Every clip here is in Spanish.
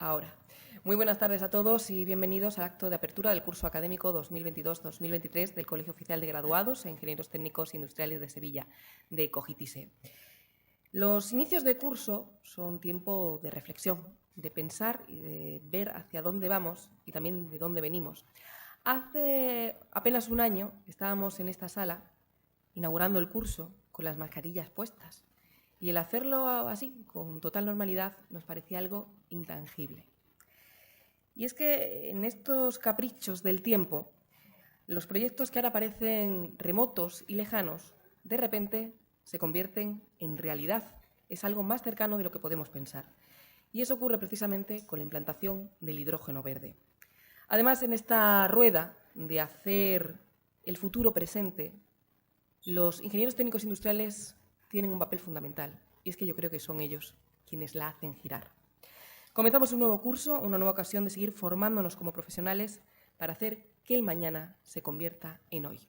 Ahora. Muy buenas tardes a todos y bienvenidos al acto de apertura del curso académico 2022-2023 del Colegio Oficial de Graduados e Ingenieros Técnicos Industriales de Sevilla, de Cogitise. Los inicios de curso son tiempo de reflexión, de pensar y de ver hacia dónde vamos y también de dónde venimos. Hace apenas un año estábamos en esta sala inaugurando el curso con las mascarillas puestas y el hacerlo así, con total normalidad, nos parecía algo intangible. Y es que en estos caprichos del tiempo, los proyectos que ahora parecen remotos y lejanos, de repente se convierten en realidad. Es algo más cercano de lo que podemos pensar. Y eso ocurre precisamente con la implantación del hidrógeno verde. Además, en esta rueda de hacer el futuro presente, los ingenieros técnicos industriales tienen un papel fundamental. Y es que yo creo que son ellos quienes la hacen girar. Comenzamos un nuevo curso, una nueva ocasión de seguir formándonos como profesionales para hacer que el mañana se convierta en hoy.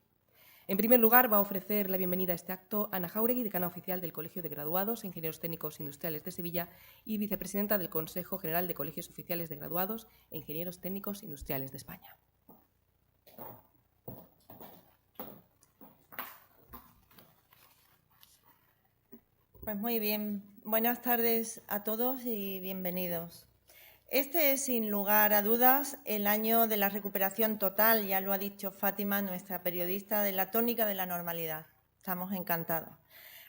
En primer lugar, va a ofrecer la bienvenida a este acto Ana Jáuregui, decana oficial del Colegio de Graduados e Ingenieros Técnicos Industriales de Sevilla y vicepresidenta del Consejo General de Colegios Oficiales de Graduados e Ingenieros Técnicos Industriales de España. Pues muy bien. Buenas tardes a todos y bienvenidos. Este es, sin lugar a dudas, el año de la recuperación total, ya lo ha dicho Fátima, nuestra periodista, de la tónica de la normalidad. Estamos encantados.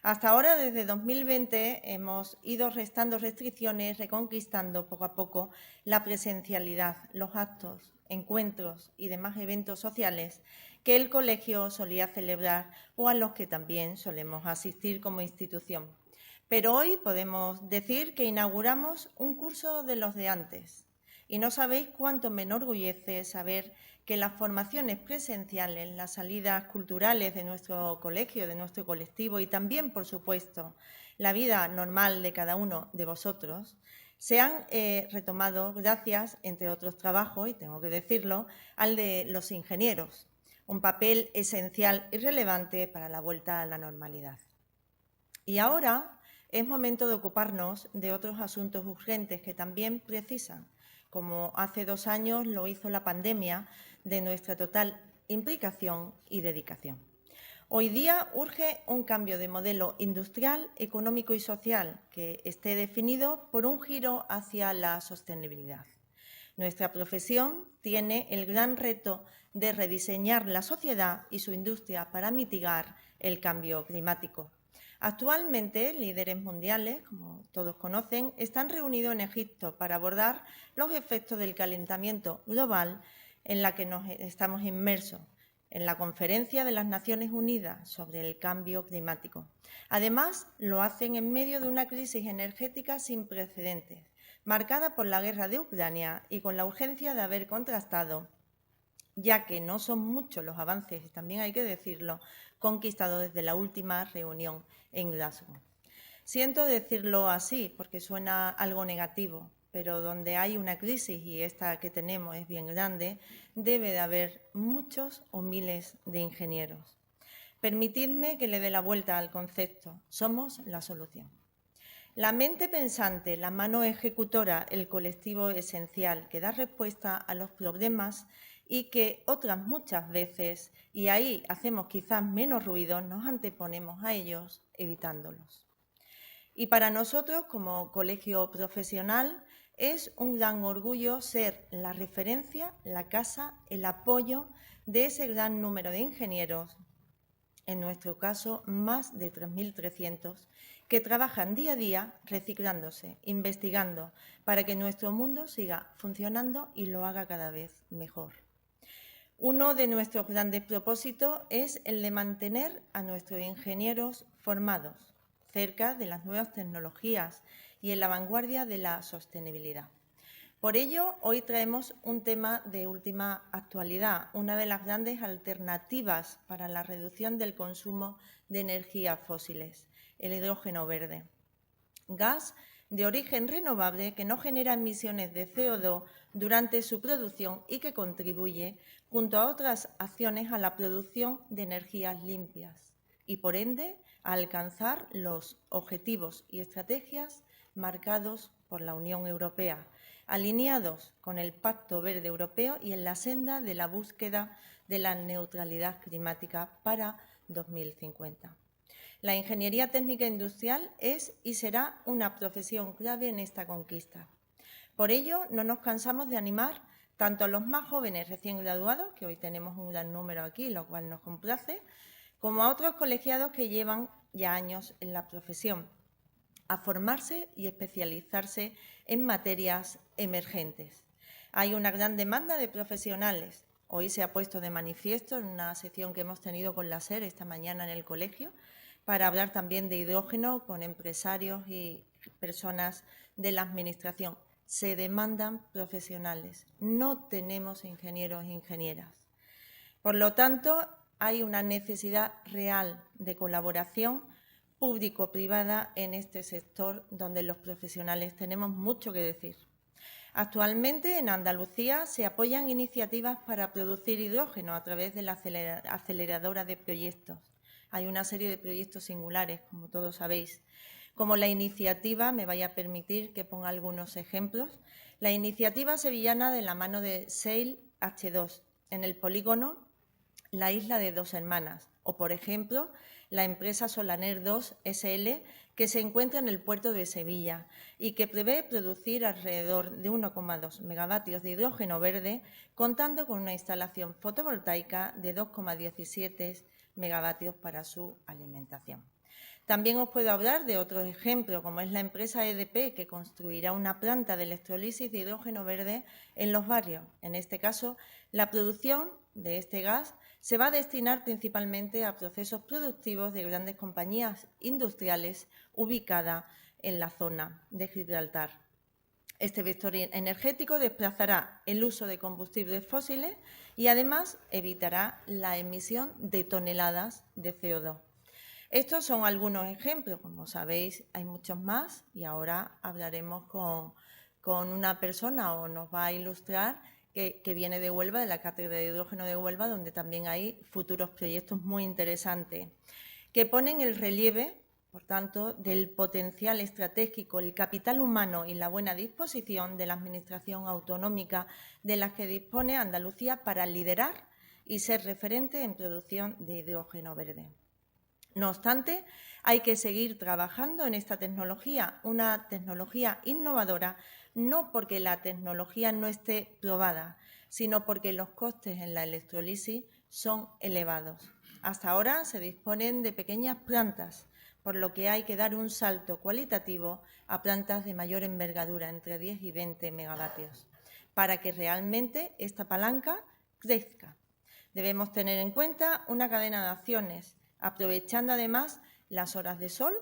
Hasta ahora, desde 2020, hemos ido restando restricciones, reconquistando poco a poco la presencialidad, los actos, encuentros y demás eventos sociales que el colegio solía celebrar o a los que también solemos asistir como institución. Pero hoy podemos decir que inauguramos un curso de los de antes. Y no sabéis cuánto me enorgullece saber que las formaciones presenciales, las salidas culturales de nuestro colegio, de nuestro colectivo y también, por supuesto, la vida normal de cada uno de vosotros, se han retomado gracias, entre otros trabajos, y tengo que decirlo, al de los ingenieros, un papel esencial y relevante para la vuelta a la normalidad. Y ahora es momento de ocuparnos de otros asuntos urgentes que también precisan, como hace 2 años lo hizo la pandemia, de nuestra total implicación y dedicación. Hoy día urge un cambio de modelo industrial, económico y social que esté definido por un giro hacia la sostenibilidad. Nuestra profesión tiene el gran reto de rediseñar la sociedad y su industria para mitigar el cambio climático. Actualmente, líderes mundiales, como todos conocen, están reunidos en Egipto para abordar los efectos del calentamiento global en la que nos estamos inmersos, en la Conferencia de las Naciones Unidas sobre el Cambio Climático. Además, lo hacen en medio de una crisis energética sin precedentes, marcada por la guerra de Ucrania y con la urgencia de haber contrastado, ya que no son muchos los avances, y también hay que decirlo, conquistados desde la última reunión en Glasgow. Siento decirlo así porque suena algo negativo, pero donde hay una crisis, y esta que tenemos es bien grande, debe de haber muchos o miles de ingenieros. Permitidme que le dé la vuelta al concepto. Somos la solución. La mente pensante, la mano ejecutora, el colectivo esencial que da respuesta a los problemas y que otras muchas veces, y ahí hacemos quizás menos ruido, nos anteponemos a ellos evitándolos. Y para nosotros, como colegio profesional, es un gran orgullo ser la referencia, la casa, el apoyo de ese gran número de ingenieros, en nuestro caso más de 3.300, que trabajan día a día reciclándose, investigando, para que nuestro mundo siga funcionando y lo haga cada vez mejor. Uno de nuestros grandes propósitos es el de mantener a nuestros ingenieros formados, cerca de las nuevas tecnologías y en la vanguardia de la sostenibilidad. Por ello, hoy traemos un tema de última actualidad, una de las grandes alternativas para la reducción del consumo de energías fósiles, el hidrógeno verde. Gas de origen renovable que no genera emisiones de CO2 durante su producción y que contribuye, junto a otras acciones, a la producción de energías limpias y, por ende, a alcanzar los objetivos y estrategias marcados por por la Unión Europea, alineados con el Pacto Verde Europeo y en la senda de la búsqueda de la neutralidad climática para 2050. La ingeniería técnica industrial es y será una profesión clave en esta conquista. Por ello, no nos cansamos de animar tanto a los más jóvenes recién graduados, que hoy tenemos un gran número aquí, lo cual nos complace, como a otros colegiados que llevan ya años en la profesión, a formarse y especializarse en materias emergentes. Hay una gran demanda de profesionales. Hoy se ha puesto de manifiesto en una sesión que hemos tenido con la SER esta mañana en el colegio, para hablar también de hidrógeno con empresarios y personas de la Administración. Se demandan profesionales, no tenemos ingenieros e ingenieras. Por lo tanto, hay una necesidad real de colaboración público-privada en este sector donde los profesionales tenemos mucho que decir. Actualmente en Andalucía se apoyan iniciativas para producir hidrógeno a través de la aceleradora de proyectos. Hay una serie de proyectos singulares, como todos sabéis. Como la iniciativa, me vaya a permitir que ponga algunos ejemplos, la iniciativa sevillana de la mano de Sail H2 en el polígono La Isla de Dos Hermanas, o por ejemplo, la empresa Solaner 2 SL que se encuentra en el puerto de Sevilla y que prevé producir alrededor de 1,2 megavatios de hidrógeno verde, contando con una instalación fotovoltaica de 2,17 megavatios para su alimentación. También os puedo hablar de otro ejemplo, como es la empresa EDP, que construirá una planta de electrolisis de hidrógeno verde en los barrios. En este caso, la producción de este gas se va a destinar principalmente a procesos productivos de grandes compañías industriales ubicadas en la zona de Gibraltar. Este vector energético desplazará el uso de combustibles fósiles y además evitará la emisión de toneladas de CO2. Estos son algunos ejemplos, como sabéis hay muchos más y ahora hablaremos con una persona o nos va a ilustrar que viene de Huelva, de la Cátedra de Hidrógeno de Huelva, donde también hay futuros proyectos muy interesantes que ponen el relieve, por tanto, del potencial estratégico, el capital humano y la buena disposición de la Administración autonómica de la que dispone Andalucía para liderar y ser referente en producción de hidrógeno verde. No obstante, hay que seguir trabajando en esta tecnología, una tecnología innovadora, no porque la tecnología no esté probada, sino porque los costes en la electrólisis son elevados. Hasta ahora se disponen de pequeñas plantas, por lo que hay que dar un salto cualitativo a plantas de mayor envergadura, entre 10 y 20 megavatios, para que realmente esta palanca crezca. Debemos tener en cuenta una cadena de acciones, aprovechando además las horas de sol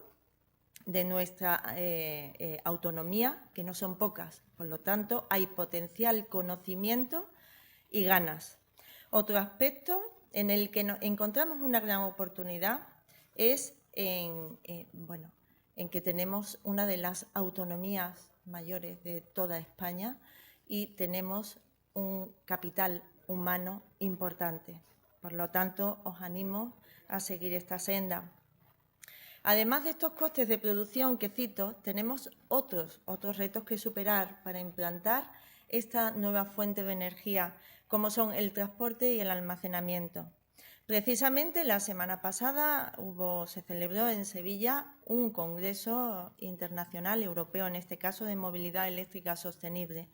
de nuestra autonomía, que no son pocas. Por lo tanto, hay potencial conocimiento y ganas. Otro aspecto en el que encontramos una gran oportunidad es en que tenemos una de las autonomías mayores de toda España y tenemos un capital humano importante. Por lo tanto, os animo a seguir esta senda. Además de estos costes de producción que cito, tenemos otros retos que superar para implantar esta nueva fuente de energía, como son el transporte y el almacenamiento. Precisamente la semana pasada se celebró en Sevilla un congreso internacional europeo, en este caso de movilidad eléctrica sostenible,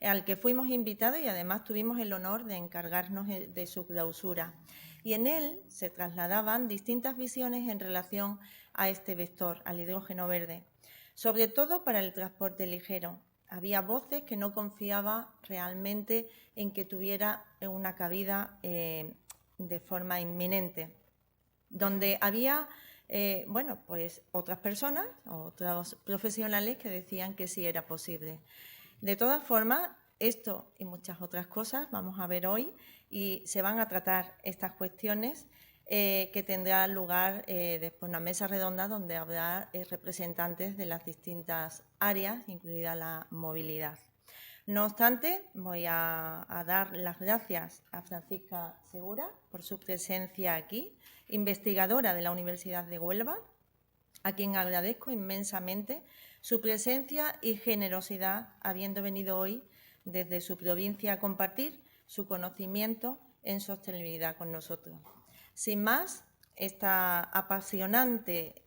al que fuimos invitados y además tuvimos el honor de encargarnos de su clausura. Y en él se trasladaban distintas visiones en relación a este vector, al hidrógeno verde, sobre todo para el transporte ligero. Había voces que no confiaban realmente en que tuviera una cabida de forma inminente, donde había otras personas, otros profesionales que decían que sí era posible. De todas formas, esto y muchas otras cosas vamos a ver hoy y se van a tratar estas cuestiones que tendrá lugar después una mesa redonda donde habrá representantes de las distintas áreas, incluida la movilidad. No obstante, voy a dar las gracias a Francisca Segura por su presencia aquí, investigadora de la Universidad de Huelva, a quien agradezco inmensamente su presencia y generosidad, habiendo venido hoy desde su provincia a compartir su conocimiento en sostenibilidad con nosotros. Sin más, esta apasionante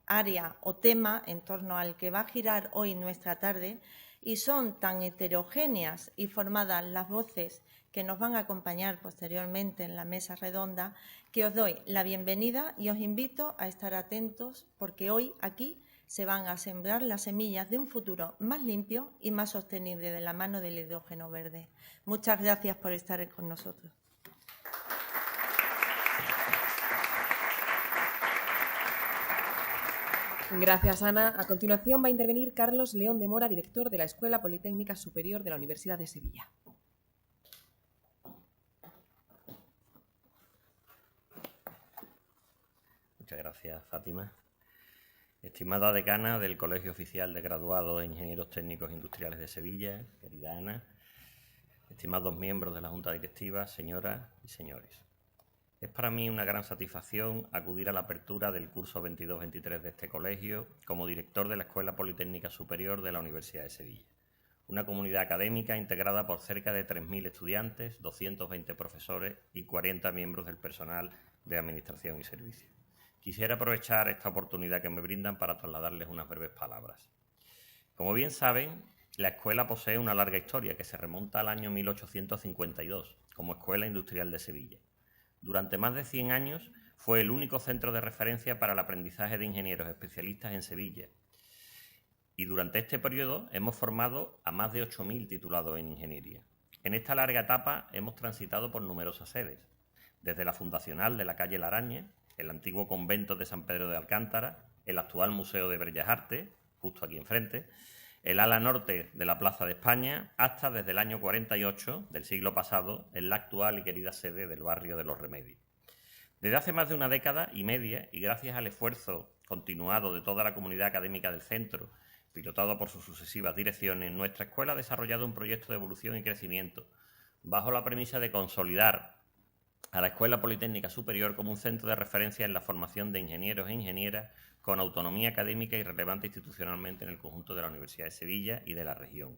área o tema en torno al que va a girar hoy nuestra tarde, y son tan heterogéneas y formadas las voces que nos van a acompañar posteriormente en la mesa redonda, que os doy la bienvenida y os invito a estar atentos, porque hoy aquí se van a sembrar las semillas de un futuro más limpio y más sostenible de la mano del hidrógeno verde. Muchas gracias por estar con nosotros. Gracias, Ana. A continuación va a intervenir Carlos León de Mora, director de la Escuela Politécnica Superior de la Universidad de Sevilla. Muchas gracias, Fátima. Estimada decana del Colegio Oficial de Graduados e Ingenieros Técnicos Industriales de Sevilla, querida Ana, estimados miembros de la Junta Directiva, señoras y señores. Es para mí una gran satisfacción acudir a la apertura del curso 22-23 de este colegio como director de la Escuela Politécnica Superior de la Universidad de Sevilla, una comunidad académica integrada por cerca de 3.000 estudiantes, 220 profesores y 40 miembros del personal de Administración y Servicios. Quisiera aprovechar esta oportunidad que me brindan para trasladarles unas breves palabras. Como bien saben, la escuela posee una larga historia que se remonta al año 1852 como Escuela Industrial de Sevilla. Durante más de 100 años fue el único centro de referencia para el aprendizaje de ingenieros especialistas en Sevilla. Y durante este periodo hemos formado a más de 8.000 titulados en ingeniería. En esta larga etapa hemos transitado por numerosas sedes, desde la fundacional de la calle Larañe, el antiguo convento de San Pedro de Alcántara, el actual Museo de Bellas Artes, justo aquí enfrente, el ala norte de la Plaza de España, hasta desde el año 48 del siglo pasado, en la actual y querida sede del barrio de Los Remedios. Desde hace más de una década y media, y gracias al esfuerzo continuado de toda la comunidad académica del centro, pilotado por sus sucesivas direcciones, nuestra escuela ha desarrollado un proyecto de evolución y crecimiento, bajo la premisa de consolidar a la Escuela Politécnica Superior como un centro de referencia en la formación de ingenieros e ingenieras con autonomía académica y relevante institucionalmente en el conjunto de la Universidad de Sevilla y de la región.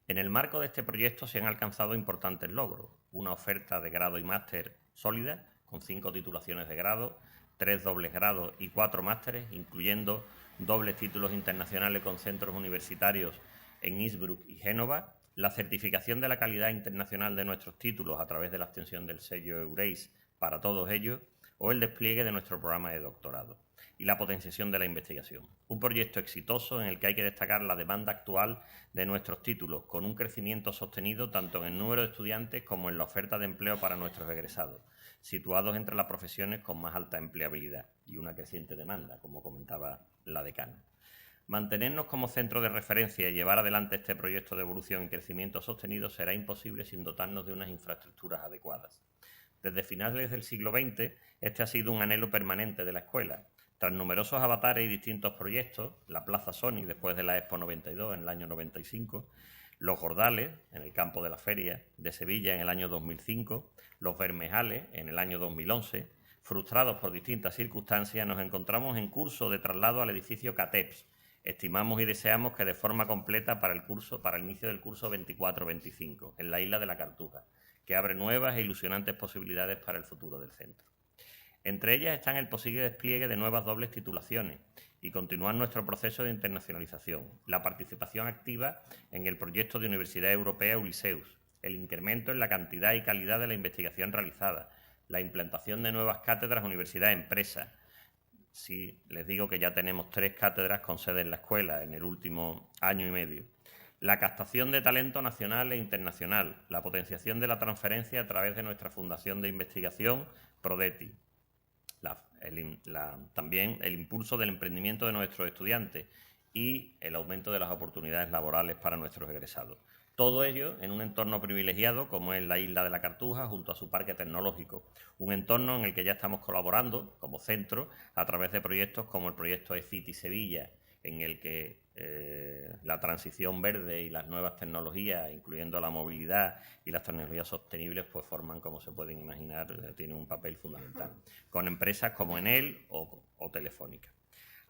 En el marco de este proyecto se han alcanzado importantes logros: una oferta de grado y máster sólida, con 5 titulaciones de grado, 3 dobles grados y 4 másteres, incluyendo dobles títulos internacionales con centros universitarios en Innsbruck y Génova, la certificación de la calidad internacional de nuestros títulos a través de la extensión del sello EURES para todos ellos, o el despliegue de nuestro programa de doctorado, y la potenciación de la investigación. Un proyecto exitoso en el que hay que destacar la demanda actual de nuestros títulos, con un crecimiento sostenido tanto en el número de estudiantes como en la oferta de empleo para nuestros egresados, situados entre las profesiones con más alta empleabilidad y una creciente demanda, como comentaba la decana. Mantenernos como centro de referencia y llevar adelante este proyecto de evolución y crecimiento sostenido será imposible sin dotarnos de unas infraestructuras adecuadas. Desde finales del siglo XX, este ha sido un anhelo permanente de la escuela. Tras numerosos avatares y distintos proyectos, la Plaza Sony después de la Expo 92 en el año 95, los Jordales en el campo de la Feria de Sevilla en el año 2005, los Bermejales en el año 2011, frustrados por distintas circunstancias, nos encontramos en curso de traslado al edificio CATEPS. Estimamos y deseamos que de forma completa para el inicio del curso 24-25, en la isla de la Cartuja, que abre nuevas e ilusionantes posibilidades para el futuro del centro. Entre ellas están el posible despliegue de nuevas dobles titulaciones y continuar nuestro proceso de internacionalización, la participación activa en el proyecto de Universidad Europea Uliseus, el incremento en la cantidad y calidad de la investigación realizada, la implantación de nuevas cátedras universidad-empresa. Sí, les digo que ya tenemos 3 cátedras con sede en la escuela en el último año y medio. La captación de talento nacional e internacional, la potenciación de la transferencia a través de nuestra Fundación de Investigación, PRODETI. También el impulso del emprendimiento de nuestros estudiantes y el aumento de las oportunidades laborales para nuestros egresados. Todo ello en un entorno privilegiado como es la isla de la Cartuja junto a su parque tecnológico, un entorno en el que ya estamos colaborando como centro a través de proyectos como el proyecto eCity Sevilla, en el que la transición verde y las nuevas tecnologías, incluyendo la movilidad y las tecnologías sostenibles, pues forman, como se pueden imaginar, tienen un papel fundamental, con empresas como Enel o Telefónica.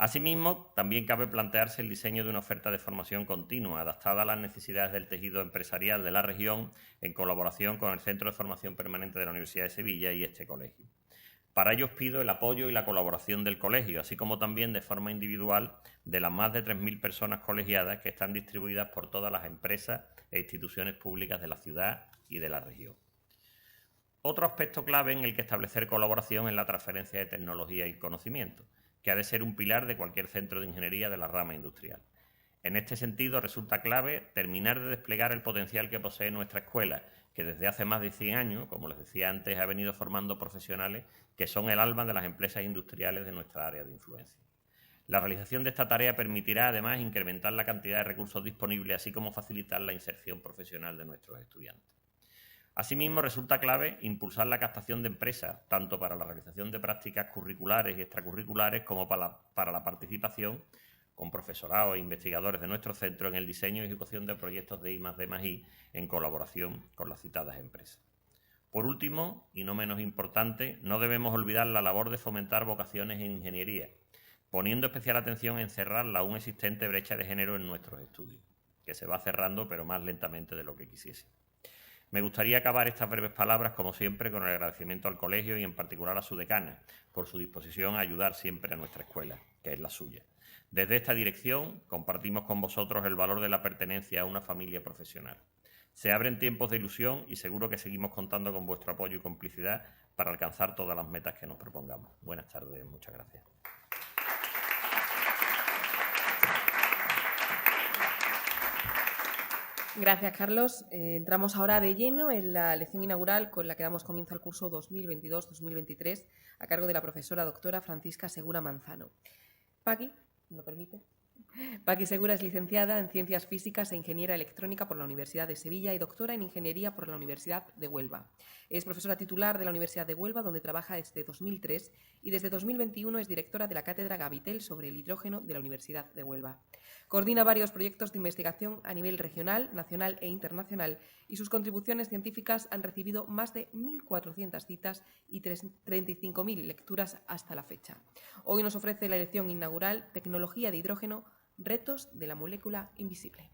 Asimismo, también cabe plantearse el diseño de una oferta de formación continua, adaptada a las necesidades del tejido empresarial de la región, en colaboración con el Centro de Formación Permanente de la Universidad de Sevilla y este colegio. Para ello os pido el apoyo y la colaboración del colegio, así como también de forma individual de las más de 3.000 personas colegiadas que están distribuidas por todas las empresas e instituciones públicas de la ciudad y de la región. Otro aspecto clave en el que establecer colaboración es la transferencia de tecnología y conocimiento, que ha de ser un pilar de cualquier centro de ingeniería de la rama industrial. En este sentido, resulta clave terminar de desplegar el potencial que posee nuestra escuela, que desde hace más de 100 años, como les decía antes, ha venido formando profesionales que son el alma de las empresas industriales de nuestra área de influencia. La realización de esta tarea permitirá, además, incrementar la cantidad de recursos disponibles, así como facilitar la inserción profesional de nuestros estudiantes. Asimismo, resulta clave impulsar la captación de empresas, tanto para la realización de prácticas curriculares y extracurriculares como para la participación con profesorado e investigadores de nuestro centro en el diseño y ejecución de proyectos de I+D+I en colaboración con las citadas empresas. Por último, y no menos importante, no debemos olvidar la labor de fomentar vocaciones en ingeniería, poniendo especial atención en cerrar la aún existente brecha de género en nuestros estudios, que se va cerrando pero más lentamente de lo que quisiese. Me gustaría acabar estas breves palabras, como siempre, con el agradecimiento al colegio y en particular a su decana, por su disposición a ayudar siempre a nuestra escuela, que es la suya. Desde esta dirección compartimos con vosotros el valor de la pertenencia a una familia profesional. Se abren tiempos de ilusión y seguro que seguimos contando con vuestro apoyo y complicidad para alcanzar todas las metas que nos propongamos. Buenas tardes, muchas gracias. Gracias, Carlos. Entramos ahora de lleno en la lección inaugural con la que damos comienzo al curso 2022-2023 a cargo de la profesora doctora Francisca Segura Manzano. Paqui, ¿me lo permite? Paqui Segura es licenciada en Ciencias Físicas e Ingeniera Electrónica por la Universidad de Sevilla y doctora en Ingeniería por la Universidad de Huelva. Es profesora titular de la Universidad de Huelva, donde trabaja desde 2003 y desde 2021 es directora de la Cátedra Gabitel sobre el hidrógeno de la Universidad de Huelva. Coordina varios proyectos de investigación a nivel regional, nacional e internacional y sus contribuciones científicas han recibido más de 1.400 citas y 35.000 lecturas hasta la fecha. Hoy nos ofrece la lección inaugural Tecnología de hidrógeno, retos de la molécula invisible.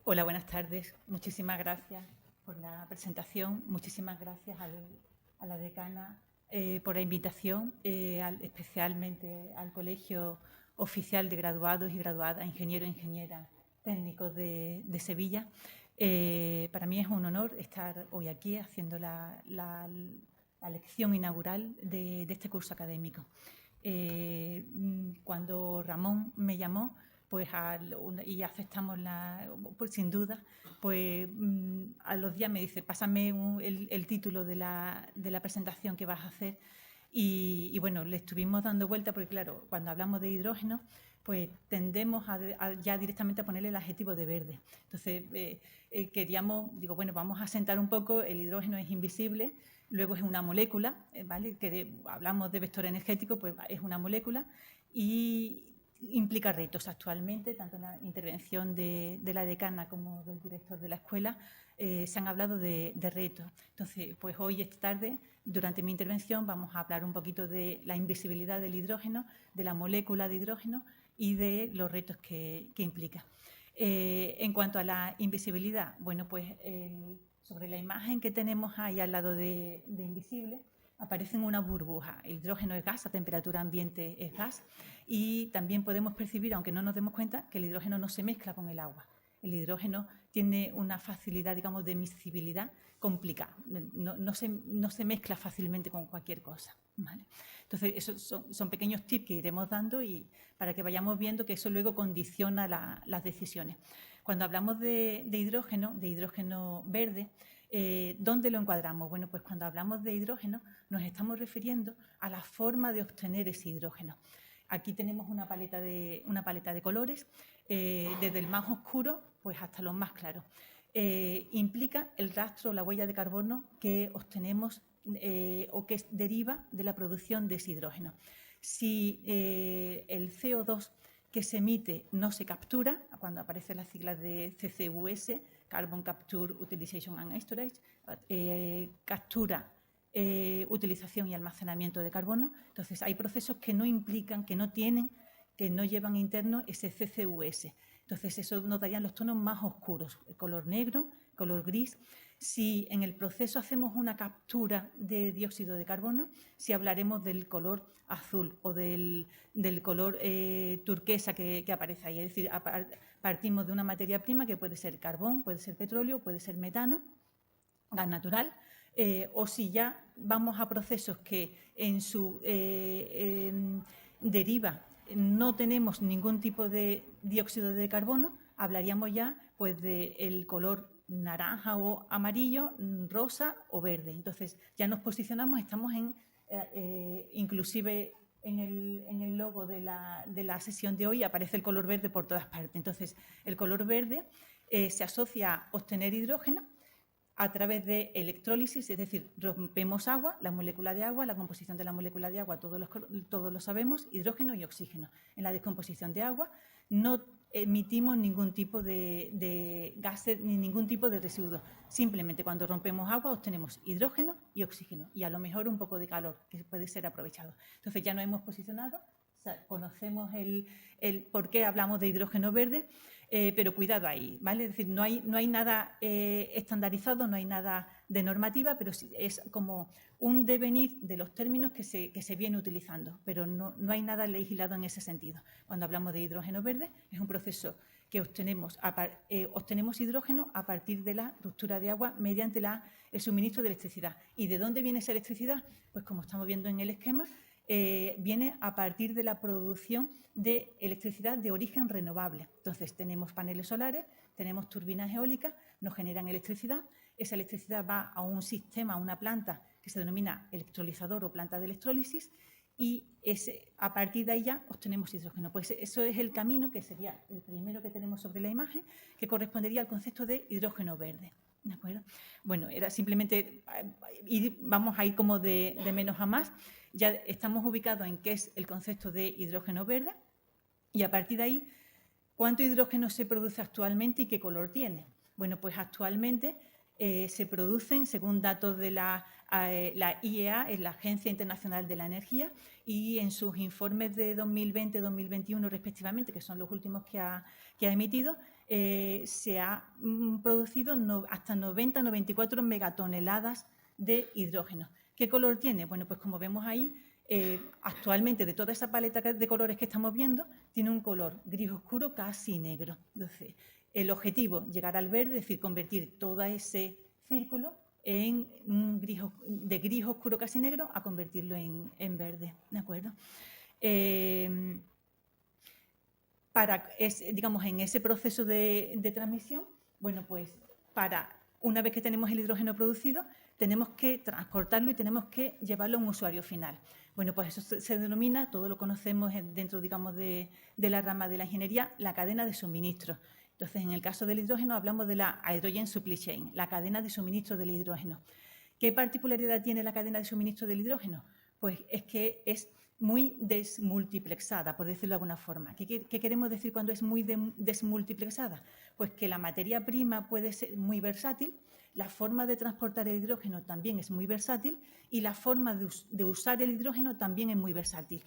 Hola, buenas tardes. Muchísimas gracias por la presentación. Muchísimas gracias a la decana por la invitación, especialmente al Colegio Oficial de Graduados y Graduadas, Ingenieros e Ingenieras Técnicos de Sevilla. Para mí es un honor estar hoy aquí haciendo la lección inaugural de este curso académico. Cuando Ramón me llamó, pues y aceptamos pues sin duda, pues a los días me dice, pásame el título de la presentación que vas a hacer. Y bueno, le estuvimos dando vuelta porque claro, cuando hablamos de hidrógeno, pues tendemos ya directamente a ponerle el adjetivo de verde. Entonces queríamos, digo, bueno, vamos a sentar un poco, el hidrógeno es invisible, luego es una molécula, ¿vale? Hablamos de vector energético, pues es una molécula y implica retos actualmente, tanto en la intervención de la decana como del director de la escuela, se han hablado de retos. Entonces, pues hoy, esta tarde, durante mi intervención, vamos a hablar un poquito de la invisibilidad del hidrógeno, de la molécula de hidrógeno y de los retos que implica. En cuanto a la invisibilidad, bueno, pues sobre la imagen que tenemos ahí al lado de invisible, aparecen una burbuja. El hidrógeno es gas, a temperatura ambiente es gas y también podemos percibir, aunque no nos demos cuenta, que el hidrógeno no se mezcla con el agua. El hidrógeno tiene una facilidad, digamos, de miscibilidad complicada. No se mezcla fácilmente con cualquier cosa, ¿vale? Entonces, esos son pequeños tips que iremos dando y para que vayamos viendo que eso luego condiciona las decisiones. Cuando hablamos de hidrógeno verde, ¿dónde lo encuadramos? Bueno, pues cuando hablamos de hidrógeno nos estamos refiriendo a la forma de obtener ese hidrógeno. Aquí tenemos una paleta de colores, desde el más oscuro pues hasta los más claros. Implica el rastro, la huella de carbono que obtenemos o que deriva de la producción de ese hidrógeno. Si el CO2 que se emite no se captura, cuando aparecen las siglas de CCUS, Carbon Capture, Utilization and Storage, captura utilización y almacenamiento de carbono. Entonces, hay procesos que no implican, que no llevan interno ese CCUS. Entonces, eso nos darían los tonos más oscuros, el color negro, color gris. Si en el proceso hacemos una captura de dióxido de carbono, si hablaremos del color azul o del color turquesa que aparece ahí. Es decir, partimos de una materia prima que puede ser carbón, puede ser petróleo, puede ser metano, gas natural, o si ya vamos a procesos que en su deriva no tenemos ningún tipo de dióxido de carbono, hablaríamos ya pues del color naranja o amarillo, rosa o verde. Entonces ya nos posicionamos, estamos inclusive en el logo de la sesión de hoy aparece el color verde por todas partes. Entonces el color verde se asocia a obtener hidrógeno a través de electrólisis, es decir, rompemos agua, la molécula de agua, la composición de la molécula de agua, todos lo sabemos, hidrógeno y oxígeno. En la descomposición de agua no emitimos ningún tipo de gases ni ningún tipo de residuos. Simplemente cuando rompemos agua obtenemos hidrógeno y oxígeno y a lo mejor un poco de calor que puede ser aprovechado. Entonces ya nos hemos posicionado, conocemos el por qué hablamos de hidrógeno verde, pero cuidado ahí, ¿vale? Es decir, no hay nada estandarizado, no hay nada de normativa, pero es como un devenir de los términos que se viene utilizando, pero no hay nada legislado en ese sentido. Cuando hablamos de hidrógeno verde, es un proceso que obtenemos hidrógeno a partir de la ruptura de agua mediante el suministro de electricidad. ¿Y de dónde viene esa electricidad? Pues como estamos viendo en el esquema, viene a partir de la producción de electricidad de origen renovable. Entonces, tenemos paneles solares, tenemos turbinas eólicas, nos generan electricidad. Esa electricidad va a un sistema, a una planta que se denomina electrolizador o planta de electrólisis y a partir de ahí ya obtenemos hidrógeno. Pues eso es el camino que sería el primero que tenemos sobre la imagen, que correspondería al concepto de hidrógeno verde. ¿De acuerdo? Bueno, era simplemente vamos a ir como de menos a más. Ya estamos ubicados en qué es el concepto de hidrógeno verde y a partir de ahí, ¿cuánto hidrógeno se produce actualmente y qué color tiene? Bueno, pues actualmente se producen, según datos de la IEA, es la Agencia Internacional de la Energía, y en sus informes de 2020-2021 respectivamente, que son los últimos que ha emitido, se ha producido hasta 90-94 megatoneladas de hidrógeno. ¿Qué color tiene? Bueno, pues como vemos ahí, actualmente de toda esa paleta de colores que estamos viendo, tiene un color gris oscuro casi negro. Entonces, el objetivo, llegar al verde, es decir, convertir todo ese círculo en de gris oscuro casi negro a convertirlo en verde, ¿de acuerdo? Digamos, en ese proceso de transmisión, bueno, pues una vez que tenemos el hidrógeno producido, tenemos que transportarlo y tenemos que llevarlo a un usuario final. Bueno, pues eso se denomina, todo lo conocemos dentro, digamos, de la rama de la ingeniería, la cadena de suministro. Entonces, en el caso del hidrógeno hablamos de la hydrogen supply chain, la cadena de suministro del hidrógeno. ¿Qué particularidad tiene la cadena de suministro del hidrógeno? Pues es que es muy desmultiplexada, por decirlo de alguna forma. ¿Qué queremos decir cuando es muy desmultiplexada? Pues que la materia prima puede ser muy versátil, la forma de transportar el hidrógeno también es muy versátil y la forma de usar el hidrógeno también es muy versátil.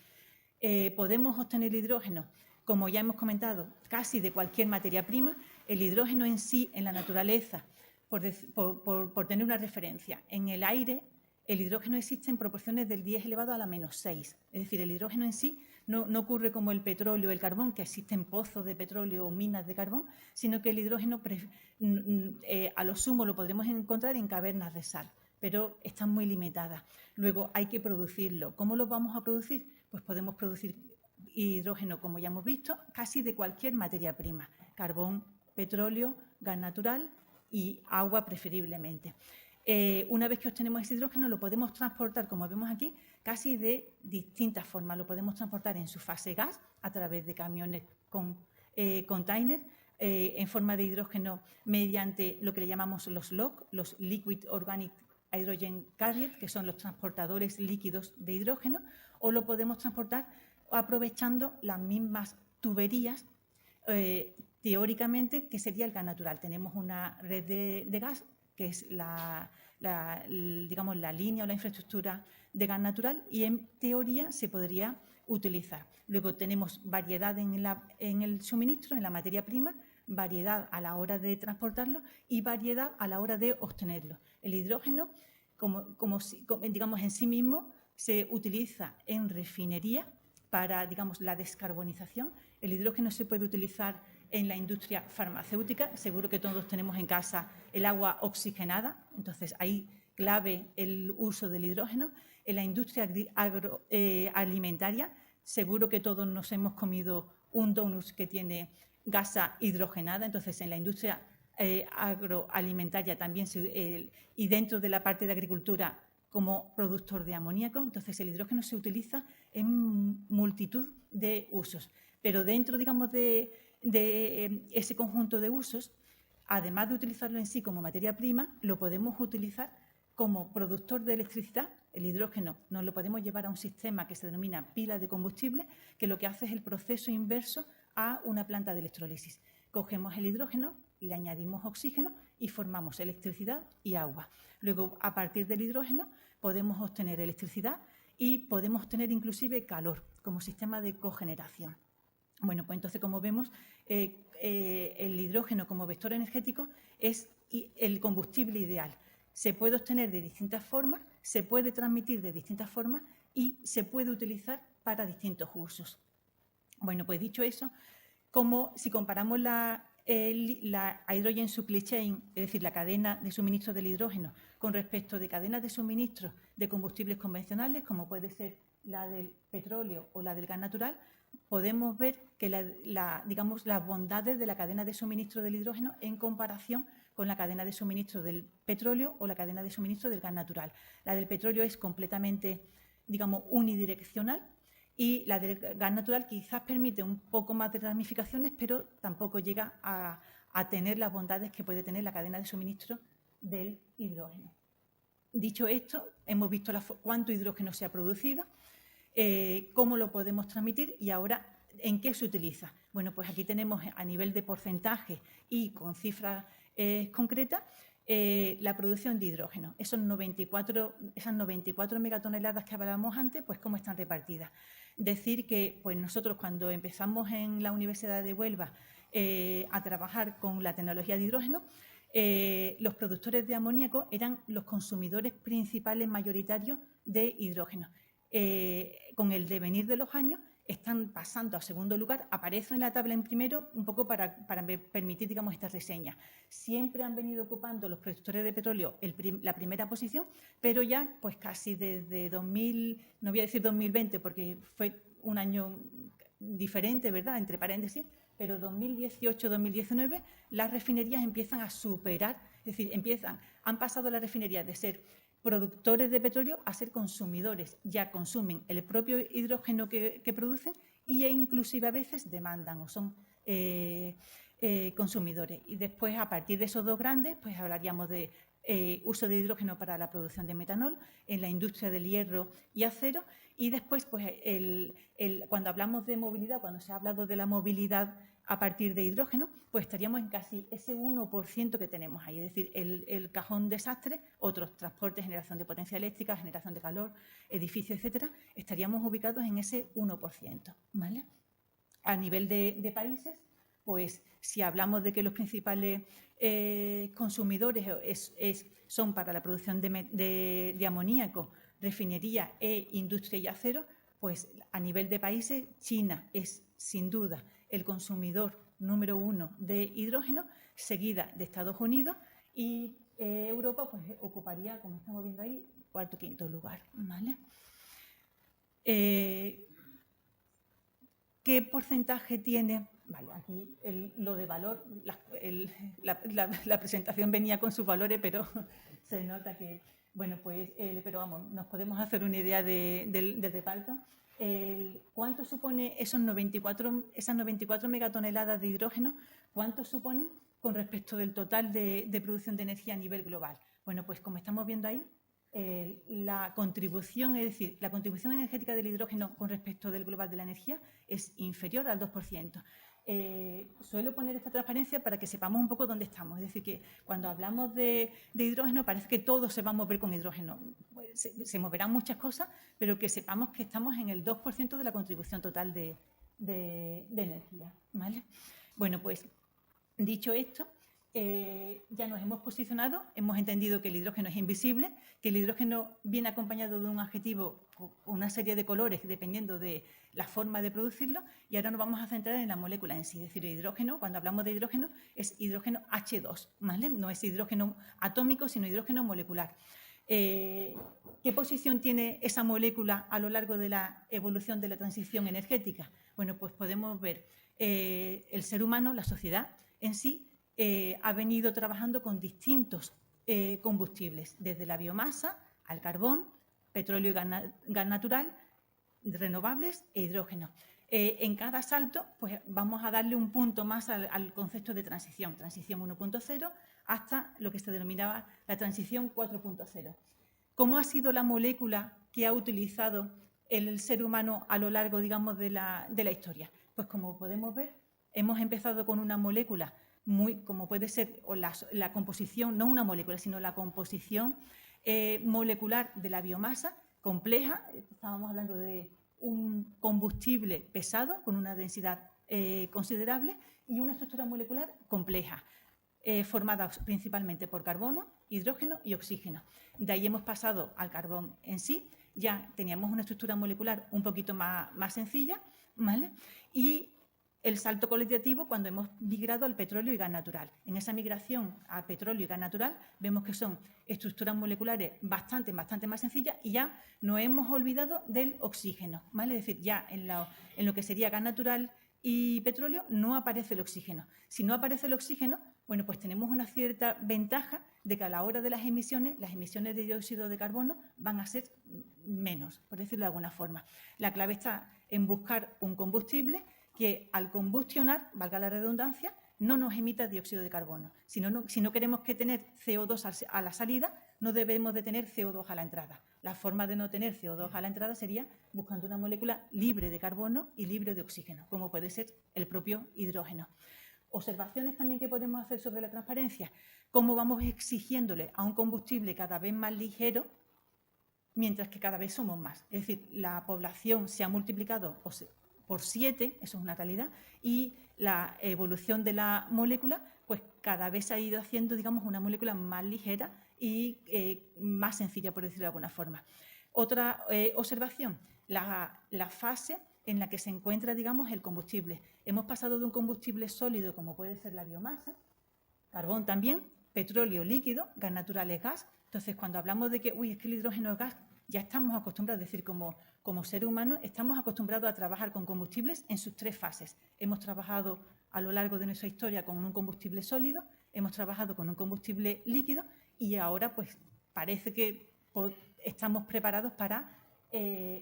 Podemos obtener hidrógeno, como ya hemos comentado, casi de cualquier materia prima. El hidrógeno en sí, en la naturaleza, por tener una referencia, en el aire el hidrógeno existe en proporciones del 10 elevado a la menos 6. Es decir, el hidrógeno en sí no ocurre como el petróleo o el carbón, que existen pozos de petróleo o minas de carbón, sino que el hidrógeno a lo sumo lo podremos encontrar en cavernas de sal, pero están muy limitadas. Luego hay que producirlo. ¿Cómo lo vamos a producir? Pues podemos producir hidrógeno, como ya hemos visto, casi de cualquier materia prima, carbón, petróleo, gas natural y agua preferiblemente. Una vez que obtenemos ese hidrógeno lo podemos transportar, como vemos aquí, casi de distintas formas. Lo podemos transportar en su fase gas a través de camiones con containers, en forma de hidrógeno mediante lo que le llamamos los LOC, los Liquid Organic Hydrogen Carrier, que son los transportadores líquidos de hidrógeno, o lo podemos transportar aprovechando las mismas tuberías, teóricamente, que sería el gas natural. Tenemos una red de gas, que es la digamos, la línea o la infraestructura de gas natural y en teoría se podría utilizar. Luego tenemos variedad en el suministro, en la materia prima, variedad a la hora de transportarlo y variedad a la hora de obtenerlo. El hidrógeno, digamos, en sí mismo se utiliza en refinería para, digamos, la descarbonización. El hidrógeno se puede utilizar en la industria farmacéutica. Seguro que todos tenemos en casa el agua oxigenada, entonces ahí clave el uso del hidrógeno. En la industria agroalimentaria, seguro que todos nos hemos comido un donut que tiene gasa hidrogenada, entonces en la industria agroalimentaria también, y dentro de la parte de agricultura como productor de amoníaco, entonces el hidrógeno se utiliza en multitud de usos. Pero dentro, digamos, de ese conjunto de usos, además de utilizarlo en sí como materia prima, lo podemos utilizar como productor de electricidad. El hidrógeno nos lo podemos llevar a un sistema que se denomina pila de combustible, que lo que hace es el proceso inverso a una planta de electrólisis. Cogemos el hidrógeno, le añadimos oxígeno y formamos electricidad y agua. Luego, a partir del hidrógeno, podemos obtener electricidad y podemos obtener inclusive calor como sistema de cogeneración. Bueno, pues entonces, como vemos, el hidrógeno como vector energético es el combustible ideal. Se puede obtener de distintas formas, se puede transmitir de distintas formas y se puede utilizar para distintos usos. Bueno, pues dicho eso, como si comparamos la hydrogen supply chain, es decir, la cadena de suministro del hidrógeno, con respecto de cadenas de suministro de combustibles convencionales, como puede ser la del petróleo o la del gas natural, podemos ver que digamos, las bondades de la cadena de suministro del hidrógeno en comparación con la cadena de suministro del petróleo o la cadena de suministro del gas natural. La del petróleo es completamente, digamos, unidireccional, y la del gas natural quizás permite un poco más de ramificaciones, pero tampoco llega a tener las bondades que puede tener la cadena de suministro del hidrógeno. Dicho esto, hemos visto cuánto hidrógeno se ha producido, cómo lo podemos transmitir y ahora en qué se utiliza. Bueno, pues aquí tenemos a nivel de porcentaje y con cifras concretas la producción de hidrógeno. Esas 94 megatoneladas que hablábamos antes, pues cómo están repartidas. Decir que pues nosotros cuando empezamos en la Universidad de Huelva a trabajar con la tecnología de hidrógeno, los productores de amoníaco eran los consumidores principales mayoritarios de hidrógeno. Con el devenir de los años están pasando a segundo lugar, aparece en la tabla en primero un poco para permitir, digamos, esta reseña. Siempre han venido ocupando los productores de petróleo la primera posición, pero ya pues casi desde 2000, no voy a decir 2020 porque fue un año diferente, ¿verdad?, entre paréntesis, pero 2018-2019 las refinerías empiezan a superar, es decir, han pasado las refinerías de ser productores de petróleo a ser consumidores. Ya consumen el propio hidrógeno que producen e inclusive a veces demandan o son consumidores. Y después, a partir de esos dos grandes, pues hablaríamos de uso de hidrógeno para la producción de metanol en la industria del hierro y acero. Y después, pues cuando hablamos de movilidad, cuando se ha hablado de la movilidad a partir de hidrógeno, pues estaríamos en casi ese 1% que tenemos ahí, es decir, el cajón desastre, otros transportes, generación de potencia eléctrica, generación de calor, edificios, etcétera, estaríamos ubicados en ese 1%, ¿vale? A nivel de países, pues si hablamos de que los principales consumidores son para la producción de amoníaco, refinería e industria y acero, pues a nivel de países, China es sin duda el consumidor número 1 de hidrógeno, seguida de Estados Unidos, y Europa pues ocuparía, como estamos viendo ahí, cuarto o quinto lugar, ¿vale? ¿Qué porcentaje tiene? Vale, aquí lo de valor, la presentación venía con sus valores, pero se nota que, bueno, pues, pero vamos, nos podemos hacer una idea del reparto. ¿Cuánto supone esas 94 megatoneladas de hidrógeno? ¿Cuánto suponen con respecto del total de producción de energía a nivel global? Bueno, pues como estamos viendo ahí, la contribución, es decir, la contribución energética del hidrógeno con respecto del global de la energía es inferior al 2%. Suelo poner esta transparencia para que sepamos un poco dónde estamos. Es decir, que cuando hablamos de hidrógeno parece que todo se va a mover con hidrógeno. Se moverán muchas cosas, pero que sepamos que estamos en el 2% de la contribución total de energía, ¿vale? Bueno, pues dicho esto, ya nos hemos posicionado, hemos entendido que el hidrógeno es invisible, que el hidrógeno viene acompañado de un adjetivo con una serie de colores dependiendo de la forma de producirlo, y ahora nos vamos a centrar en la molécula en sí. Es decir, el hidrógeno, cuando hablamos de hidrógeno, es hidrógeno H2, ¿vale? No es hidrógeno atómico, sino hidrógeno molecular. ¿Qué posición tiene esa molécula a lo largo de la evolución de la transición energética? Bueno, pues podemos ver el ser humano, la sociedad en sí, ha venido trabajando con distintos combustibles, desde la biomasa al carbón, petróleo y gas natural, renovables e hidrógeno. En cada salto, pues vamos a darle un punto más al concepto de transición 1.0 hasta lo que se denominaba la transición 4.0. ¿Cómo ha sido la molécula que ha utilizado el ser humano a lo largo, digamos, de la historia? Pues como podemos ver, hemos empezado con una molécula como puede ser la composición, no una molécula, sino la composición molecular de la biomasa compleja. Estábamos hablando de un combustible pesado con una densidad considerable y una estructura molecular compleja, formada principalmente por carbono, hidrógeno y oxígeno. De ahí hemos pasado al carbón en sí, ya teníamos una estructura molecular un poquito más sencilla, ¿vale? Y el salto cualitativo cuando hemos migrado al petróleo y gas natural. En esa migración a petróleo y gas natural vemos que son estructuras moleculares bastante más sencillas y ya nos hemos olvidado del oxígeno, ¿vale? Es decir, ya en lo que sería gas natural y petróleo no aparece el oxígeno. Si no aparece el oxígeno, bueno, pues tenemos una cierta ventaja de que a la hora de las emisiones de dióxido de carbono van a ser menos, por decirlo de alguna forma. La clave está en buscar un combustible que al combustionar, valga la redundancia, no nos emita dióxido de carbono. Si no queremos que tener CO2 a la salida, no debemos de tener CO2 a la entrada. La forma de no tener CO2 a la entrada sería buscando una molécula libre de carbono y libre de oxígeno, como puede ser el propio hidrógeno. Observaciones también que podemos hacer sobre la transparencia. Cómo vamos exigiéndole a un combustible cada vez más ligero, mientras que cada vez somos más. Es decir, la población se ha multiplicado por 7, eso es una realidad, y la evolución de la molécula, pues cada vez se ha ido haciendo, digamos, una molécula más ligera y más sencilla, por decirlo de alguna forma. Otra observación, la fase en la que se encuentra, digamos, el combustible. Hemos pasado de un combustible sólido, como puede ser la biomasa, carbón también, petróleo líquido, gas natural es gas. Entonces, cuando hablamos de que, es que el hidrógeno es gas, ya estamos acostumbrados, es decir, como ser humano, estamos acostumbrados a trabajar con combustibles en sus 3 fases. Hemos trabajado a lo largo de nuestra historia con un combustible sólido, hemos trabajado con un combustible líquido y ahora pues parece que estamos preparados para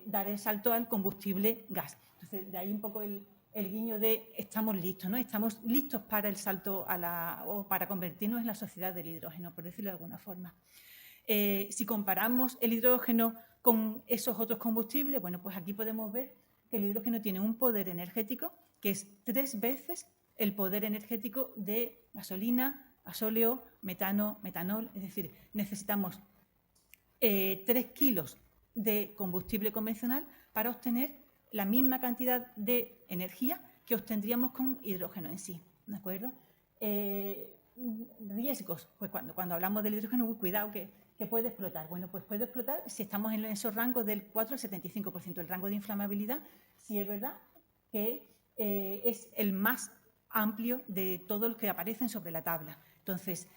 dar el salto al combustible gas. Entonces, de ahí un poco el guiño de estamos listos, ¿no? Estamos listos para el salto o para convertirnos en la sociedad del hidrógeno, por decirlo de alguna forma. Si comparamos el hidrógeno con esos otros combustibles, bueno, pues aquí podemos ver que el hidrógeno tiene un poder energético que es 3 veces el poder energético de gasolina, gasóleo, metano, metanol. Es decir, necesitamos 3 kilos de combustible convencional para obtener la misma cantidad de energía que obtendríamos con hidrógeno en sí, ¿de acuerdo? Riesgos, pues cuando hablamos del hidrógeno, cuidado que puede explotar. Bueno, pues puede explotar si estamos en esos rangos del 4 al 75%. El rango de inflamabilidad, sí es verdad que es el más amplio de todos los que aparecen sobre la tabla. Entonces,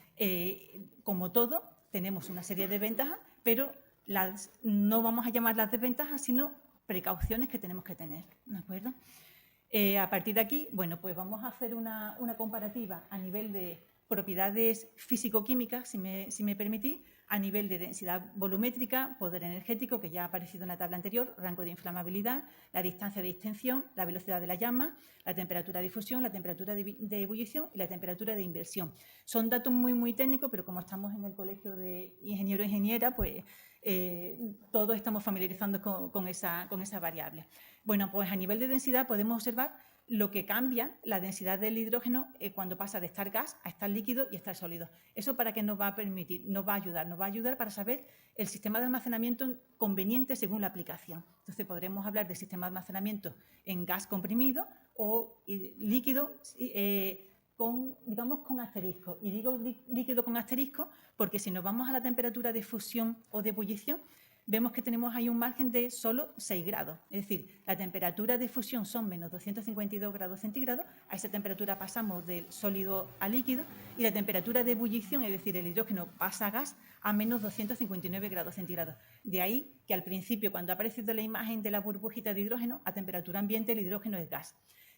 como todo, tenemos una serie de ventajas, pero no vamos a llamar las desventajas, sino precauciones que tenemos que tener, ¿de acuerdo? A partir de aquí, bueno, pues vamos a hacer una comparativa a nivel de propiedades físico-químicas, si me permitís, a nivel de densidad volumétrica, poder energético, que ya ha aparecido en la tabla anterior, rango de inflamabilidad, la distancia de extensión, la velocidad de la llama, la temperatura de difusión, la temperatura de ebullición y la temperatura de inversión. Son datos muy técnicos, pero como estamos en el colegio de ingeniero e ingeniera, pues todos estamos familiarizados con esa variable. Bueno, pues a nivel de densidad podemos observar lo que cambia la densidad del hidrógeno cuando pasa de estar gas a estar líquido y estar sólido. ¿Eso para qué nos va a permitir? Nos va a ayudar. Nos va a ayudar para saber el sistema de almacenamiento conveniente según la aplicación. Entonces, podremos hablar de sistema de almacenamiento en gas comprimido o líquido con asterisco. Y digo líquido con asterisco porque si nos vamos a la temperatura de fusión o de ebullición, vemos que tenemos ahí un margen de solo 6 grados. Es decir, la temperatura de fusión son menos 252 grados centígrados, a esa temperatura pasamos del sólido a líquido, y la temperatura de ebullición, es decir, el hidrógeno pasa a gas, a menos 259 grados centígrados. De ahí que al principio, cuando ha aparecido la imagen de la burbujita de hidrógeno, a temperatura ambiente el hidrógeno es gas.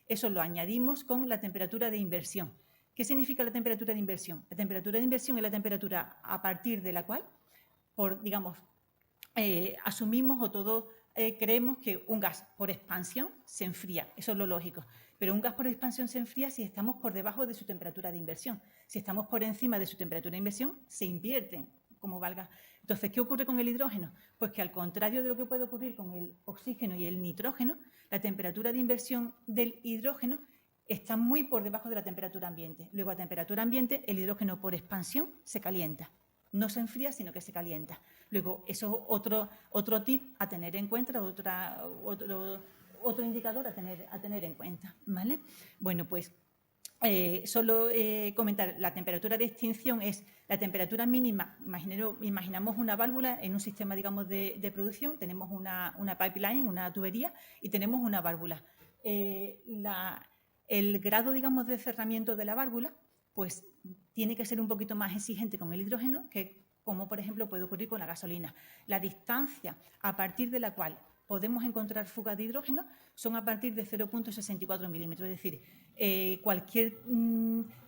Eso lo añadimos con la temperatura de inversión. ¿Qué significa la temperatura de inversión? La temperatura de inversión es la temperatura a partir de la cual, asumimos o todos creemos que un gas por expansión se enfría. Eso es lo lógico. Pero un gas por expansión se enfría si estamos por debajo de su temperatura de inversión. Si estamos por encima de su temperatura de inversión, se invierten, como valga. Entonces, ¿qué ocurre con el hidrógeno? Pues que al contrario de lo que puede ocurrir con el oxígeno y el nitrógeno, la temperatura de inversión del hidrógeno está muy por debajo de la temperatura ambiente. Luego, a temperatura ambiente, el hidrógeno por expansión se calienta. No se enfría, sino que se calienta. Luego, eso es otro tip a tener en cuenta, otro indicador a tener en cuenta, ¿vale? Bueno, pues solo comentar, la temperatura de extinción es la temperatura mínima. Imaginamos una válvula en un sistema, digamos, de producción. Tenemos una pipeline, una tubería, y tenemos una válvula. El grado, digamos, de cerramiento de la válvula, pues tiene que ser un poquito más exigente con el hidrógeno que como, por ejemplo, puede ocurrir con la gasolina. La distancia a partir de la cual podemos encontrar fugas de hidrógeno son a partir de 0,64 milímetros. Es decir, cualquier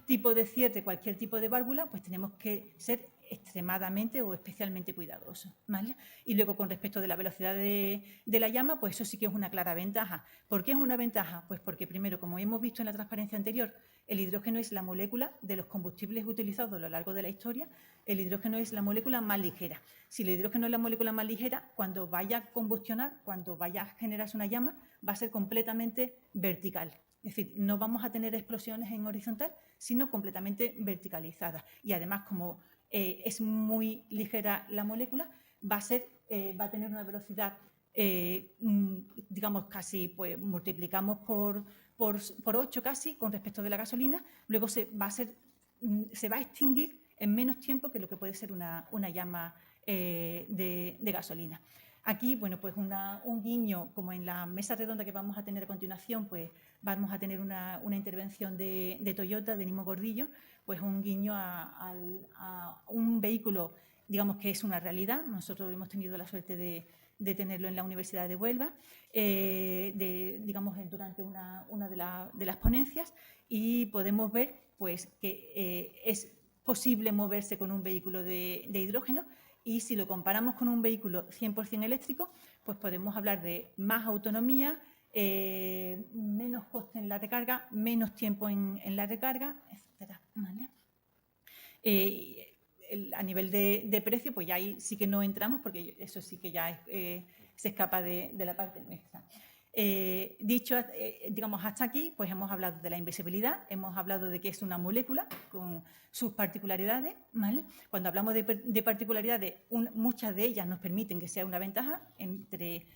tipo de cierre, cualquier tipo de válvula, pues tenemos que ser extremadamente o especialmente cuidadosos, ¿vale? Y luego, con respecto de la velocidad de la llama, pues eso sí que es una clara ventaja. ¿Por qué es una ventaja? Pues porque, primero, como hemos visto en la transparencia anterior, el hidrógeno es la molécula de los combustibles utilizados a lo largo de la historia. El hidrógeno es la molécula más ligera. Si el hidrógeno es la molécula más ligera, cuando vaya a combustionar, cuando vaya a generarse una llama, va a ser completamente vertical. Es decir, no vamos a tener explosiones en horizontal, sino completamente verticalizadas. Y además, como es muy ligera la molécula, va a tener una velocidad, digamos, casi, pues multiplicamos por 8 casi con respecto de la gasolina. Luego se va a extinguir en menos tiempo que lo que puede ser una llama de gasolina. Aquí, bueno, pues un guiño, como en la mesa redonda que vamos a tener a continuación, pues vamos a tener una intervención de Toyota, de Nimo Gordillo, pues un guiño a un vehículo, digamos, que es una realidad. Nosotros hemos tenido la suerte de tenerlo en la Universidad de Huelva, digamos, durante una de las ponencias, y podemos ver pues que es posible moverse con un vehículo de hidrógeno. Y si lo comparamos con un vehículo 100% eléctrico, pues podemos hablar de más autonomía, menos coste en la recarga, menos tiempo en la recarga, etcétera, ¿vale? A nivel de precio, pues ya ahí sí que no entramos porque eso sí que ya se escapa de la parte nuestra. Dicho, digamos, hasta aquí, pues hemos hablado de la invisibilidad, hemos hablado de que es una molécula con sus particularidades, ¿vale? Cuando hablamos de particularidades, muchas de ellas nos permiten que sea una ventaja, entre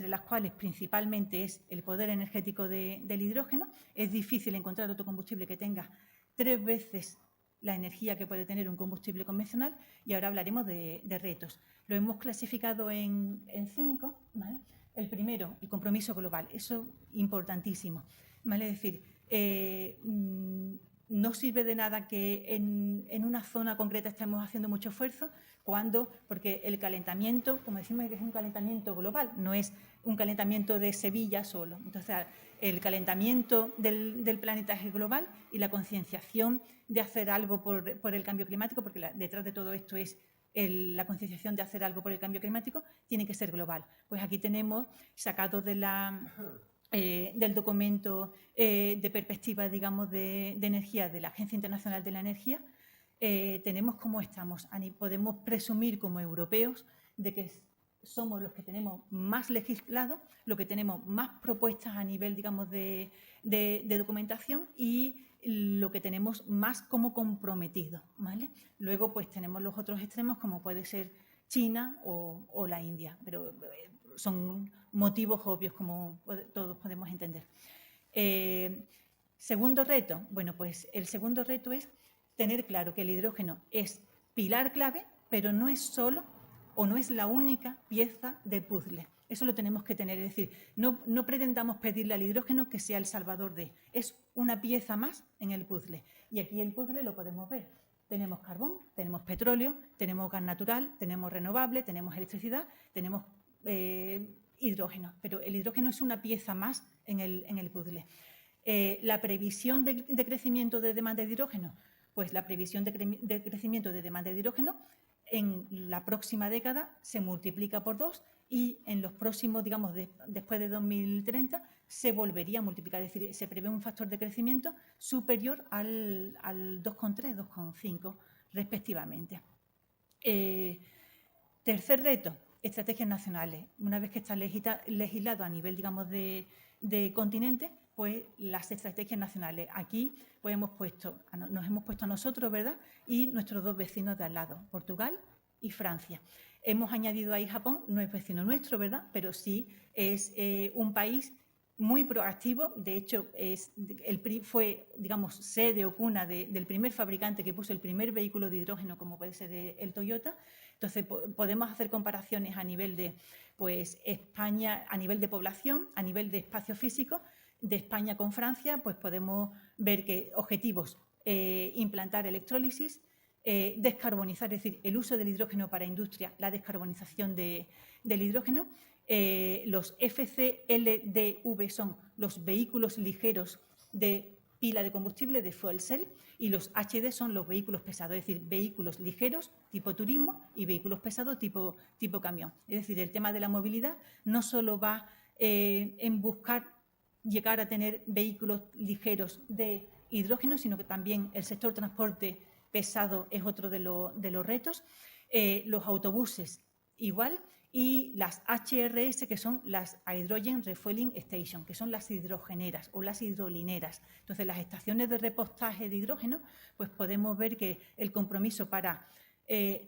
las cuales principalmente es el poder energético del hidrógeno. Es difícil encontrar otro combustible que tenga 3 veces la energía que puede tener un combustible convencional, y ahora hablaremos de retos. Lo hemos clasificado en 5, ¿vale? El primero, el compromiso global, eso importantísimo, ¿vale? Es decir, no sirve de nada que en una zona concreta estemos haciendo mucho esfuerzo, porque el calentamiento, como decimos, es un calentamiento global, no es un calentamiento de Sevilla solo. Entonces, el calentamiento del planeta es global, y la concienciación de hacer algo por el cambio climático, porque detrás de todo esto es la concienciación de hacer algo por el cambio climático, tiene que ser global. Pues aquí tenemos, sacado del documento de perspectiva, digamos, de energía de la Agencia Internacional de la Energía, tenemos cómo estamos. Podemos presumir como europeos de que somos los que tenemos más legislado, los que tenemos más propuestas a nivel, digamos, de documentación y lo que tenemos más como comprometido, ¿vale? Luego, pues tenemos los otros extremos, como puede ser China o la India, pero son motivos obvios, como todos podemos entender. Segundo reto, bueno, pues el segundo reto es tener claro que el hidrógeno es pilar clave, pero no es solo o no es la única pieza de puzzle. Eso lo tenemos que tener, es decir, no pretendamos pedirle al hidrógeno que sea el salvador de, es una pieza más en el puzzle. Y aquí el puzzle lo podemos ver. Tenemos carbón, tenemos petróleo, tenemos gas natural, tenemos renovable, tenemos electricidad, tenemos hidrógeno, pero el hidrógeno es una pieza más en el puzzle. La previsión de crecimiento de demanda de hidrógeno, pues la previsión de crecimiento de demanda de hidrógeno en la próxima década se multiplica por 2 y en los próximos, digamos, después de 2030, se volvería a multiplicar. Es decir, se prevé un factor de crecimiento superior al 2,3, 2,5 respectivamente. Tercer reto, estrategias nacionales. Una vez que está legislado a nivel, digamos, de continente, pues las estrategias nacionales. Aquí pues nos hemos puesto a nosotros, ¿verdad? Y nuestros dos vecinos de al lado, Portugal y Francia. Hemos añadido ahí Japón, no es vecino nuestro, ¿verdad? Pero sí es un país muy proactivo. De hecho, fue, digamos, sede o cuna del primer fabricante que puso el primer vehículo de hidrógeno, como puede ser el Toyota. Entonces, podemos hacer comparaciones a nivel de, pues, España, a nivel de población, a nivel de espacio físico, de España con Francia, pues podemos ver que objetivos, implantar electrólisis, descarbonizar, es decir, el uso del hidrógeno para industria, la descarbonización del hidrógeno. Los FCLDV son los vehículos ligeros de pila de combustible, de fuel cell, y los HD son los vehículos pesados, es decir, vehículos ligeros tipo turismo y vehículos pesados tipo camión. Es decir, el tema de la movilidad no solo va en buscar llegar a tener vehículos ligeros de hidrógeno, sino que también el sector transporte pesado es otro de los retos. Los autobuses igual, y las HRS, que son las Hydrogen Refueling Station, que son las hidrogeneras o las hidrolineras. Entonces, las estaciones de repostaje de hidrógeno, pues podemos ver que el compromiso para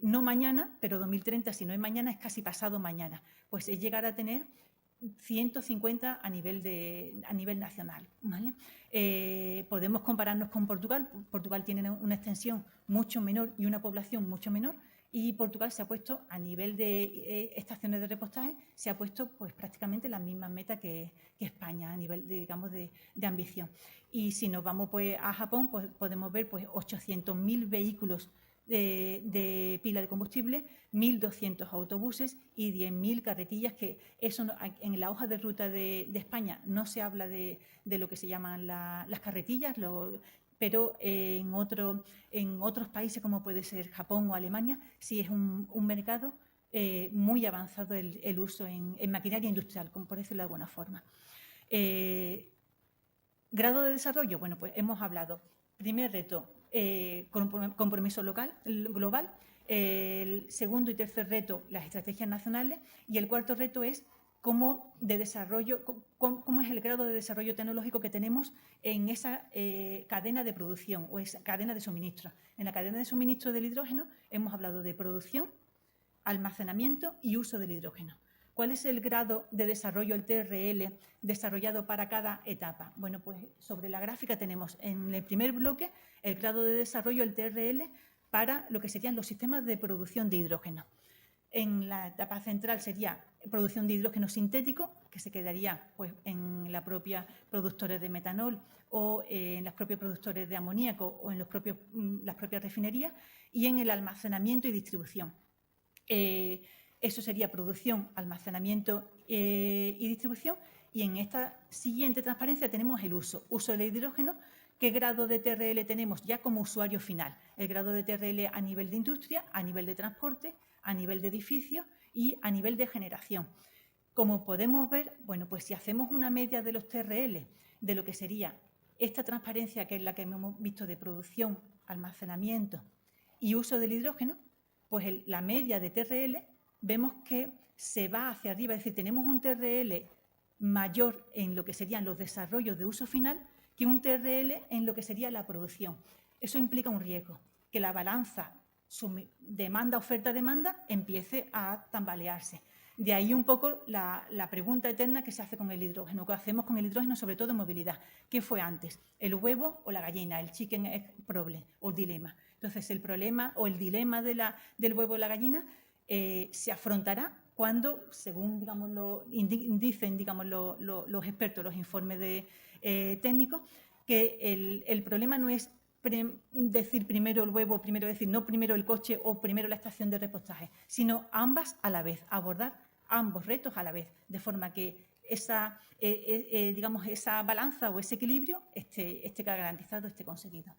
no mañana, pero 2030, si no es mañana, es casi pasado mañana, pues es llegar a tener 150 a nivel nacional, ¿vale? Podemos compararnos con Portugal. Portugal tiene una extensión mucho menor y una población mucho menor, y Portugal se ha puesto a nivel de estaciones de repostaje, se ha puesto pues prácticamente las mismas metas que España a nivel digamos de ambición. Y si nos vamos pues a Japón, pues podemos ver pues 800.000 vehículos de pila de combustible, 1.200 autobuses y 10.000 carretillas, que eso en la hoja de ruta de España no se habla de lo que se llaman las carretillas, pero en otros países como puede ser Japón o Alemania sí es un mercado muy avanzado el uso en maquinaria industrial, como por decirlo de alguna forma. Grado de desarrollo, bueno, pues hemos hablado. Primer reto, compromiso global. El segundo y tercer reto, las estrategias nacionales. Y el cuarto reto es cómo es el grado de desarrollo tecnológico que tenemos en esa cadena de producción o esa cadena de suministro. En la cadena de suministro del hidrógeno hemos hablado de producción, almacenamiento y uso del hidrógeno. ¿Cuál es el grado de desarrollo, el TRL, desarrollado para cada etapa? Bueno, pues sobre la gráfica tenemos en el primer bloque el grado de desarrollo, el TRL, para lo que serían los sistemas de producción de hidrógeno. En la etapa central sería producción de hidrógeno sintético, que se quedaría pues, en la propia productores de metanol o en las propias productores de amoníaco o en las propias refinerías, y en el almacenamiento y distribución. Eso sería producción, almacenamiento y distribución. Y en esta siguiente transparencia tenemos el uso del hidrógeno. ¿Qué grado de TRL tenemos ya como usuario final? El grado de TRL a nivel de industria, a nivel de transporte, a nivel de edificios y a nivel de generación. Como podemos ver, bueno, pues si hacemos una media de los TRL, de lo que sería esta transparencia, que es la que hemos visto de producción, almacenamiento y uso del hidrógeno, pues la media de TRL vemos que se va hacia arriba, es decir, tenemos un TRL mayor en lo que serían los desarrollos de uso final que un TRL en lo que sería la producción. Eso implica un riesgo, que la balanza demanda-oferta-demanda empiece a tambalearse. De ahí un poco la pregunta eterna que se hace con el hidrógeno, que hacemos con el hidrógeno, sobre todo en movilidad. ¿Qué fue antes? ¿El huevo o la gallina? El chicken egg problem o dilema. Entonces, el problema o el dilema del huevo o la gallina se afrontará cuando, según dicen los expertos, los informes técnicos, que el problema no es decir primero el huevo, no primero el coche o primero la estación de repostaje, sino ambas a la vez, abordar ambos retos a la vez, de forma que esa balanza o ese equilibrio esté garantizado, esté conseguido.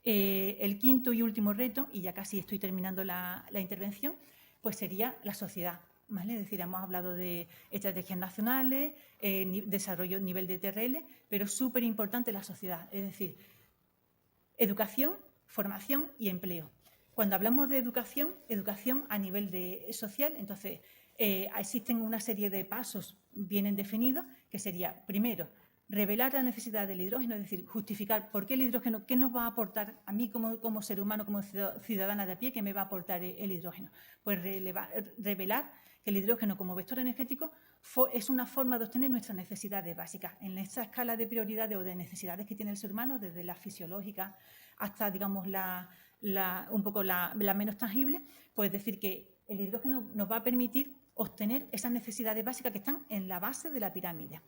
El quinto y último reto, y ya casi estoy terminando la intervención, pues sería la sociedad. ¿Vale? Es decir, hemos hablado de estrategias nacionales, desarrollo, nivel de TRL, pero súper importante la sociedad, es decir, educación, formación y empleo. Cuando hablamos de educación a nivel social, entonces existen una serie de pasos bien definidos, que sería, primero, revelar la necesidad del hidrógeno, es decir, justificar por qué el hidrógeno, qué nos va a aportar a mí como ser humano, como ciudadana de a pie, qué me va a aportar el hidrógeno. Pues revelar que el hidrógeno como vector energético es una forma de obtener nuestras necesidades básicas. En esta escala de prioridades o de necesidades que tiene el ser humano, desde la fisiológica hasta, digamos, un poco la menos tangible, pues decir que el hidrógeno nos va a permitir obtener esas necesidades básicas que están en la base de la pirámide.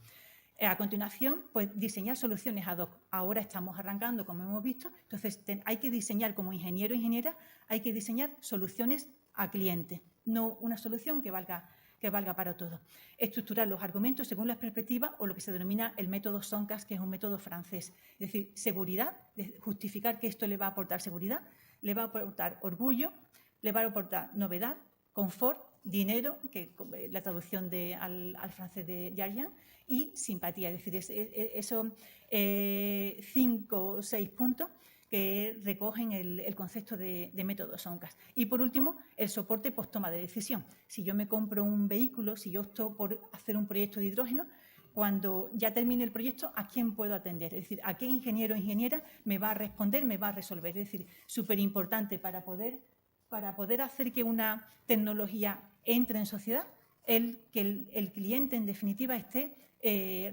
A continuación, pues diseñar soluciones ad hoc. Ahora estamos arrancando, como hemos visto, entonces hay que diseñar como ingeniero o ingeniera, hay que diseñar soluciones a cliente, no una solución que valga para todos. Estructurar los argumentos según las perspectivas o lo que se denomina el método Soncas, que es un método francés. Es decir, seguridad, justificar que esto le va a aportar seguridad, le va a aportar orgullo, le va a aportar novedad, confort, dinero, que la traducción al francés de Jarjan, y simpatía. Es decir, esos 5 o 6 puntos que recogen el concepto de método Soncas. Y por último, el soporte post-toma de decisión. Si yo me compro un vehículo, si yo opto por hacer un proyecto de hidrógeno, cuando ya termine el proyecto, ¿a quién puedo atender? Es decir, ¿a qué ingeniero o ingeniera me va a responder, me va a resolver? Es decir, súper importante para poder hacer que una tecnología entre en sociedad, que el cliente, en definitiva, esté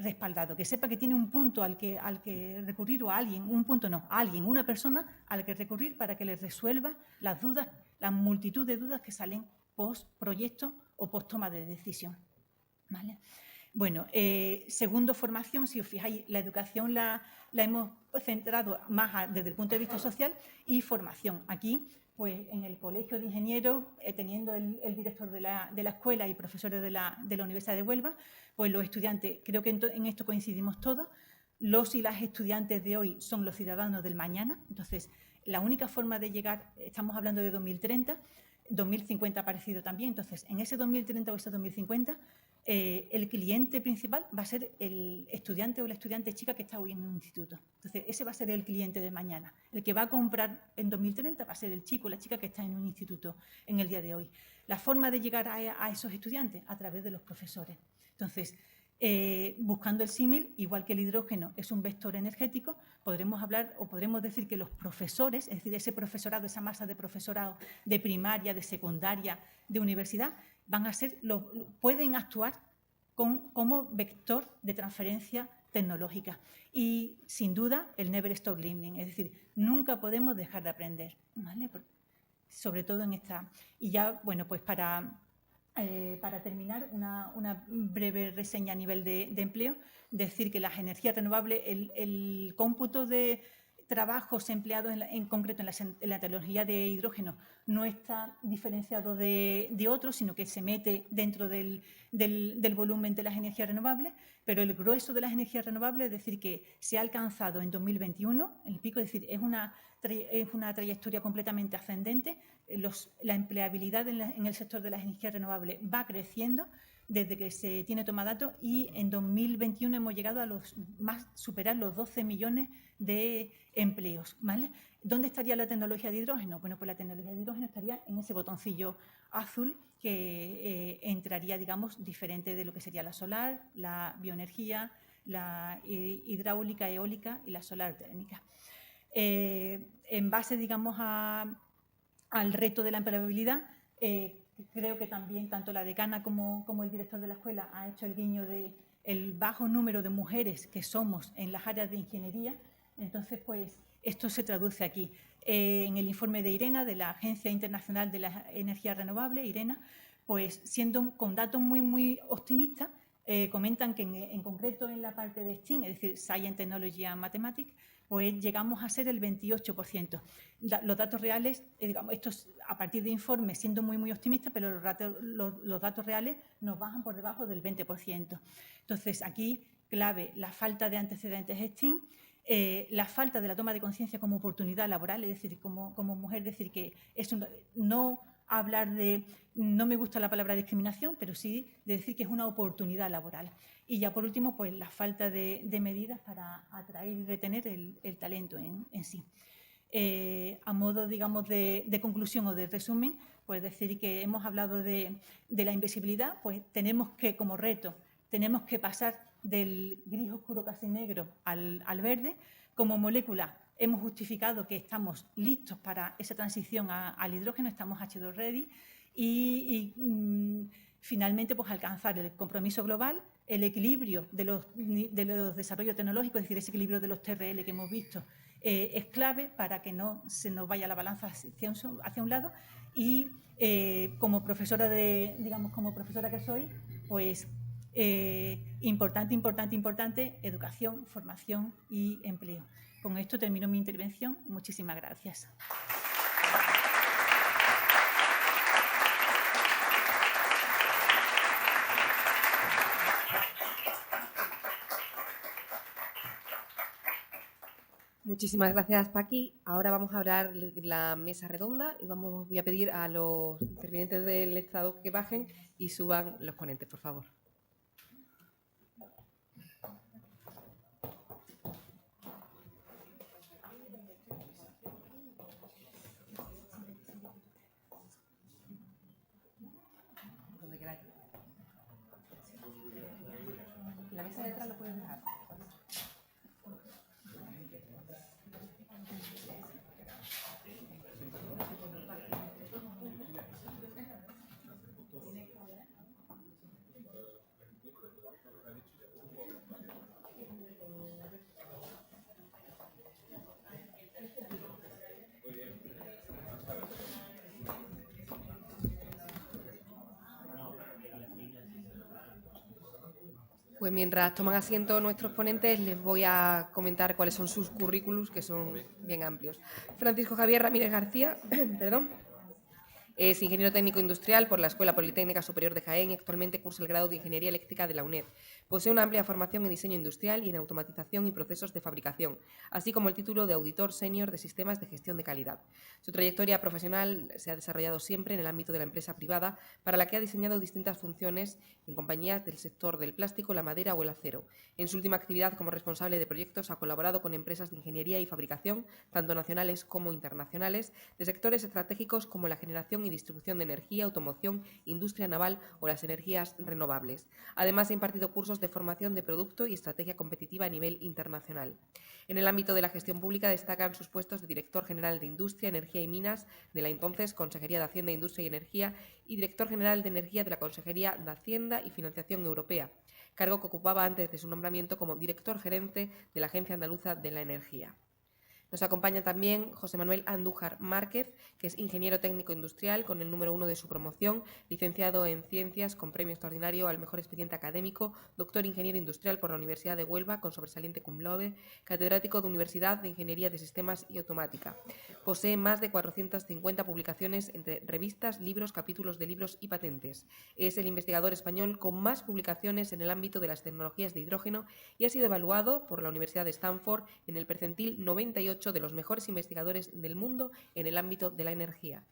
respaldado, que sepa que tiene un punto al que recurrir, o a alguien, una persona a la que recurrir para que le resuelva las dudas, la multitud de dudas que salen post proyecto o post toma de decisión. ¿Vale? Bueno, segundo, formación. Si os fijáis, la educación la hemos centrado más desde el punto de vista social, y formación. Aquí, pues en el Colegio de Ingenieros, teniendo el director de la escuela y profesores de la Universidad de Huelva, pues los estudiantes, creo que en esto coincidimos todos, los y las estudiantes de hoy son los ciudadanos del mañana. Entonces, la única forma de llegar, estamos hablando de 2030, 2050 ha parecido también, entonces en ese 2030 o ese 2050, el cliente principal va a ser el estudiante o la estudiante chica que está hoy en un instituto. Entonces, ese va a ser el cliente de mañana. El que va a comprar en 2030 va a ser el chico o la chica que está en un instituto en el día de hoy. La forma de llegar a esos estudiantes, a través de los profesores. Entonces, buscando el símil, igual que el hidrógeno es un vector energético, podremos hablar o podremos decir que los profesores, es decir, ese profesorado, esa masa de profesorado de primaria, de secundaria, de universidad, pueden actuar como vector de transferencia tecnológica. Y, sin duda, el never stop learning, es decir, nunca podemos dejar de aprender, ¿vale? Sobre todo en esta. Y ya, bueno, pues para terminar, una breve reseña a nivel de empleo, decir que las energías renovables, el cómputo de trabajos empleados en concreto en la tecnología de hidrógeno no está diferenciado de otros, sino que se mete dentro del volumen de las energías renovables, pero el grueso de las energías renovables, es decir, que se ha alcanzado en 2021 el pico, es decir, es una trayectoria completamente ascendente. La empleabilidad en el sector de las energías renovables va creciendo, desde que se tiene toma de datos, y en 2021 hemos llegado a superar los 12 millones de empleos, ¿vale? ¿Dónde estaría la tecnología de hidrógeno? Bueno, pues la tecnología de hidrógeno estaría en ese botoncillo azul que entraría, digamos, diferente de lo que sería la solar, la bioenergía, la hidráulica, eólica y la solar térmica. En base, digamos, al reto de la empleabilidad, creo que también tanto la decana como el director de la escuela ha hecho el guiño del bajo número de mujeres que somos en las áreas de ingeniería. Entonces, pues, esto se traduce aquí. En el informe de IRENA, de la Agencia Internacional de la Energía Renovable, IRENA, pues siendo con datos muy, muy optimistas, comentan que en concreto en la parte de STEAM, es decir, Science, Technology and Mathematics, pues llegamos a ser el 28%. Los datos reales, digamos, esto es a partir de informes siendo muy, muy optimistas, pero los datos reales nos bajan por debajo del 20%. Entonces, aquí, clave, la falta de antecedentes STEAM, la falta de la toma de conciencia como oportunidad laboral, es decir, como mujer, decir que es no hablar de, no me gusta la palabra discriminación, pero sí de decir que es una oportunidad laboral. Y ya por último, pues la falta de medidas para atraer y retener el talento en sí. A modo, digamos, de conclusión o de resumen, pues decir que hemos hablado de la invisibilidad, pues tenemos que, como reto, tenemos que pasar del gris oscuro casi negro al verde. Como molécula hemos justificado que estamos listos para esa transición al hidrógeno, estamos H2 ready y finalmente pues alcanzar el compromiso global, el equilibrio de los desarrollos tecnológicos, es decir, ese equilibrio de los TRL que hemos visto, es clave para que no se nos vaya la balanza hacia un lado y como profesora como profesora que soy, pues importante, educación, formación y empleo. Con esto termino mi intervención. Muchísimas gracias. Muchísimas gracias, Paqui. Ahora vamos a hablar la mesa redonda y voy a pedir a los intervinientes del estrado que bajen y suban los ponentes, por favor. Donde queráis. La mesa de detrás lo puedes dejar. Pues mientras toman asiento nuestros ponentes, les voy a comentar cuáles son sus currículums, que son bien amplios. Francisco Javier Ramírez García, perdón, es ingeniero técnico industrial por la Escuela Politécnica Superior de Jaén y actualmente cursa el grado de Ingeniería Eléctrica de la UNED. Posee una amplia formación en diseño industrial y en automatización y procesos de fabricación, así como el título de auditor senior de sistemas de gestión de calidad. Su trayectoria profesional se ha desarrollado siempre en el ámbito de la empresa privada, para la que ha diseñado distintas funciones en compañías del sector del plástico, la madera o el acero. En su última actividad como responsable de proyectos ha colaborado con empresas de ingeniería y fabricación, tanto nacionales como internacionales, de sectores estratégicos como la generación y distribución de energía, automoción, industria naval o las energías renovables. Además, ha impartido cursos de formación de producto y estrategia competitiva a nivel internacional. En el ámbito de la gestión pública destacan sus puestos de director general de Industria, Energía y Minas de la entonces Consejería de Hacienda, Industria y Energía y director general de Energía de la Consejería de Hacienda y Financiación Europea, cargo que ocupaba antes de su nombramiento como director gerente de la Agencia Andaluza de la Energía. Nos acompaña también José Manuel Andújar Márquez, que es ingeniero técnico industrial con el número 1 de su promoción, licenciado en Ciencias con premio extraordinario al mejor expediente académico, doctor ingeniero industrial por la Universidad de Huelva con sobresaliente cum laude, catedrático de Universidad de Ingeniería de Sistemas y Automática. Posee más de 450 publicaciones entre revistas, libros, capítulos de libros y patentes. Es el investigador español con más publicaciones en el ámbito de las tecnologías de hidrógeno y ha sido evaluado por la Universidad de Stanford en el percentil 98 de los mejores investigadores del mundo en el ámbito de la energía.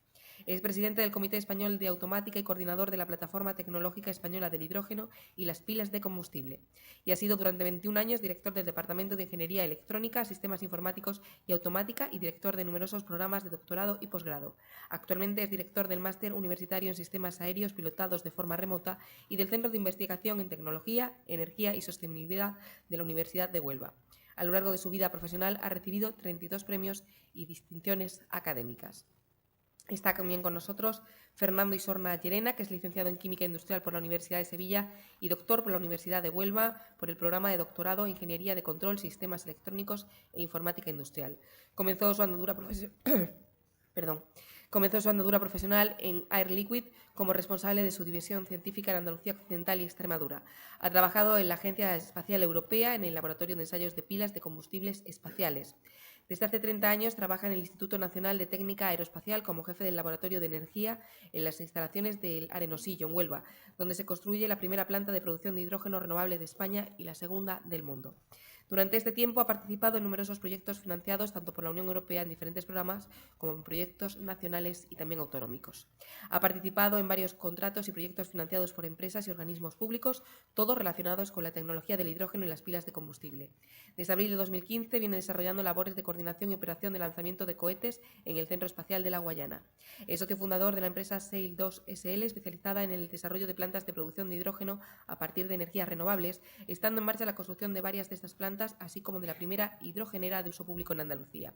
Es presidente del Comité Español de Automática y coordinador de la Plataforma Tecnológica Española del Hidrógeno y las Pilas de Combustible. Y ha sido durante 21 años director del Departamento de Ingeniería Electrónica, Sistemas Informáticos y Automática y director de numerosos programas de doctorado y posgrado. Actualmente es director del Máster Universitario en Sistemas Aéreos pilotados de forma remota y del Centro de Investigación en Tecnología, Energía y Sostenibilidad de la Universidad de Huelva. A lo largo de su vida profesional ha recibido 32 premios y distinciones académicas. Está también con nosotros Fernando Isorna Llerena, que es licenciado en Química Industrial por la Universidad de Sevilla y doctor por la Universidad de Huelva por el programa de doctorado en Ingeniería de Control, Sistemas Electrónicos e Informática Industrial. Comenzó su andadura profesional en Air Liquide como responsable de su división científica en Andalucía Occidental y Extremadura. Ha trabajado en la Agencia Espacial Europea en el Laboratorio de Ensayos de Pilas de Combustibles Espaciales. Desde hace 30 años trabaja en el Instituto Nacional de Técnica Aeroespacial como jefe del Laboratorio de Energía en las instalaciones del Arenosillo, en Huelva, donde se construye la primera planta de producción de hidrógeno renovable de España y la segunda del mundo. Durante este tiempo ha participado en numerosos proyectos financiados tanto por la Unión Europea en diferentes programas como en proyectos nacionales y también autonómicos. Ha participado en varios contratos y proyectos financiados por empresas y organismos públicos, todos relacionados con la tecnología del hidrógeno y las pilas de combustible. Desde abril de 2015 viene desarrollando labores de coordinación y operación de lanzamiento de cohetes en el Centro Espacial de la Guayana. Es socio fundador de la empresa Sail 2 SL, especializada en el desarrollo de plantas de producción de hidrógeno a partir de energías renovables, estando en marcha la construcción de varias de estas plantas, así como de la primera hidrogenera de uso público en Andalucía.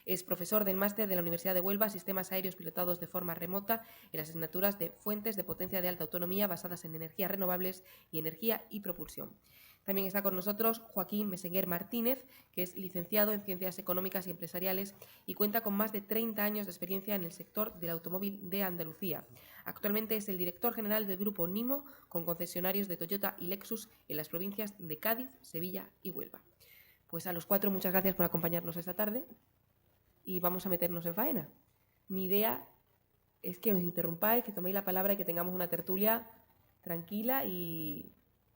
Es profesor del máster de la Universidad de Huelva, Sistemas Aéreos pilotados de forma remota, en las asignaturas de Fuentes de Potencia de Alta Autonomía basadas en energías renovables y energía y propulsión. También está con nosotros Joaquín Meseguer Martínez, que es licenciado en Ciencias Económicas y Empresariales y cuenta con más de 30 años de experiencia en el sector del automóvil de Andalucía. Actualmente es el director general del Grupo Nimo, con concesionarios de Toyota y Lexus en las provincias de Cádiz, Sevilla y Huelva. Pues a los cuatro, muchas gracias por acompañarnos esta tarde y vamos a meternos en faena. Mi idea es que os interrumpáis, que toméis la palabra y que tengamos una tertulia tranquila y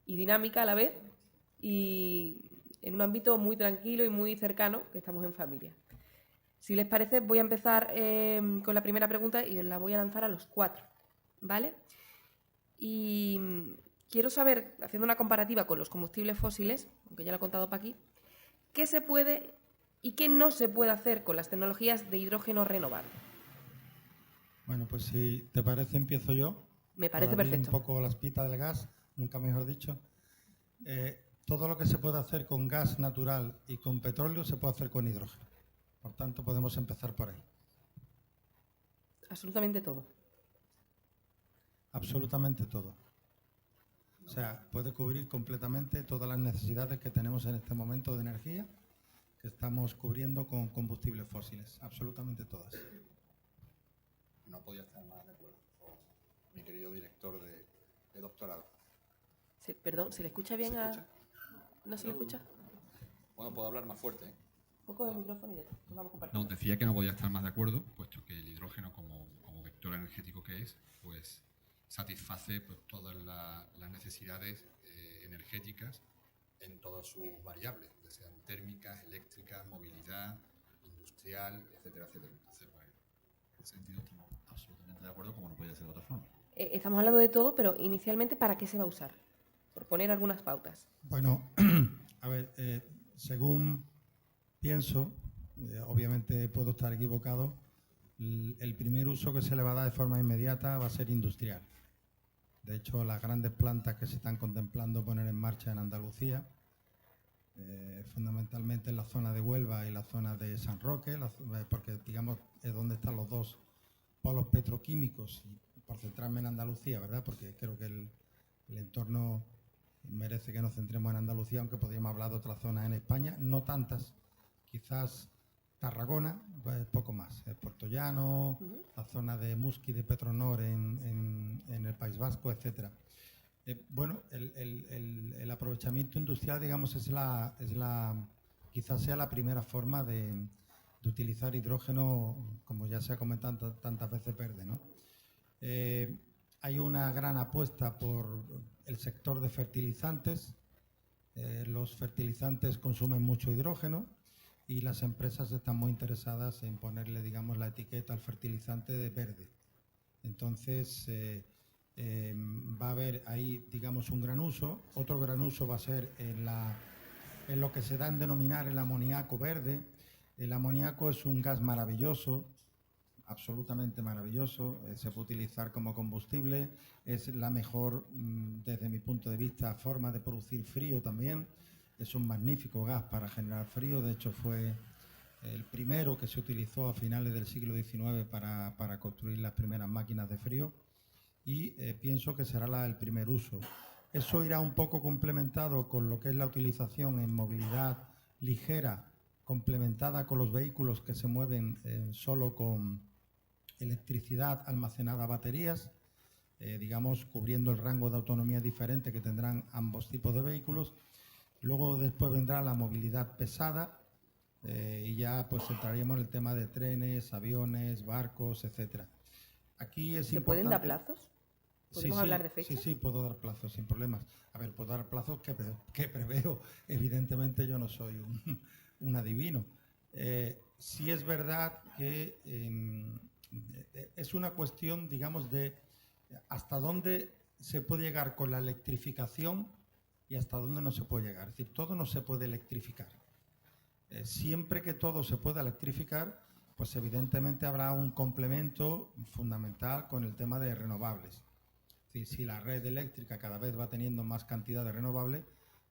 dinámica a la vez, y en un ámbito muy tranquilo y muy cercano, que estamos en familia. Si les parece, voy a empezar con la primera pregunta y os la voy a lanzar a los cuatro, ¿vale? Y quiero saber, haciendo una comparativa con los combustibles fósiles, aunque ya lo he contado para aquí, ¿qué se puede y qué no se puede hacer con las tecnologías de hidrógeno renovable? Bueno, pues si te parece, empiezo yo. Me parece para abrir perfecto. un poco las pitas del gas, nunca mejor dicho. Todo lo que se puede hacer con gas natural y con petróleo se puede hacer con hidrógeno. Por tanto, podemos empezar por ahí. Absolutamente todo. Absolutamente todo. O sea, puede cubrir completamente todas las necesidades que tenemos en este momento de energía que estamos cubriendo con combustibles fósiles. Absolutamente todas. No podía estar más de acuerdo con mi querido director de doctorado. Perdón, ¿se le escucha bien ¿Se a...? escucha? ¿No se le escucha? Bueno, puedo hablar más fuerte, ¿eh? Un poco de micrófono y ya está. Nos vamos compartiendo. No, decía que no podía estar más de acuerdo, puesto que el hidrógeno, como vector energético que es, pues satisface pues, todas las necesidades energéticas en todas sus variables, ya sean térmicas, eléctricas, movilidad, industrial, etcétera, etcétera. Entonces, pues, en ese sentido estamos absolutamente de acuerdo, como no podía ser de otra forma. Estamos hablando de todo, pero inicialmente, ¿para qué se va a usar? Por poner algunas pautas. Bueno, a ver, según pienso, obviamente puedo estar equivocado, el primer uso que se le va a dar de forma inmediata va a ser industrial. De hecho, las grandes plantas que se están contemplando poner en marcha en Andalucía, fundamentalmente en la zona de Huelva y la zona de San Roque, porque digamos es donde están los dos polos petroquímicos, y por centrarme en Andalucía, ¿verdad? Porque creo que el entorno merece que nos centremos en Andalucía, aunque podríamos hablar de otras zonas en España, no tantas, quizás Tarragona, poco más, Puerto Llano, la zona de Musqui, de Petronor en el País Vasco, etcétera. Bueno, el aprovechamiento industrial, digamos, quizás sea la primera forma de utilizar hidrógeno, como ya se ha comentado tantas veces, verde, ¿no? Hay una gran apuesta por el sector de fertilizantes. Los fertilizantes consumen mucho hidrógeno. y las empresas están muy interesadas en ponerle, digamos, la etiqueta al fertilizante de verde. Entonces, va a haber ahí, digamos, un gran uso. Otro gran uso va a ser en lo que se da en denominar el amoníaco verde. El amoníaco es un gas maravilloso, absolutamente maravilloso, se puede utilizar como combustible, es la mejor, desde mi punto de vista, forma de producir frío también. Es un magnífico gas para generar frío, de hecho fue el primero que se utilizó a finales del siglo XIX para construir las primeras máquinas de frío, y pienso que será el primer uso. Eso irá un poco complementado con lo que es la utilización en movilidad ligera, complementada con los vehículos que se mueven solo con electricidad almacenada a baterías, digamos, cubriendo el rango de autonomía diferente que tendrán ambos tipos de vehículos. Luego después vendrá la movilidad pesada, y ya pues entraríamos en el tema de trenes, aviones, barcos, etcétera. Aquí es ¿Se importante... pueden dar plazos? ¿Podemos hablar de fechas? Sí, puedo dar plazos sin problemas. A ver, puedo dar plazos que preveo. Evidentemente yo no soy un adivino. Sí es verdad que es una cuestión, digamos, de hasta dónde se puede llegar con la electrificación y hasta dónde no se puede llegar. Es decir, todo no se puede electrificar. Siempre que todo se pueda electrificar, pues evidentemente habrá un complemento fundamental con el tema de renovables. Es decir, si la red eléctrica cada vez va teniendo más cantidad de renovables,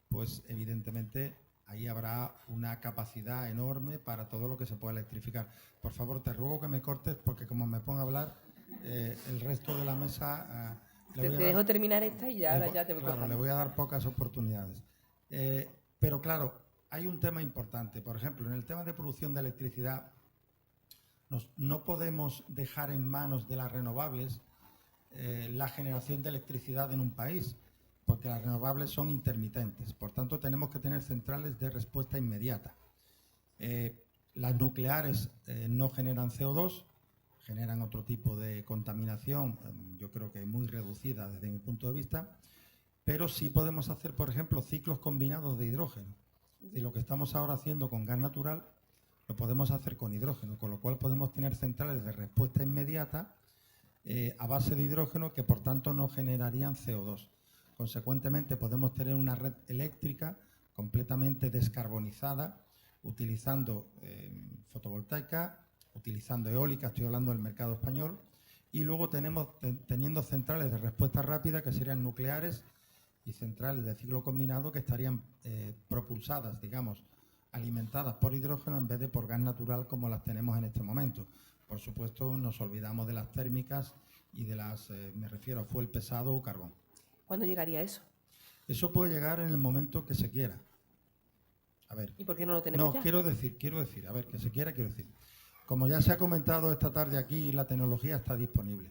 pues evidentemente ahí habrá una capacidad enorme para todo lo que se pueda electrificar. Por favor, te ruego que me cortes porque como me pongo a hablar, el resto de la mesa... Te dejo terminar esta y ya ahora ya te voy cortando. Claro, le voy a dar pocas oportunidades. Pero claro, hay un tema importante. Por ejemplo, en el tema de producción de electricidad, no podemos dejar en manos de las renovables la generación de electricidad en un país, porque las renovables son intermitentes. Por tanto, tenemos que tener centrales de respuesta inmediata. Las nucleares no generan CO2, generan otro tipo de contaminación, yo creo que muy reducida desde mi punto de vista, pero sí podemos hacer, por ejemplo, ciclos combinados de hidrógeno. Y lo que estamos ahora haciendo con gas natural lo podemos hacer con hidrógeno, con lo cual podemos tener centrales de respuesta inmediata a base de hidrógeno que por tanto no generarían CO2. Consecuentemente podemos tener una red eléctrica completamente descarbonizada, utilizando fotovoltaica, utilizando eólica, estoy hablando del mercado español, y luego teniendo centrales de respuesta rápida que serían nucleares y centrales de ciclo combinado que estarían propulsadas, digamos, alimentadas por hidrógeno en vez de por gas natural como las tenemos en este momento. Por supuesto, nos olvidamos de las térmicas y de las, me refiero a fuel pesado o carbón. ¿Cuándo llegaría eso? Eso puede llegar en el momento que se quiera. A ver. ¿Y por qué no lo tenemos ya? Quiero decir, a ver, que se quiera, quiero decir. Como ya se ha comentado esta tarde aquí, la tecnología está disponible.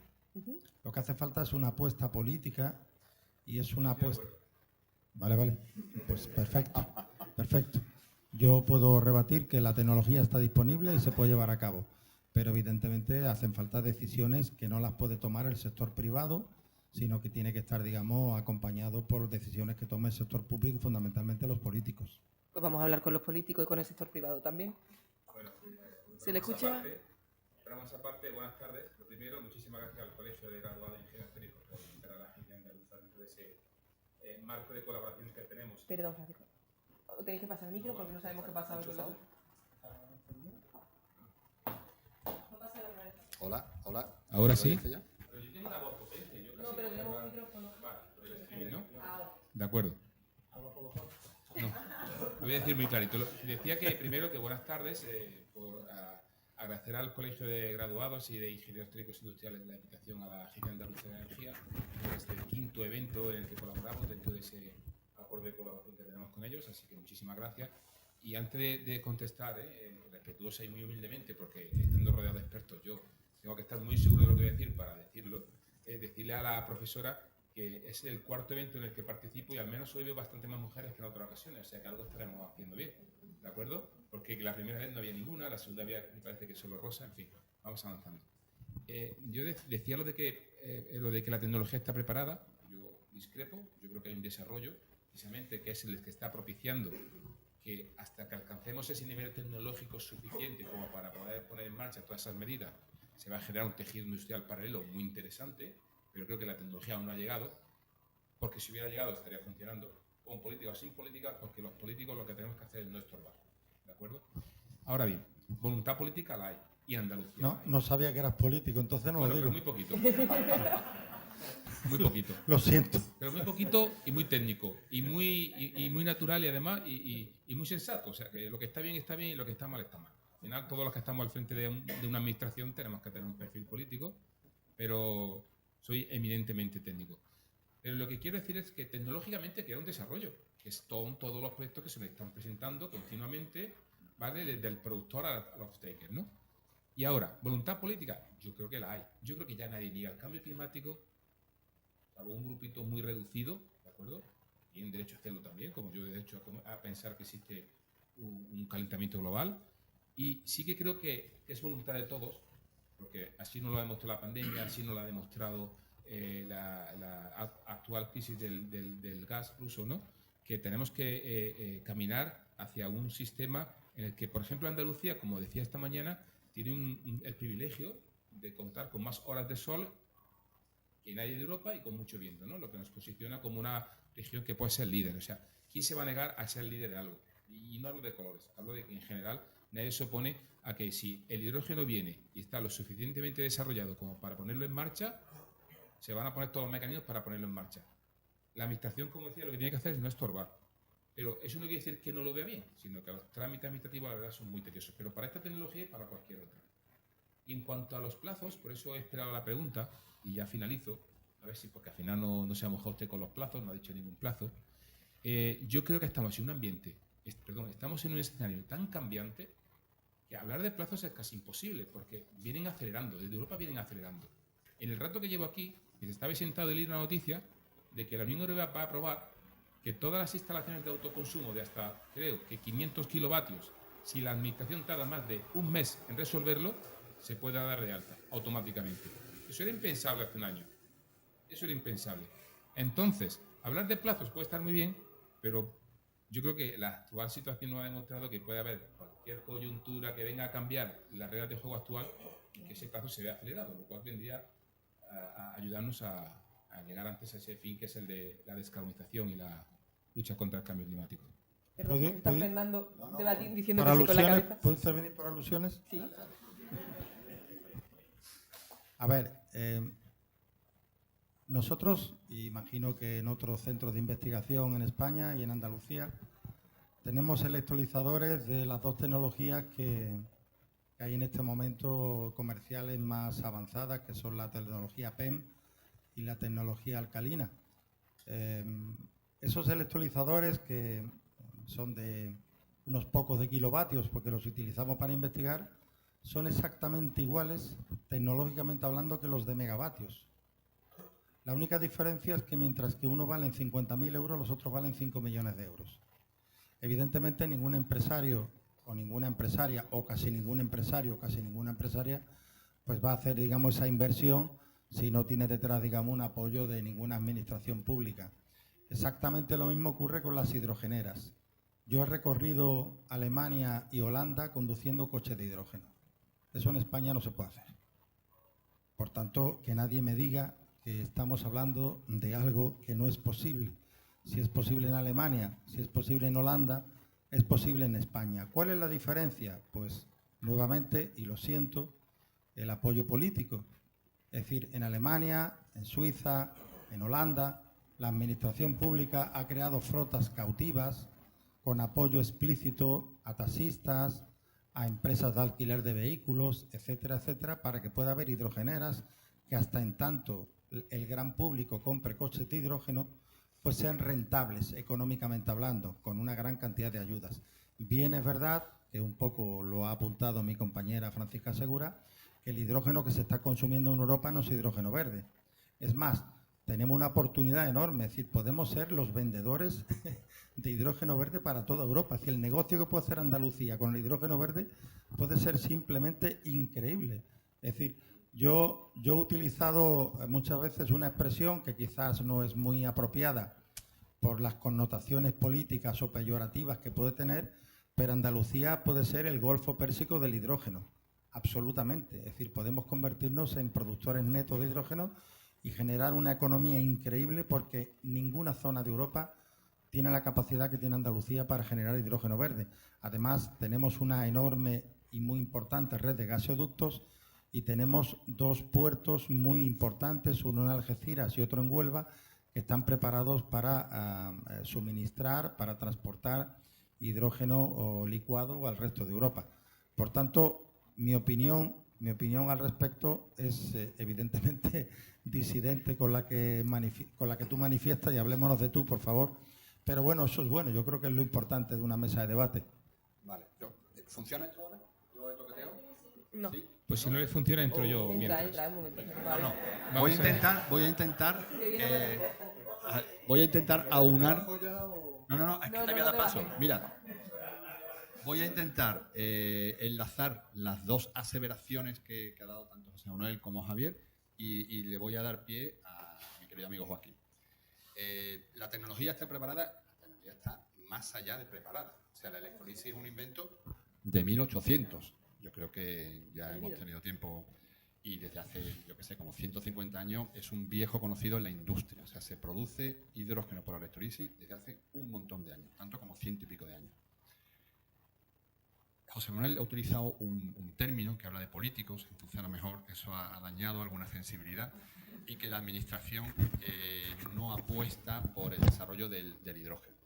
Lo que hace falta es una apuesta política y es una apuesta... Vale. Pues perfecto, perfecto. Yo puedo rebatir que la tecnología está disponible y se puede llevar a cabo, pero evidentemente hacen falta decisiones que no las puede tomar el sector privado, sino que tiene que estar, digamos, acompañado por decisiones que tome el sector público y fundamentalmente los políticos. Pues vamos a hablar con los políticos y con el sector privado también. Bueno, ¿Se le escucha? Esperamos aparte, buenas tardes. Lo primero, muchísimas gracias al Colegio de Graduados de Ingenieros Técnicos por invitar a la Agencia Andaluza dentro de ese marco de colaboración que tenemos. Perdón, Francisco. Tenéis que pasar el micro porque no sabemos qué pasa al otro lado. Hola. ¿Ahora sí? Ya? Pero yo tengo una voz potente. Yo casi No, pero tenemos un micrófono. Vale, por el streaming, ¿no? De acuerdo. No, lo voy a decir muy clarito. Decía que primero que buenas tardes, por agradecer al Colegio de Graduados y de Ingenieros Técnicos Industriales de la invitación a la Agencia Andaluza de Energía. Es el quinto evento en el que colaboramos dentro de ese acuerdo de colaboración que tenemos con ellos, así que muchísimas gracias. Y antes de contestar, respetuosa y muy humildemente, porque estando rodeado de expertos yo tengo que estar muy seguro de lo que voy a decir para decirlo, decirle a la profesora que es el cuarto evento en el que participo y al menos hoy veo bastante más mujeres que en otras ocasiones, o sea que algo estaremos haciendo bien, ¿de acuerdo? Porque la primera vez no había ninguna, la segunda vez me parece que solo rosa, en fin, vamos avanzando. Yo decía lo de que la tecnología está preparada, yo discrepo, yo creo que hay un desarrollo, precisamente, que es el que está propiciando que hasta que alcancemos ese nivel tecnológico suficiente como para poder poner en marcha todas esas medidas, se va a generar un tejido industrial paralelo muy interesante, pero creo que la tecnología aún no ha llegado, porque si hubiera llegado estaría funcionando con política o sin política, porque los políticos lo que tenemos que hacer es no estorbar, ¿de acuerdo? Ahora bien, voluntad política la hay, y en Andalucía No, la hay. no sabía que eras político, entonces no Bueno, lo pero digo. muy poquito. Muy poquito. Lo siento. Pero muy poquito y muy técnico. Y muy natural y además y muy sensato. O sea, que lo que está bien y lo que está mal está mal. Al final, todos los que estamos al frente de una administración tenemos que tener un perfil político, pero soy eminentemente técnico. Pero lo que quiero decir es que tecnológicamente queda un desarrollo, que es todos los proyectos que se me están presentando continuamente, ¿vale? Desde el productor al off-taker, ¿no? Y ahora, voluntad política, yo creo que la hay. Yo creo que ya nadie niega el cambio climático, salvo un grupito muy reducido, ¿de acuerdo? Tienen derecho a hacerlo también, como yo he derecho a pensar que existe un calentamiento global. Y sí que creo que es voluntad de todos, porque así nos lo ha demostrado la pandemia, así nos lo ha demostrado la actual crisis del gas ruso, ¿no? Que tenemos que caminar hacia un sistema en el que, por ejemplo, Andalucía, como decía esta mañana, tiene el privilegio de contar con más horas de sol que nadie de Europa y con mucho viento, ¿no? Lo que nos posiciona como una región que puede ser líder. O sea, ¿quién se va a negar a ser líder de algo? Y no hablo de colores, hablo de que en general nadie se opone a que si el hidrógeno viene y está lo suficientemente desarrollado como para ponerlo en marcha, se van a poner todos los mecanismos para ponerlo en marcha. La administración, como decía, lo que tiene que hacer es no estorbar. Pero eso no quiere decir que no lo vea bien, sino que los trámites administrativos, la verdad, son muy tediosos. Pero para esta tecnología y para cualquier otra. Y en cuanto a los plazos, por eso he esperado la pregunta y ya finalizo, a ver si, porque al final no se ha mojado usted con los plazos, no ha dicho ningún plazo. Yo creo que estamos en un ambiente, estamos en un escenario tan cambiante que hablar de plazos es casi imposible, porque vienen acelerando, desde Europa vienen acelerando. En el rato que llevo aquí, me estaba sentado de leer una noticia de que la Unión Europea va a aprobar que todas las instalaciones de autoconsumo de hasta, creo que 500 kilovatios, si la administración tarda más de un mes en resolverlo, se pueda dar de alta automáticamente. Eso era impensable hace un año. Eso era impensable. Entonces, hablar de plazos puede estar muy bien, pero yo creo que la actual situación nos ha demostrado que puede haber cualquier coyuntura que venga a cambiar las reglas de juego actual y que ese plazo se vea acelerado, lo cual vendría a ayudarnos a llegar antes a ese fin que es el de la descarbonización y la lucha contra el cambio climático. Perdón, está Fernando diciendo por que sí con la cabeza. ¿Puedo intervenir por alusiones? Sí. A ver, nosotros, imagino que en otros centros de investigación en España y en Andalucía, tenemos electrolizadores de las dos tecnologías que hay en este momento comerciales más avanzadas, que son la tecnología PEM y la tecnología alcalina. Esos electrolizadores, que son de unos pocos de kilovatios, porque los utilizamos para investigar, son exactamente iguales, tecnológicamente hablando, que los de megavatios. La única diferencia es que mientras que uno vale 50.000 euros, los otros valen 5 millones de euros. Evidentemente, ningún empresario o ninguna empresaria, o casi ningún empresario o casi ninguna empresaria, pues va a hacer, digamos, esa inversión si no tiene detrás, digamos, un apoyo de ninguna administración pública. Exactamente lo mismo ocurre con las hidrogeneras. Yo he recorrido Alemania y Holanda conduciendo coches de hidrógeno. Eso en España no se puede hacer. Por tanto, que nadie me diga que estamos hablando de algo que no es posible. Si es posible en Alemania, si es posible en Holanda, es posible en España. ¿Cuál es la diferencia? Pues, nuevamente, y lo siento, el apoyo político. Es decir, en Alemania, en Suiza, en Holanda, la administración pública ha creado flotas cautivas con apoyo explícito a taxistas, a empresas de alquiler de vehículos, etcétera, etcétera, para que pueda haber hidrogeneras que hasta en tanto el gran público compre coches de hidrógeno, pues sean rentables económicamente hablando, con una gran cantidad de ayudas. Bien es verdad, que un poco lo ha apuntado mi compañera Francisca Segura, que el hidrógeno que se está consumiendo en Europa no es hidrógeno verde. Es más, tenemos una oportunidad enorme, es decir, podemos ser los vendedores de hidrógeno verde para toda Europa. Es decir, el negocio que puede hacer Andalucía con el hidrógeno verde puede ser simplemente increíble. Es decir, yo he utilizado muchas veces una expresión que quizás no es muy apropiada, por las connotaciones políticas o peyorativas que puede tener, pero Andalucía puede ser el Golfo Pérsico del hidrógeno, absolutamente. Es decir, podemos convertirnos en productores netos de hidrógeno y generar una economía increíble, porque ninguna zona de Europa tiene la capacidad que tiene Andalucía para generar hidrógeno verde. Además, tenemos una enorme y muy importante red de gasoductos y tenemos 2 puertos muy importantes, uno en Algeciras y otro en Huelva, que están preparados para suministrar, para transportar hidrógeno licuado al resto de Europa. Por tanto, mi opinión al respecto es evidentemente disidente con la que tú manifiestas, y hablémonos de tú, por favor. Pero bueno, eso es bueno, yo creo que es lo importante de una mesa de debate. Vale, ¿funciona esto ahora? ¿Lo de toqueteo? No. ¿Sí? Pues si no le funciona, entro yo mientras. Entra, un momento. No. Vamos Voy a intentar aunar. No, es que No, te voy a no dar te paso. bajes. Mira, voy a intentar enlazar las 2 aseveraciones que ha dado tanto José Manuel como Javier y le voy a dar pie a mi querido amigo Joaquín. La tecnología está preparada, la tecnología está más allá de preparada. O sea, la electrolisis es un invento de 1800. Yo creo que ya hemos tenido tiempo, y desde hace, yo que sé, como 150 años es un viejo conocido en la industria. O sea, se produce hidrógeno por electrolisis desde hace un montón de años, tanto como 100 y pico de años. José Manuel ha utilizado un término que habla de políticos, entonces a lo mejor eso ha dañado alguna sensibilidad, y que la Administración no apuesta por el desarrollo del hidrógeno.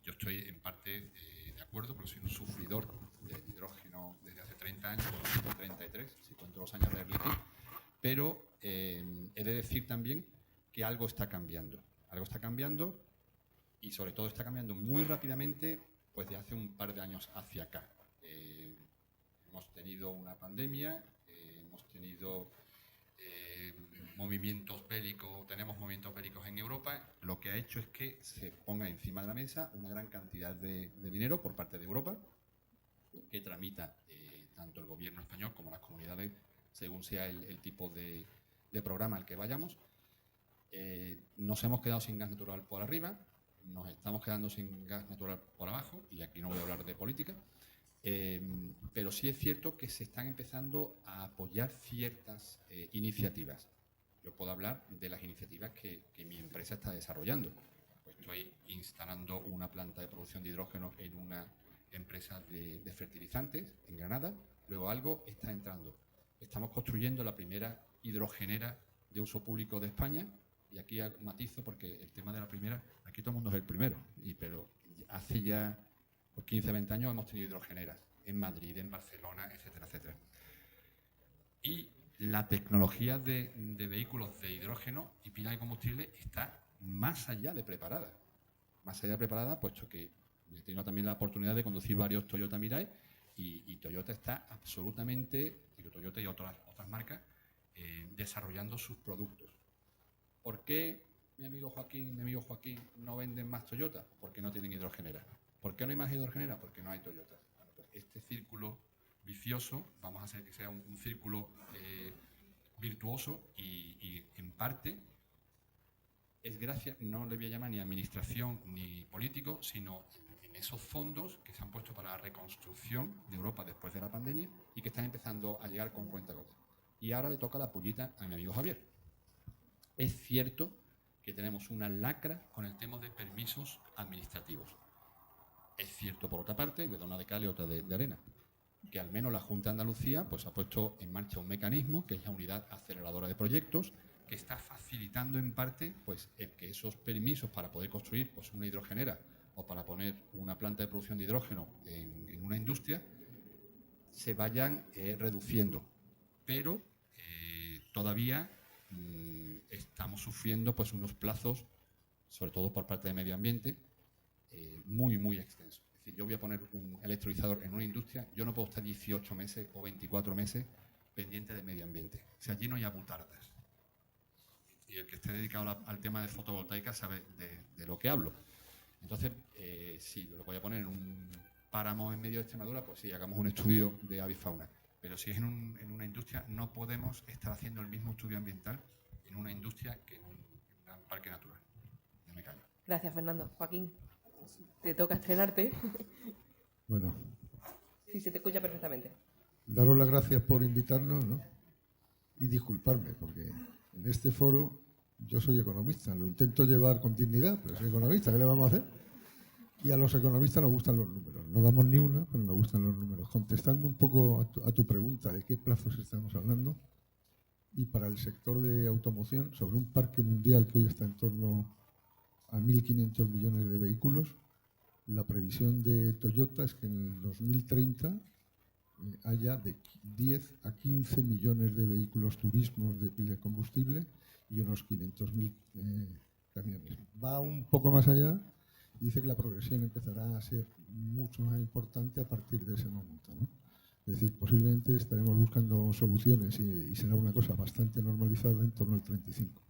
Yo estoy en parte de acuerdo, porque soy un sufridor del hidrógeno desde hace 30 años, 33, si cuento los años de Erliki, pero he de decir también que algo está cambiando. Algo está cambiando, y sobre todo está cambiando muy rápidamente, pues de hace un par de años hacia acá. Hemos tenido una pandemia, hemos tenido tenemos movimientos bélicos en Europa. Lo que ha hecho es que se ponga encima de la mesa una gran cantidad de dinero por parte de Europa, que tramita tanto el gobierno español como las comunidades, según sea el tipo de programa al que vayamos. Nos hemos quedado sin gas natural por arriba, nos estamos quedando sin gas natural por abajo, y aquí no voy a hablar de política. Pero sí es cierto que se están empezando a apoyar ciertas iniciativas. Yo puedo hablar de las iniciativas que mi empresa está desarrollando. Pues estoy instalando una planta de producción de hidrógeno en una empresa de fertilizantes en Granada. Luego algo está entrando. Estamos construyendo la primera hidrogenera de uso público de España, y aquí matizo porque el tema de la primera, aquí todo el mundo es el primero, pero hace ya 15, 20 años hemos tenido hidrogeneras en Madrid, en Barcelona, etcétera, etcétera. Y la tecnología de vehículos de hidrógeno y pila de combustible está más allá de preparada. Más allá de preparada, puesto que he tenido también la oportunidad de conducir varios Toyota Mirai, y Toyota está absolutamente, Toyota y otras marcas, desarrollando sus productos. ¿Por qué mi amigo Joaquín no venden más Toyota? Porque no tienen hidrogenera. ¿Por qué no hay más hidrogenera? Porque no hay Toyota. Bueno, pues este círculo vicioso, vamos a hacer que sea un círculo virtuoso, y en parte es gracias, no le voy a llamar ni administración ni político, sino en esos fondos que se han puesto para la reconstrucción de Europa después de la pandemia, y que están empezando a llegar con cuentagotas. Y ahora le toca la pullita a mi amigo Javier. Es cierto que tenemos una lacra con el tema de permisos administrativos. Es cierto, por otra parte, voy a dar una de cal y otra de arena, que al menos la Junta de Andalucía pues, ha puesto en marcha un mecanismo, que es la unidad aceleradora de proyectos, que está facilitando en parte pues, el que esos permisos para poder construir pues, una hidrogenera o para poner una planta de producción de hidrógeno en una industria se vayan reduciendo. Pero todavía estamos sufriendo pues, unos plazos, sobre todo por parte del medio ambiente, muy, muy extensos. Es decir, yo voy a poner un electrolizador en una industria, yo no puedo estar 18 meses o 24 meses pendiente del medio ambiente. O sea, allí no hay abutardas. Y el que esté dedicado al tema de fotovoltaica sabe de lo que hablo. Entonces, si lo voy a poner en un páramo en medio de Extremadura, pues sí, hagamos un estudio de avifauna. Pero si es en una industria, no podemos estar haciendo el mismo estudio ambiental en una industria que en un parque natural. Ya me callo. Gracias, Fernando. Joaquín, te toca estrenarte. Bueno, Sí, se te escucha perfectamente. daros las gracias por invitarnos, ¿no? Y disculparme, porque en este foro yo soy economista, lo intento llevar con dignidad, pero soy economista, ¿qué le vamos a hacer? Y a los economistas nos gustan los números, no damos ni una, pero nos gustan los números. Contestando un poco a tu pregunta de qué plazos estamos hablando, y para el sector de automoción, sobre un parque mundial que hoy está en torno a 1.500 millones de vehículos, la previsión de Toyota es que en el 2030 haya de 10 a 15 millones de vehículos turismos de pila de combustible y unos 500.000 camiones. Va un poco más allá y dice que la progresión empezará a ser mucho más importante a partir de ese momento, ¿no? Es decir, posiblemente estaremos buscando soluciones y será una cosa bastante normalizada en torno al 35.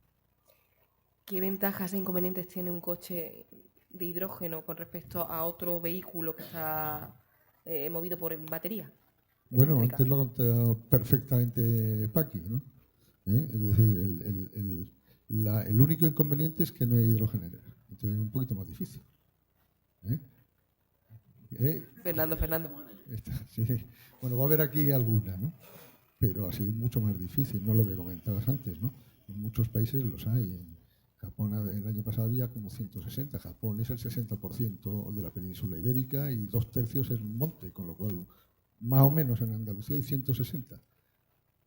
¿Qué ventajas e inconvenientes tiene un coche de hidrógeno con respecto a otro vehículo que está movido por batería? Bueno, eléctrica? antes lo ha contado perfectamente Paqui, ¿no? Es decir, el único inconveniente es que no hay hidrogeneras. Entonces es un poquito más difícil. Fernando. Sí. Bueno, va a haber aquí alguna, ¿no? Pero así es mucho más difícil, no lo que comentabas antes, ¿no? En muchos países los hay. En Japón el año pasado había como 160. Japón es el 60% de la península ibérica y 2/3 es monte, con lo cual más o menos en Andalucía hay 160.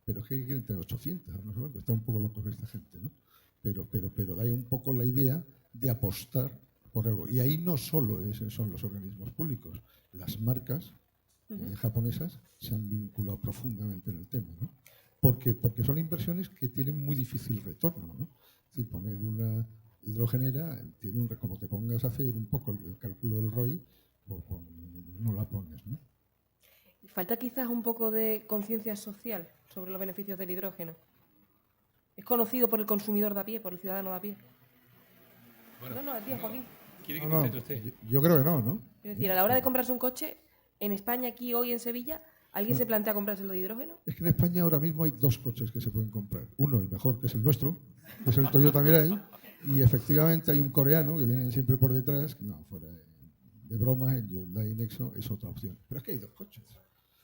Pero es que quieren tener 800, no sé cuánto. Está un poco loco esta gente, ¿no? Pero da ahí un poco la idea de apostar por algo. Y ahí no solo son los organismos públicos, las marcas japonesas se han vinculado profundamente en el tema, ¿no? Porque son inversiones que tienen muy difícil retorno, ¿no? Es decir, poner una hidrogenera tiene como te pongas a hacer un poco el cálculo del ROI, pues no la pones, ¿no? Falta quizás un poco de conciencia social sobre los beneficios del hidrógeno. ¿Es conocido por el consumidor de a pie, por el ciudadano de a pie? Bueno, No, a ti, Joaquín. ¿Quiere que No, conteste usted? yo creo que no. Es decir, a la hora de comprarse un coche, en España, aquí, hoy en Sevilla, ¿alguien se plantea comprárselo de hidrógeno? Es que en España ahora mismo hay 2 coches que se pueden comprar. Uno, el mejor, que es el nuestro, que es el Toyota Mirai, y efectivamente hay un coreano que viene siempre por detrás, no, fuera de broma, el Hyundai Nexo es otra opción. Pero es que hay 2 coches.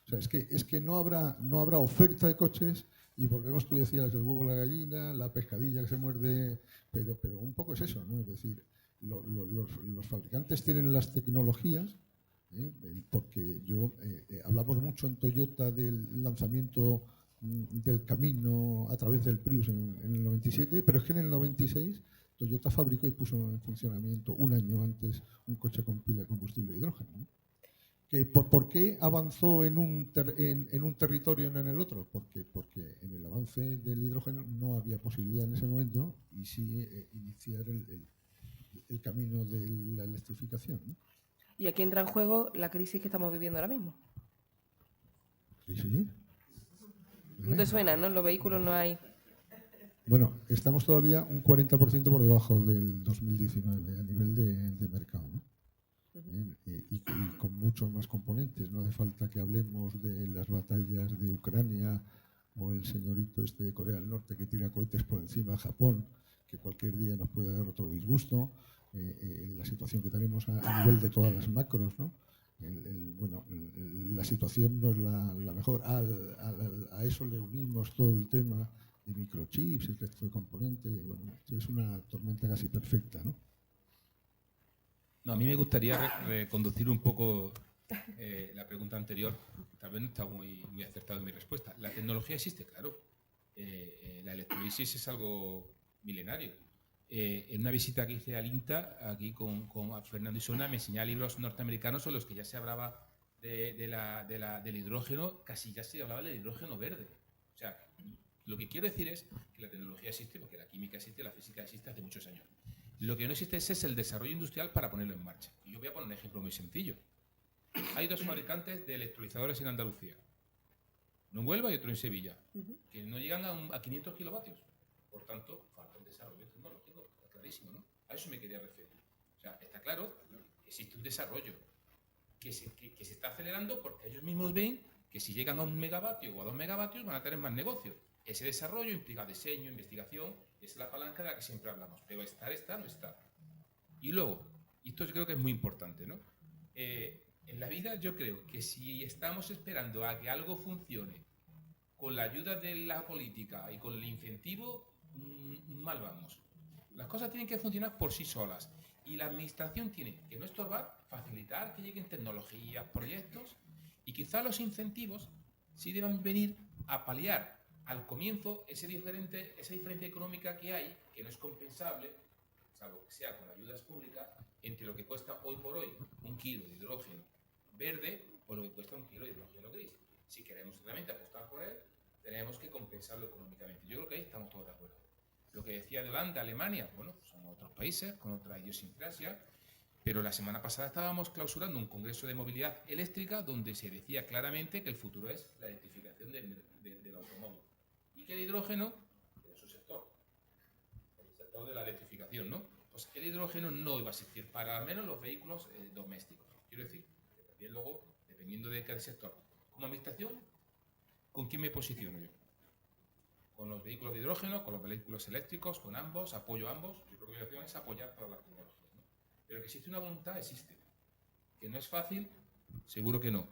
O sea, es que no habrá oferta de coches y volvemos, tú decías, el huevo, la gallina, la pescadilla que se muerde, pero un poco es eso, ¿no? Es decir, los fabricantes tienen las tecnologías, porque hablamos mucho en Toyota del lanzamiento del camino a través del Prius en el 97, pero es que en el 96 Toyota fabricó y puso en funcionamiento un año antes un coche con pila de combustible de hidrógeno, ¿no? ¿Por qué avanzó en un territorio y no en el otro? Porque en el avance del hidrógeno no había posibilidad en ese momento y sí iniciar el camino de la electrificación, ¿no? Y aquí entra en juego la crisis que estamos viviendo ahora mismo. Sí. No te suena, ¿no? En los vehículos no hay... Bueno, estamos todavía un 40% por debajo del 2019 a nivel de mercado, ¿no? Y con muchos más componentes. No hace falta que hablemos de las batallas de Ucrania o el señorito este de Corea del Norte que tira cohetes por encima de Japón, que cualquier día nos puede dar otro disgusto. La situación que tenemos a nivel de todas las macros, ¿no? La situación no es la mejor. A eso le unimos todo el tema de microchips, el resto de componentes. Bueno, esto es una tormenta casi perfecta, ¿no? No, a mí me gustaría reconducir un poco la pregunta anterior. Tal vez no está muy acertado en mi respuesta. La tecnología existe, claro. La electrolisis es algo milenario. En una visita que hice al INTA, aquí con Fernando Isona, me enseñaba libros norteamericanos en los que ya se hablaba del hidrógeno, casi ya se hablaba del hidrógeno verde. O sea, lo que quiero decir es que la tecnología existe, porque la química existe, la física existe hace muchos años. Lo que no existe es el desarrollo industrial para ponerlo en marcha. Y yo voy a poner un ejemplo muy sencillo. Hay 2 fabricantes de electrolizadores en Andalucía. Uno en Huelva y otro en Sevilla, que no llegan a 500 kilovatios. Por tanto, falta un desarrollo tecnológico, está clarísimo, ¿no? A eso me quería referir. O sea, está claro que existe un desarrollo que se está acelerando porque ellos mismos ven que si llegan a 1 megavatio o a 2 megavatios van a tener más negocio. Ese desarrollo implica diseño, investigación, esa es la palanca de la que siempre hablamos. Pero no está. Y luego, y esto yo creo que es muy importante, ¿no? En la vida yo creo que si estamos esperando a que algo funcione con la ayuda de la política y con el incentivo, mal vamos. Las cosas tienen que funcionar por sí solas y la administración tiene que no estorbar, facilitar que lleguen tecnologías, proyectos, y quizá los incentivos sí deban venir a paliar al comienzo esa diferencia económica que hay, que no es compensable, salvo que sea con ayudas públicas, entre lo que cuesta hoy por hoy 1 kilo de hidrógeno verde o lo que cuesta 1 kilo de hidrógeno gris. Si queremos realmente apostar por él, tenemos que compensarlo económicamente. Yo creo que ahí estamos todos de acuerdo. Lo que decía de Holanda, Alemania, bueno, son otros países con otra idiosincrasia, pero la semana pasada estábamos clausurando un congreso de movilidad eléctrica donde se decía claramente que el futuro es la electrificación del automóvil y que el hidrógeno era su sector, el sector de la electrificación, ¿no? Pues el hidrógeno no iba a existir para al menos los vehículos domésticos. Quiero decir, que también luego, dependiendo de cada sector, como administración, ¿con quién me posiciono yo? Con los vehículos de hidrógeno, con los vehículos eléctricos, con ambos, apoyo a ambos. Yo creo que la opción es apoyar todas las tecnologías, ¿no? Pero que existe una voluntad, existe. Que no es fácil, seguro que no.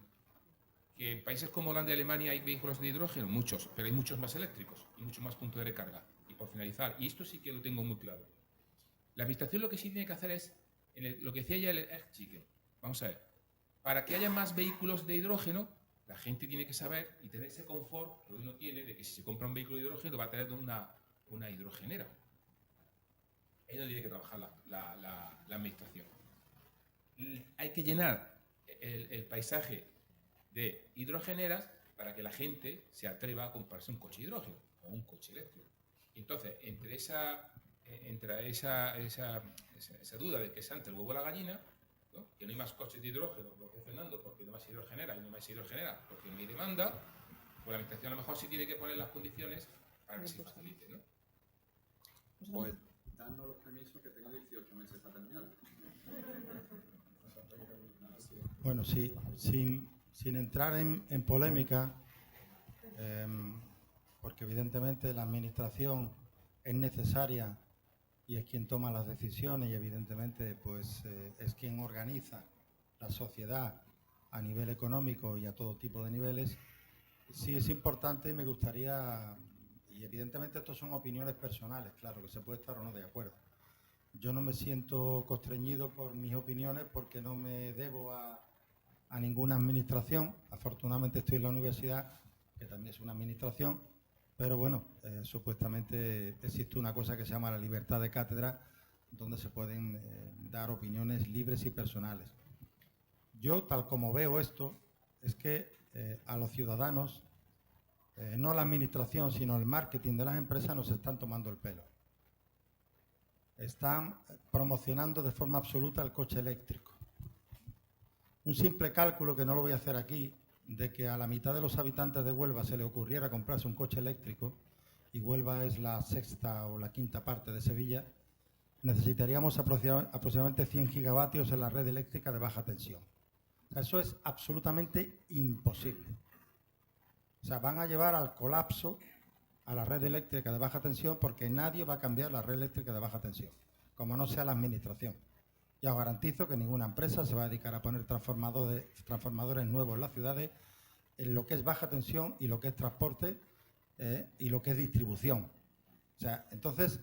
Que en países como Holanda y Alemania hay vehículos de hidrógeno, muchos, pero hay muchos más eléctricos y muchos más puntos de recarga. Y por finalizar, y esto sí que lo tengo muy claro, la administración lo que sí tiene que hacer es, lo que decía ya el Egg-Chicken, vamos a ver, para que haya más vehículos de hidrógeno, la gente tiene que saber y tener ese confort que uno tiene de que si se compra un vehículo de hidrógeno va a tener una hidrogenera. Ahí no tiene que trabajar la administración. Hay que llenar el paisaje de hidrogeneras para que la gente se atreva a comprarse un coche de hidrógeno o un coche eléctrico. Entonces, entre esa duda de que es antes el huevo o la gallina, ¿no? Que no hay más coches de hidrógeno, lo que es Fernando, porque no más hidrogenera y no más hidrogenera porque no hay demanda, pues la administración a lo mejor sí tiene que poner las condiciones para que se facilite, ¿no? Pues danos los permisos que tengo 18 meses para terminar. Bueno, sí, sin entrar en polémica, porque evidentemente la administración es necesaria y es quien toma las decisiones y evidentemente pues es quien organiza la sociedad a nivel económico y a todo tipo de niveles. Sí es importante y me gustaría, y evidentemente esto son opiniones personales, claro que se puede estar o no de acuerdo. Yo no me siento constreñido por mis opiniones porque no me debo a ninguna administración. Afortunadamente estoy en la universidad, que también es una administración, pero bueno, supuestamente existe una cosa que se llama la libertad de cátedra, donde se pueden dar opiniones libres y personales. Yo, tal como veo esto, es que a los ciudadanos, no la administración, sino el marketing de las empresas nos están tomando el pelo. Están promocionando de forma absoluta el coche eléctrico. Un simple cálculo, que no lo voy a hacer aquí, de que a la mitad de los habitantes de Huelva se le ocurriera comprarse un coche eléctrico, y Huelva es la 6ª o la 5ª parte de Sevilla, necesitaríamos aproximadamente 100 gigavatios en la red eléctrica de baja tensión. O sea, eso es absolutamente imposible. O sea, van a llevar al colapso a la red eléctrica de baja tensión porque nadie va a cambiar la red eléctrica de baja tensión, como no sea la administración. Ya os garantizo que ninguna empresa se va a dedicar a poner transformadores nuevos en las ciudades en lo que es baja tensión y lo que es transporte y lo que es distribución. O sea, entonces,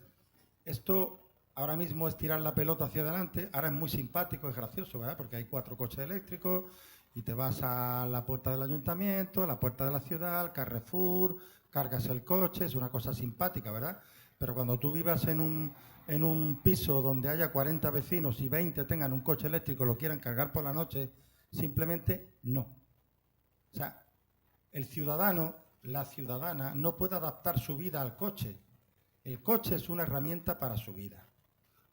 esto ahora mismo es tirar la pelota hacia adelante. Ahora es muy simpático, es gracioso, ¿verdad? Porque hay 4 coches eléctricos y te vas a la puerta del ayuntamiento, a la puerta de la ciudad, al Carrefour, cargas el coche, es una cosa simpática, ¿verdad? Pero cuando tú vivas en un piso donde haya 40 vecinos y 20 tengan un coche eléctrico y lo quieran cargar por la noche, simplemente no. O sea, el ciudadano, la ciudadana, no puede adaptar su vida al coche. El coche es una herramienta para su vida.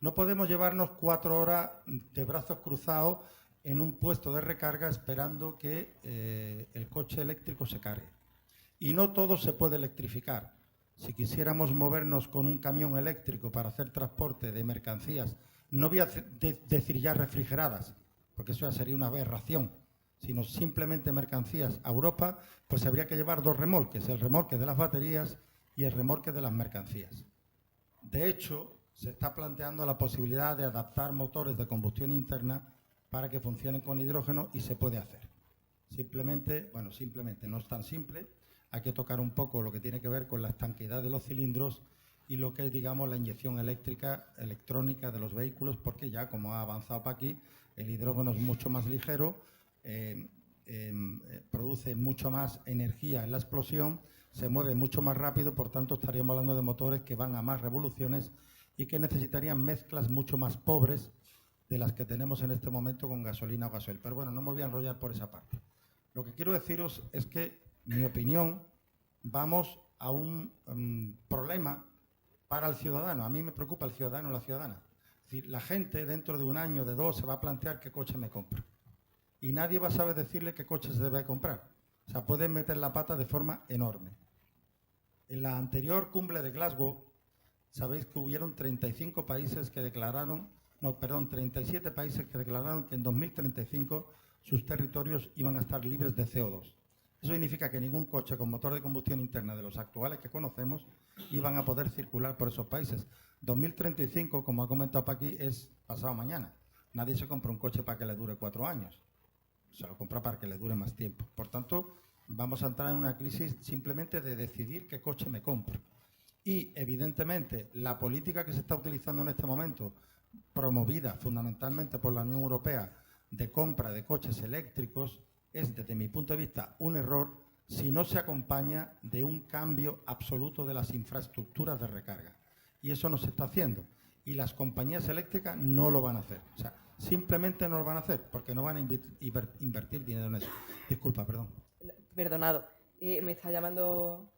No podemos llevarnos 4 horas de brazos cruzados en un puesto de recarga esperando que el coche eléctrico se cargue. Y no todo se puede electrificar. Si quisiéramos movernos con un camión eléctrico para hacer transporte de mercancías, no voy a decir ya refrigeradas, porque eso ya sería una aberración, sino simplemente mercancías a Europa, pues habría que llevar 2 remolques, el remolque de las baterías y el remolque de las mercancías. De hecho, se está planteando la posibilidad de adaptar motores de combustión interna para que funcionen con hidrógeno y se puede hacer. Simplemente no es tan simple, hay que tocar un poco lo que tiene que ver con la estanqueidad de los cilindros y lo que es, digamos, la inyección electrónica de los vehículos, porque ya, como ha avanzado Paqui, el hidrógeno es mucho más ligero, produce mucho más energía en la explosión, se mueve mucho más rápido, por tanto estaríamos hablando de motores que van a más revoluciones y que necesitarían mezclas mucho más pobres de las que tenemos en este momento con gasolina o gasoil. Pero bueno, no me voy a enrollar por esa parte. Lo que quiero deciros es que, mi opinión, vamos a un problema para el ciudadano. A mí me preocupa el ciudadano o la ciudadana. Es decir, la gente dentro de un año, de dos, se va a plantear qué coche me compro. Y nadie va a saber decirle qué coche se debe comprar. O sea, pueden meter la pata de forma enorme. En la anterior cumbre de Glasgow, sabéis que hubieron 37 países que declararon que en 2035 sus territorios iban a estar libres de CO2. Eso significa que ningún coche con motor de combustión interna de los actuales que conocemos iban a poder circular por esos países. 2035, como ha comentado Paqui, es pasado mañana. Nadie se compra un coche para que le dure 4 años. Se lo compra para que le dure más tiempo. Por tanto, vamos a entrar en una crisis simplemente de decidir qué coche me compro. Y, evidentemente, la política que se está utilizando en este momento, promovida fundamentalmente por la Unión Europea, de compra de coches eléctricos, es, desde mi punto de vista, un error si no se acompaña de un cambio absoluto de las infraestructuras de recarga. Y eso no se está haciendo. Y las compañías eléctricas no lo van a hacer. O sea, simplemente no lo van a hacer porque no van a invertir dinero en eso. Disculpa, perdón. Perdonado. ¿Me está llamando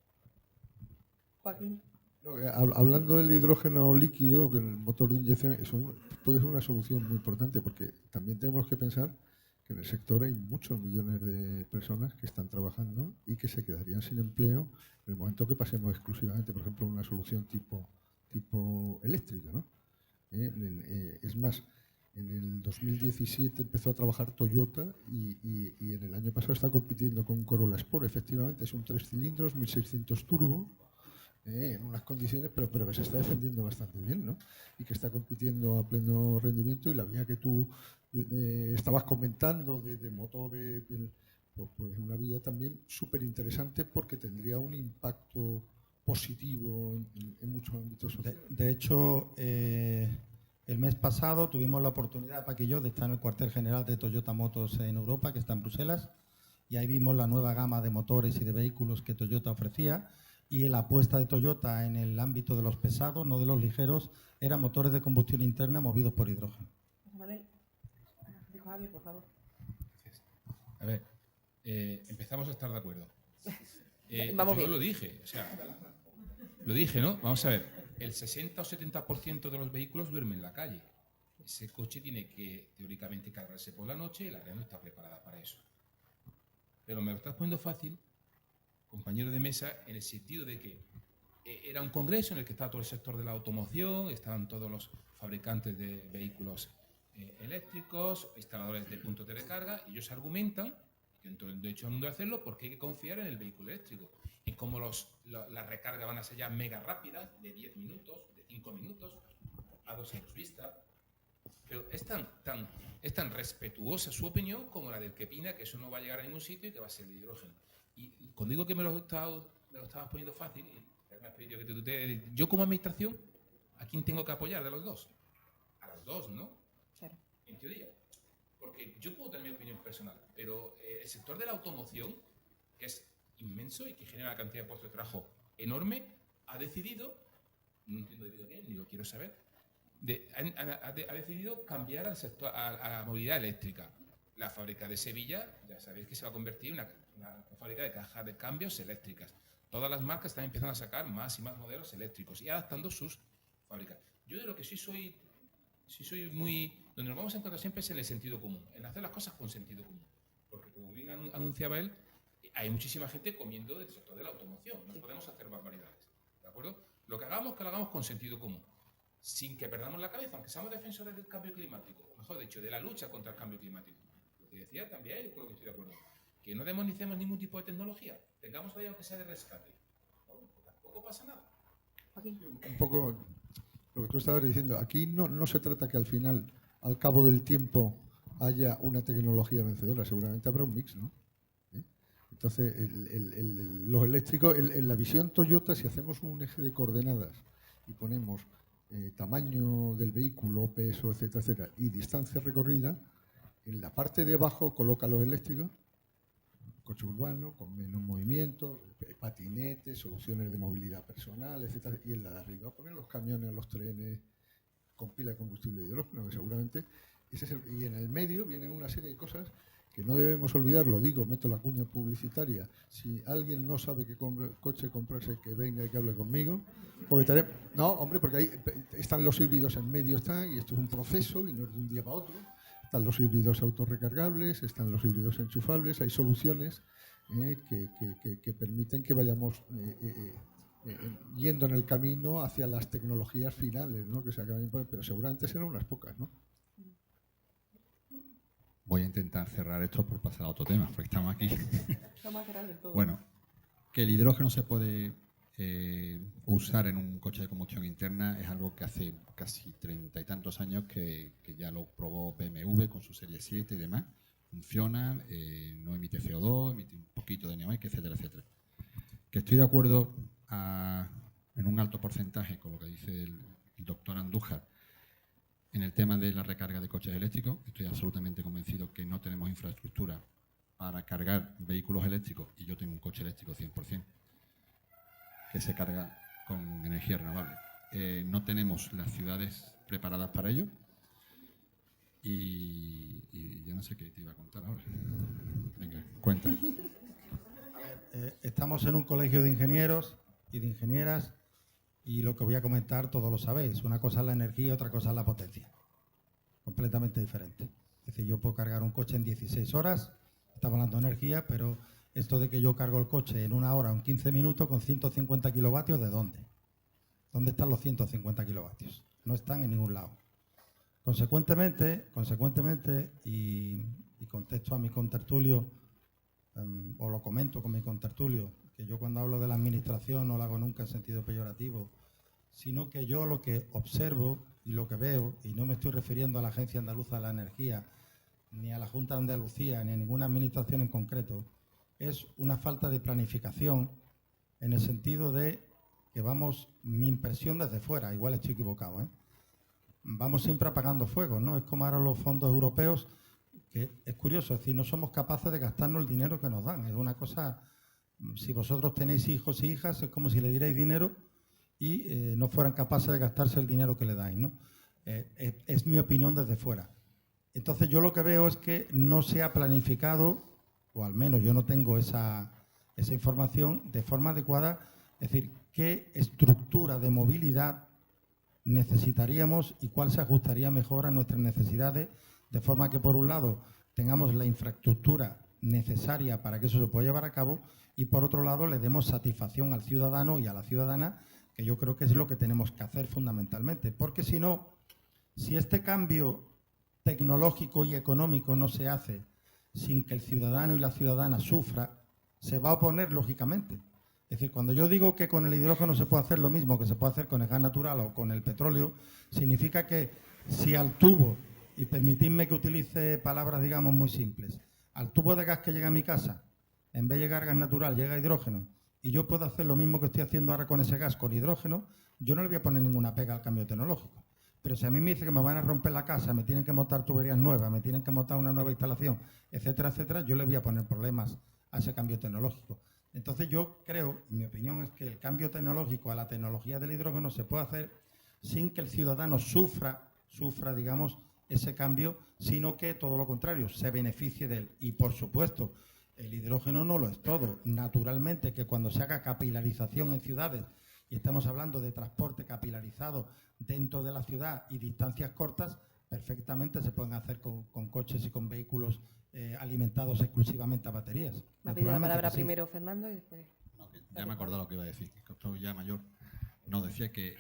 Joaquín? No, hablando del hidrógeno líquido, que el motor de inyección, eso puede ser una solución muy importante, porque también tenemos que pensar que en el sector hay muchos millones de personas que están trabajando y que se quedarían sin empleo en el momento que pasemos exclusivamente, por ejemplo, a una solución tipo eléctrica, ¿no? Es más, en el 2017 empezó a trabajar Toyota y en el año pasado está compitiendo con un Corolla Sport. Efectivamente, es un 3 cilindros, 1600 turbo, en unas condiciones, pero que se está defendiendo bastante bien, ¿no? Y que está compitiendo a pleno rendimiento, y la vía que tú estabas comentando de motores, pues una vía también súper interesante, porque tendría un impacto positivo en muchos ámbitos sociales. De hecho, el mes pasado tuvimos la oportunidad, Paqui y yo, de estar en el cuartel general de Toyota Motors en Europa, que está en Bruselas, y ahí vimos la nueva gama de motores y de vehículos que Toyota ofrecía. Y la apuesta de Toyota en el ámbito de los pesados, no de los ligeros, eran motores de combustión interna movidos por hidrógeno. Manuel, Javier, por favor. A ver, empezamos a estar de acuerdo. Vamos yo bien. lo dije, o sea, lo dije, ¿no? Vamos a ver, el 60 o 70% de los vehículos duermen en la calle. Ese coche tiene que, teóricamente, cargarse por la noche y la red no está preparada para eso. Pero me lo estás poniendo fácil, compañero de mesa, en el sentido de que era un congreso en el que estaba todo el sector de la automoción, estaban todos los fabricantes de vehículos eléctricos, instaladores de puntos de recarga, y ellos argumentan que en todo el derecho al mundo de hacerlo porque hay que confiar en el vehículo eléctrico, en cómo las recargas van a ser ya mega rápidas, de 10 minutos, de 5 minutos, a 2 años vista. Pero es tan respetuosa su opinión como la del que opina que eso no va a llegar a ningún sitio y que va a ser de hidrógeno. Y cuando digo que me lo estabas poniendo fácil, y me has pedido que te tutee, yo como administración, ¿a quién tengo que apoyar de los dos? A los dos, ¿no? Claro. En teoría. Porque yo puedo tener mi opinión personal, pero el sector de la automoción, que es inmenso y que genera una cantidad de puestos de trabajo enorme, ha decidido, no entiendo debido a qué, ni lo quiero saber, ha decidido cambiar al sector, a la movilidad eléctrica. La fábrica de Sevilla, ya sabéis que se va a convertir en una fábrica de cajas de cambios eléctricas. Todas las marcas están empezando a sacar más y más modelos eléctricos y adaptando sus fábricas. Yo de lo que sí soy muy... Donde nos vamos a encontrar siempre es en el sentido común, en hacer las cosas con sentido común. Porque como bien anunciaba él, hay muchísima gente comiendo del sector de la automoción. No podemos hacer barbaridades. ¿De acuerdo? Lo que hagamos con sentido común. Sin que perdamos la cabeza, aunque seamos defensores del cambio climático. Mejor dicho, de la lucha contra el cambio climático. Lo que decía también, yo creo que estoy de acuerdo. Que no demonicemos ningún tipo de tecnología. Tengamos ahí aunque sea de rescate. No, tampoco pasa nada. Joaquín. Un poco lo que tú estabas diciendo, aquí no se trata que al final, al cabo del tiempo, haya una tecnología vencedora, seguramente habrá un mix, ¿no? Entonces, los eléctricos, en la visión Toyota, si hacemos un eje de coordenadas y ponemos tamaño del vehículo, peso, etcétera, etcétera, y distancia recorrida, en la parte de abajo coloca los eléctricos, coche urbano, con menos movimiento, patinetes, soluciones de movilidad personal, etcétera, y en la de arriba poner los camiones, los trenes con pila de combustible de hidrógeno, que seguramente y en el medio vienen una serie de cosas que no debemos olvidar, lo digo, meto la cuña publicitaria. Si alguien no sabe qué coche comprarse, que venga y que hable conmigo. Porque no, hombre, porque ahí están los híbridos en medio, y esto es un proceso y no es de un día para otro. Están los híbridos autorrecargables, están los híbridos enchufables, hay soluciones que permiten que vayamos yendo en el camino hacia las tecnologías finales, ¿no? Que se acaban de imponer, pero seguramente serán unas pocas, ¿no? Voy a intentar cerrar esto por pasar a otro tema, porque estamos aquí. Vamos a cerrar del todo. Bueno, que el hidrógeno se puede usar en un coche de combustión interna es algo que hace casi 30 y tantos años que ya lo probó BMW con su Serie 7 y demás. Funciona, no emite CO2, emite un poquito de NOx, etcétera, etcétera. Que estoy de acuerdo en un alto porcentaje con lo que dice el doctor Andújar en el tema de la recarga de coches eléctricos. Estoy absolutamente convencido que no tenemos infraestructura para cargar vehículos eléctricos, y yo tengo un coche eléctrico 100%, que se carga con energía renovable. No tenemos las ciudades preparadas para ello, y ya no sé qué te iba a contar ahora. Venga, cuenta. Estamos en un colegio de ingenieros y de ingenieras, y lo que voy a comentar todos lo sabéis. Una cosa es la energía, otra cosa es la potencia. Completamente diferente. Es decir, yo puedo cargar un coche en 16 horas, estamos hablando de energía, pero esto de que yo cargo el coche en 1 hora o en 15 minutos con 150 kilovatios, ¿de dónde? ¿Dónde están los 150 kilovatios? No están en ningún lado. Consecuentemente, y contesto a mi contertulio, o lo comento con mi contertulio, que yo cuando hablo de la administración no lo hago nunca en sentido peyorativo, sino que yo lo que observo y lo que veo, y no me estoy refiriendo a la Agencia Andaluza de la Energía, ni a la Junta de Andalucía, ni a ninguna administración en concreto, es una falta de planificación en el sentido de que vamos, mi impresión desde fuera, igual estoy equivocado, vamos siempre apagando fuegos, ¿no? Es como ahora los fondos europeos, que es curioso, es decir, no somos capaces de gastarnos el dinero que nos dan. Es una cosa, si vosotros tenéis hijos y hijas, es como si le dierais dinero y no fueran capaces de gastarse el dinero que le dais, ¿no? Es mi opinión desde fuera. Entonces yo lo que veo es que no se ha planificado, o al menos yo no tengo esa información de forma adecuada, es decir, qué estructura de movilidad necesitaríamos y cuál se ajustaría mejor a nuestras necesidades, de forma que por un lado tengamos la infraestructura necesaria para que eso se pueda llevar a cabo y por otro lado le demos satisfacción al ciudadano y a la ciudadana, que yo creo que es lo que tenemos que hacer fundamentalmente, porque si no, si este cambio tecnológico y económico no se hace sin que el ciudadano y la ciudadana sufra, se va a oponer lógicamente. Es decir, cuando yo digo que con el hidrógeno se puede hacer lo mismo que se puede hacer con el gas natural o con el petróleo, significa que si al tubo, y permitidme que utilice palabras, digamos, muy simples, al tubo de gas que llega a mi casa, en vez de llegar gas natural, llega hidrógeno, y yo puedo hacer lo mismo que estoy haciendo ahora con ese gas, con hidrógeno, yo no le voy a poner ninguna pega al cambio tecnológico. Pero si a mí me dice que me van a romper la casa, me tienen que montar tuberías nuevas, me tienen que montar una nueva instalación, etcétera, etcétera, yo le voy a poner problemas a ese cambio tecnológico. Entonces yo creo, y mi opinión es que el cambio tecnológico a la tecnología del hidrógeno se puede hacer sin que el ciudadano sufra, digamos, ese cambio, sino que todo lo contrario, se beneficie de él. Y por supuesto, el hidrógeno no lo es todo. Naturalmente que cuando se haga capilarización en ciudades, y estamos hablando de transporte capilarizado dentro de la ciudad y distancias cortas, perfectamente se pueden hacer con coches y con vehículos alimentados exclusivamente a baterías. Me ha pedido la palabra primero Fernando y después... No, ya me he acordado lo que iba a decir, que estoy ya mayor. No, decía que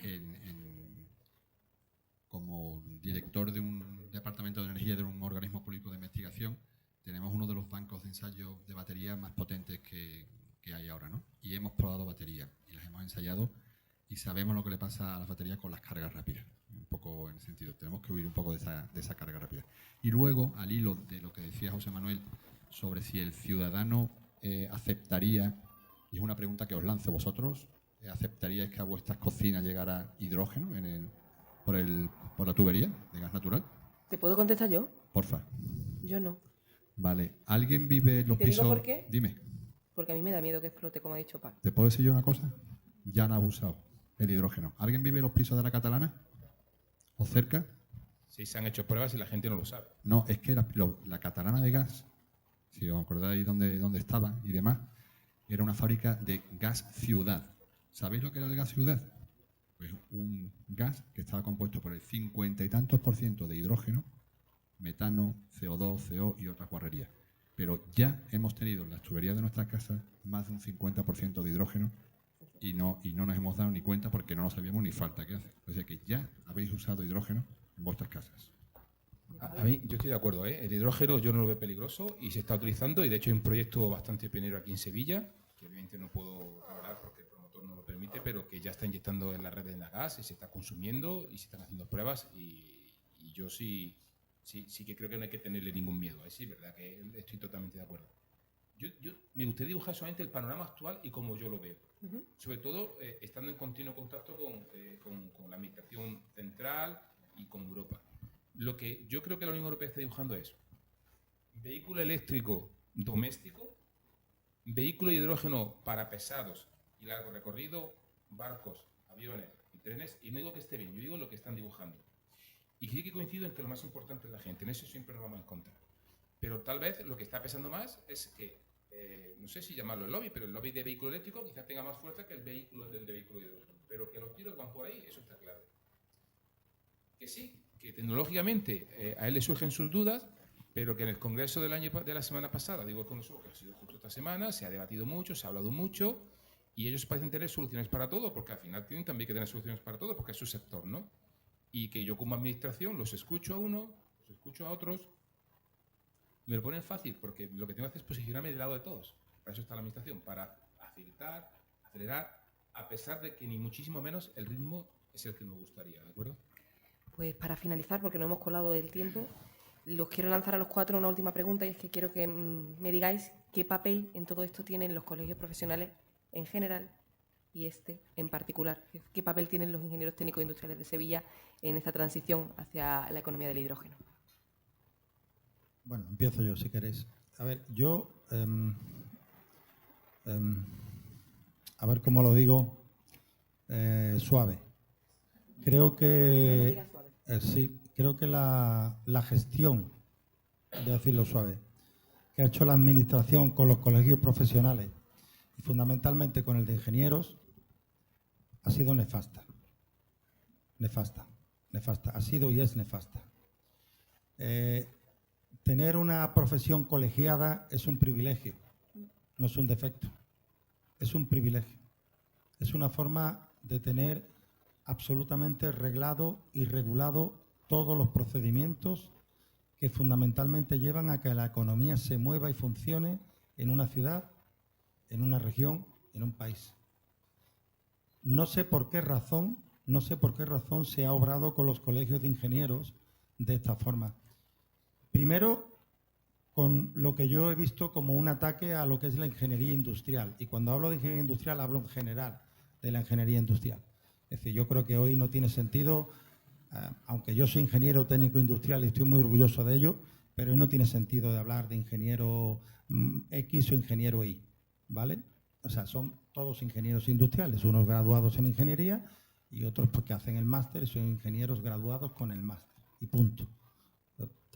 como director de un departamento de energía de un organismo público de investigación, tenemos uno de los bancos de ensayo de baterías más potentes que hay ahora, ¿no? Y hemos probado baterías y las hemos ensayado y sabemos lo que le pasa a las baterías con las cargas rápidas. Un poco en el sentido, tenemos que huir un poco de esa carga rápida. Y luego, al hilo de lo que decía José Manuel sobre si el ciudadano aceptaría, y es una pregunta que os lanzo vosotros, ¿aceptaríais que a vuestras cocinas llegara hidrógeno por la tubería de gas natural? ¿Te puedo contestar yo? Porfa. Yo no. Vale. ¿Alguien vive en los ¿Te digo pisos? por qué? Dime. Porque a mí me da miedo que explote, como ha dicho Pac. ¿Te puedo decir yo una cosa? Ya han abusado el hidrógeno. ¿Alguien vive en los pisos de la Catalana? ¿O cerca? Sí, se han hecho pruebas y la gente no lo sabe. No, es que la Catalana de gas, si os acordáis dónde estaba y demás, era una fábrica de gas ciudad. ¿Sabéis lo que era el gas ciudad? Pues un gas que estaba compuesto por el 50 y tantos % de hidrógeno, metano, CO2, CO y otras guarrerías. Pero ya hemos tenido en las tuberías de nuestras casas más de un 50% de hidrógeno y no nos hemos dado ni cuenta porque no lo sabíamos ni falta que hace. O sea que ya habéis usado hidrógeno en vuestras casas. A mí, yo estoy de acuerdo, ¿eh? El hidrógeno yo no lo veo peligroso y se está utilizando, y de hecho hay un proyecto bastante pionero aquí en Sevilla, que obviamente no puedo hablar porque el promotor no lo permite, pero que ya está inyectando en la red de gas y se está consumiendo y se están haciendo pruebas, y yo sí que creo que no hay que tenerle ningún miedo. Sí, verdad que estoy totalmente de acuerdo. Yo me gustaría dibujar solamente el panorama actual y cómo yo lo veo. Sobre todo estando en continuo contacto con la administración central y con Europa. Lo que yo creo que la Unión Europea está dibujando es vehículo eléctrico doméstico, vehículo de hidrógeno para pesados y largo recorrido, barcos, aviones y trenes, y no digo que esté bien, yo digo lo que están dibujando. Y sí que coincido en que lo más importante es la gente, en eso siempre nos vamos a encontrar. Pero tal vez lo que está pesando más es que, no sé si llamarlo el lobby, pero el lobby de vehículo eléctrico quizás tenga más fuerza que el vehículo de vehículo de hidrógeno. Pero que los tiros van por ahí, eso está claro. Que sí, que tecnológicamente a él le surgen sus dudas, pero que en el congreso de la semana pasada, digo el congreso que ha sido justo esta semana, se ha debatido mucho, se ha hablado mucho, y ellos parecen tener soluciones para todo, porque al final tienen también que tener soluciones para todo, porque es su sector, ¿no? Y que yo como administración los escucho a uno, los escucho a otros, me lo ponen fácil, porque lo que tengo que hacer es posicionarme del lado de todos. Para eso está la administración, para facilitar, acelerar, a pesar de que ni muchísimo menos el ritmo es el que me gustaría, ¿de acuerdo? Pues para finalizar, porque no hemos colado del tiempo, los quiero lanzar a los cuatro una última pregunta, y es que quiero que me digáis qué papel en todo esto tienen los colegios profesionales en general y este en particular. ¿Qué papel tienen los ingenieros técnicos industriales de Sevilla en esta transición hacia la economía del hidrógeno? Bueno, empiezo yo, si queréis. A ver, yo... a ver cómo lo digo suave. Creo que... sí, creo que la gestión, de decirlo suave, que ha hecho la administración con los colegios profesionales y fundamentalmente con el de ingenieros, ha sido nefasta. Nefasta. Ha sido y es nefasta. Tener una profesión colegiada es un privilegio, no es un defecto. Es un privilegio. Es una forma de tener absolutamente reglado y regulado todos los procedimientos que fundamentalmente llevan a que la economía se mueva y funcione en una ciudad, en una región, en un país. No sé por qué razón se ha obrado con los colegios de ingenieros de esta forma. Primero, con lo que yo he visto como un ataque a lo que es la ingeniería industrial. Y cuando hablo de ingeniería industrial, hablo en general de la ingeniería industrial. Es decir, yo creo que hoy no tiene sentido, aunque yo soy ingeniero técnico industrial y estoy muy orgulloso de ello, pero hoy no tiene sentido de hablar de ingeniero X o ingeniero Y, ¿vale? O sea, son todos ingenieros industriales, unos graduados en ingeniería y otros porque hacen el máster y son ingenieros graduados con el máster, y punto.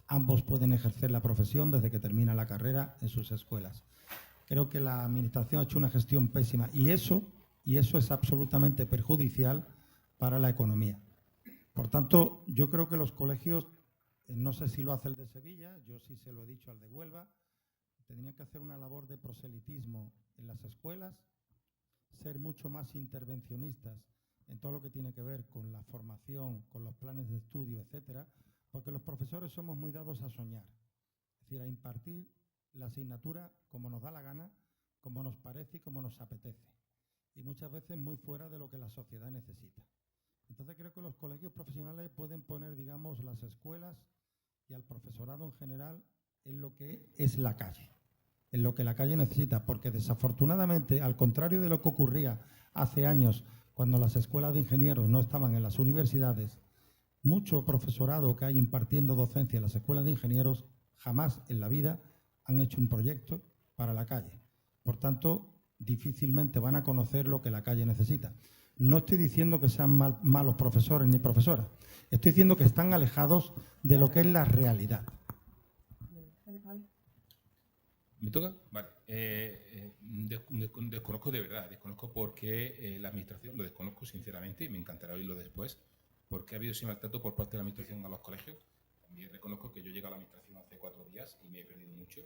Ambos pueden ejercer la profesión desde que termina la carrera en sus escuelas. Creo que la administración ha hecho una gestión pésima y eso es absolutamente perjudicial para la economía. Por tanto, yo creo que los colegios, no sé si lo hace el de Sevilla, yo sí se lo he dicho al de Huelva, tendrían que hacer una labor de proselitismo en las escuelas, ser mucho más intervencionistas en todo lo que tiene que ver con la formación, con los planes de estudio, etcétera, porque los profesores somos muy dados a soñar, es decir, a impartir la asignatura como nos da la gana, como nos parece y como nos apetece. Y y muchas veces muy fuera de lo que la sociedad necesita. Entonces creo que los colegios profesionales pueden poner, digamos, las escuelas y al profesorado en general en lo que es la calle, en lo que la calle necesita, porque desafortunadamente, al contrario de lo que ocurría hace años cuando las escuelas de ingenieros no estaban en las universidades, mucho profesorado que hay impartiendo docencia en las escuelas de ingenieros jamás en la vida han hecho un proyecto para la calle. Por tanto, difícilmente van a conocer lo que la calle necesita. No estoy diciendo que sean malos profesores ni profesoras, estoy diciendo que están alejados de lo que es la realidad. ¿Me toca? Vale. Desconozco de verdad, desconozco por qué la Administración, lo desconozco sinceramente y me encantará oírlo después, por qué ha habido ese maltrato por parte de la Administración a los colegios. También reconozco que yo llegué a la Administración hace 4 días y me he perdido mucho,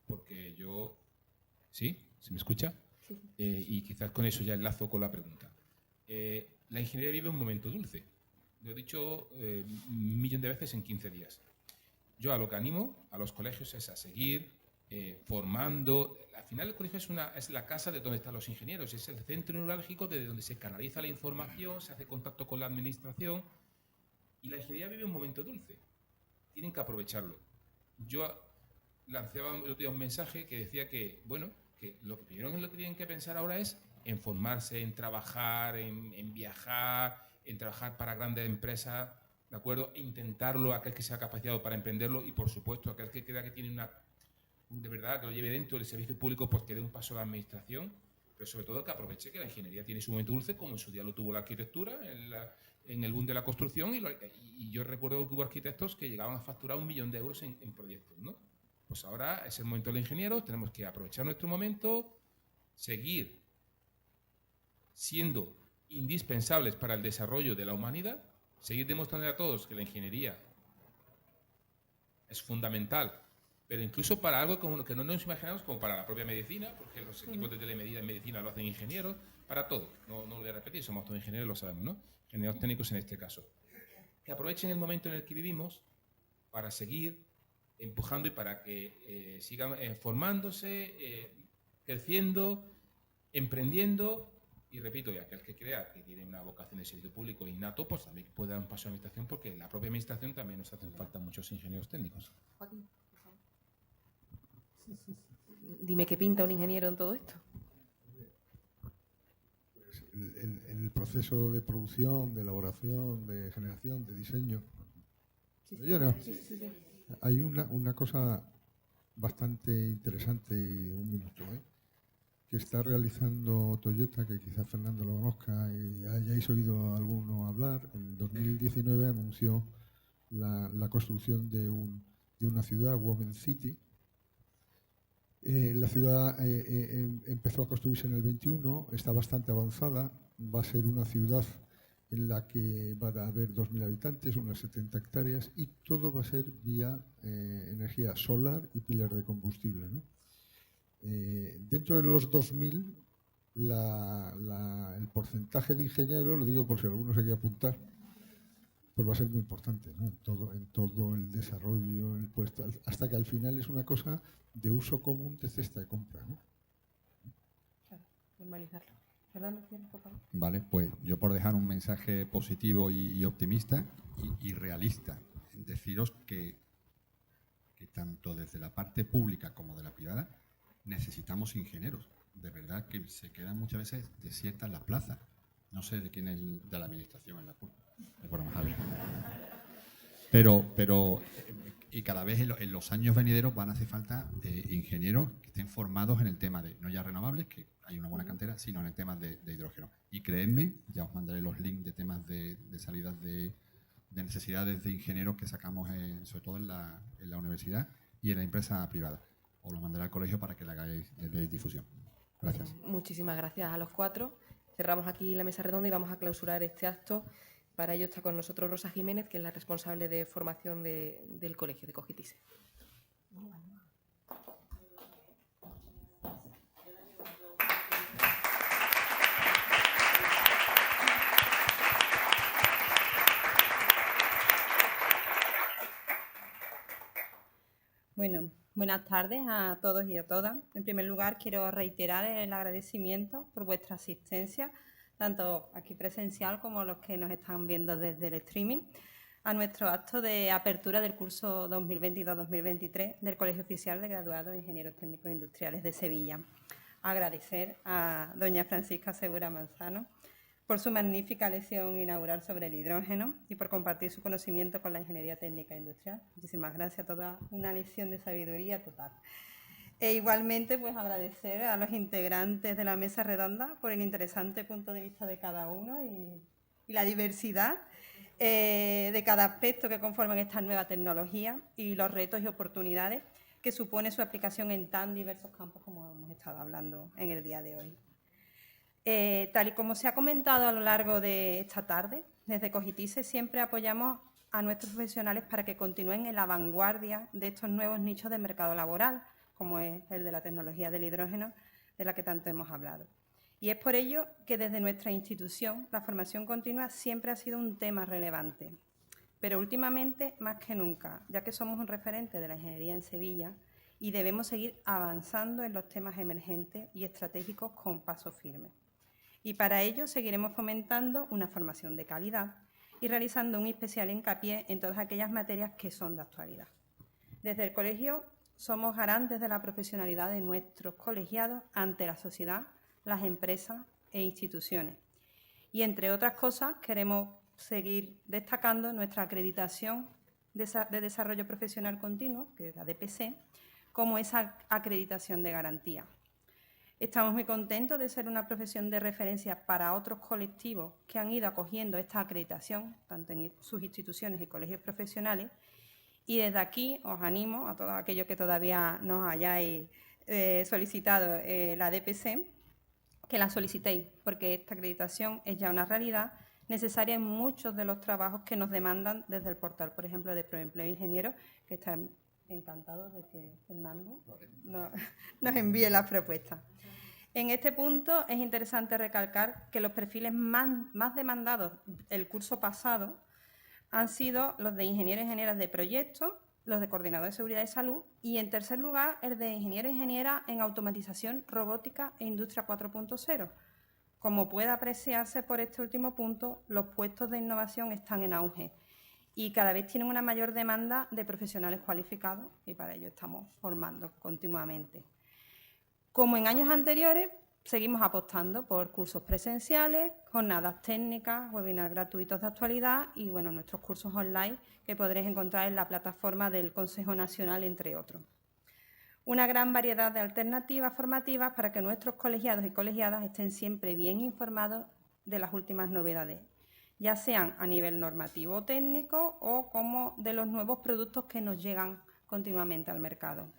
porque yo... ¿Sí? ¿Se me escucha? Sí. Y quizás con eso ya enlazo con la pregunta. La ingeniería vive un momento dulce. Lo he dicho 1.000.000 de veces en 15 días. Yo a lo que animo a los colegios es a seguir formando. Al final el colegio es la casa de donde están los ingenieros, es el centro neurálgico desde donde se canaliza la información, se hace contacto con la administración y la ingeniería vive un momento dulce. Tienen que aprovecharlo. Yo lancé el otro día un mensaje que decía que, bueno, que lo que primero que tienen que pensar ahora es en formarse, en trabajar, en viajar, en trabajar para grandes empresas, ¿de acuerdo? E intentarlo, aquel que sea capacitado para emprenderlo y, por supuesto, aquel que crea que tiene de verdad, que lo lleve dentro del servicio público, pues que dé un paso a la administración, pero sobre todo que aproveche que la ingeniería tiene su momento dulce, como en su día lo tuvo la arquitectura, en el boom de la construcción, y yo recuerdo que hubo arquitectos que llegaban a facturar 1 millón de euros en proyectos, ¿no? Pues ahora es el momento de los ingenieros, tenemos que aprovechar nuestro momento, seguir siendo indispensables para el desarrollo de la humanidad, seguir demostrando a todos que la ingeniería es fundamental, pero incluso para algo como que no nos imaginamos, como para la propia medicina, porque los equipos de telemedicina en medicina lo hacen ingenieros, para todo. No lo voy a repetir, somos todos ingenieros, lo sabemos, ¿no? Ingenieros técnicos en este caso. Que aprovechen el momento en el que vivimos para seguir empujando y para que sigan formándose, creciendo, emprendiendo. Y repito, ya que el que crea que tiene una vocación de servicio público innato, pues también puede dar un paso a la administración, porque en la propia administración también nos hacen falta muchos ingenieros técnicos. Joaquín, dime qué pinta un ingeniero en todo esto. Pues en el proceso de producción, de elaboración, de generación, de diseño. Hay una cosa bastante interesante, y un minuto, que está realizando Toyota, que quizás Fernando lo conozca y hayáis oído a alguno hablar. En 2019 anunció la construcción de una ciudad, Woven City. La ciudad empezó a construirse en el 21, está bastante avanzada, va a ser una ciudad en la que va a haber 2.000 habitantes, unas 70 hectáreas, y todo va a ser vía energía solar y pilas de combustible, ¿no? Dentro de los 2.000, el porcentaje de ingenieros, lo digo por si alguno se quiere apuntar, pues va a ser muy importante, ¿no? En todo el desarrollo, el puesto, hasta que al final es una cosa de uso común de cesta de compra, ¿no? Claro, normalizarlo. Fernando, por favor. Vale, pues yo por dejar un mensaje positivo y optimista y realista, deciros que tanto desde la parte pública como de la privada necesitamos ingenieros. De verdad que se quedan muchas veces desiertas las plazas. No sé de quién es de la administración en la culpa. Es broma, Javier. Pero y cada vez en los años venideros van a hacer falta ingenieros que estén formados en el tema de, no ya renovables, que hay una buena cantera, sino en el tema de hidrógeno. Y creedme, ya os mandaré los links de temas de salidas de necesidades de ingenieros que sacamos sobre todo en la universidad y en la empresa privada. Os lo mandaré al colegio para que le hagáis de difusión. Gracias. Muchísimas gracias a los 4. Cerramos aquí la mesa redonda y vamos a clausurar este acto. Para ello está con nosotros Rosa Jiménez, que es la responsable de formación del colegio de Cogitise. Bueno, Buenas tardes a todos y a todas. En primer lugar, quiero reiterar el agradecimiento por vuestra asistencia, tanto aquí presencial como los que nos están viendo desde el streaming, a nuestro acto de apertura del curso 2022-2023 del Colegio Oficial de Graduados de Ingenieros Técnicos Industriales de Sevilla. Agradecer a doña Francisca Segura Manzano por su magnífica lección inaugural sobre el hidrógeno y por compartir su conocimiento con la ingeniería técnica industrial. Muchísimas gracias, toda una lección de sabiduría total. E igualmente, pues agradecer a los integrantes de la mesa redonda por el interesante punto de vista de cada uno y la diversidad de cada aspecto que conforman esta nueva tecnología y los retos y oportunidades que supone su aplicación en tan diversos campos como hemos estado hablando en el día de hoy. Tal y como se ha comentado a lo largo de esta tarde, desde Cogitise siempre apoyamos a nuestros profesionales para que continúen en la vanguardia de estos nuevos nichos de mercado laboral, como es el de la tecnología del hidrógeno, de la que tanto hemos hablado. Y es por ello que desde nuestra institución la formación continua siempre ha sido un tema relevante, pero últimamente más que nunca, ya que somos un referente de la ingeniería en Sevilla y debemos seguir avanzando en los temas emergentes y estratégicos con paso firme. Y para ello seguiremos fomentando una formación de calidad y realizando un especial hincapié en todas aquellas materias que son de actualidad. Desde el colegio somos garantes de la profesionalidad de nuestros colegiados ante la sociedad, las empresas e instituciones. Y entre otras cosas queremos seguir destacando nuestra acreditación de desarrollo profesional continuo, que es la DPC, como esa acreditación de garantía. Estamos muy contentos de ser una profesión de referencia para otros colectivos que han ido acogiendo esta acreditación, tanto en sus instituciones y colegios profesionales. Y desde aquí os animo a todos aquellos que todavía no hayáis solicitado la DPC, que la solicitéis, porque esta acreditación es ya una realidad necesaria en muchos de los trabajos que nos demandan desde el portal, por ejemplo, de Proempleo Ingeniero, que está encantado de que Fernando nos envíe las propuestas. En este punto es interesante recalcar que los perfiles más demandados el curso pasado han sido los de ingenieros e ingenieras de proyectos, los de coordinador de seguridad y salud y, en tercer lugar, el de ingeniero e ingeniera en automatización, robótica e industria 4.0. Como puede apreciarse por este último punto, los puestos de innovación están en auge y cada vez tienen una mayor demanda de profesionales cualificados y para ello estamos formando continuamente. Como en años anteriores, seguimos apostando por cursos presenciales, jornadas técnicas, webinars gratuitos de actualidad y nuestros cursos online que podréis encontrar en la plataforma del Consejo Nacional, entre otros. Una gran variedad de alternativas formativas para que nuestros colegiados y colegiadas estén siempre bien informados de las últimas novedades, ya sean a nivel normativo o técnico o como de los nuevos productos que nos llegan continuamente al mercado.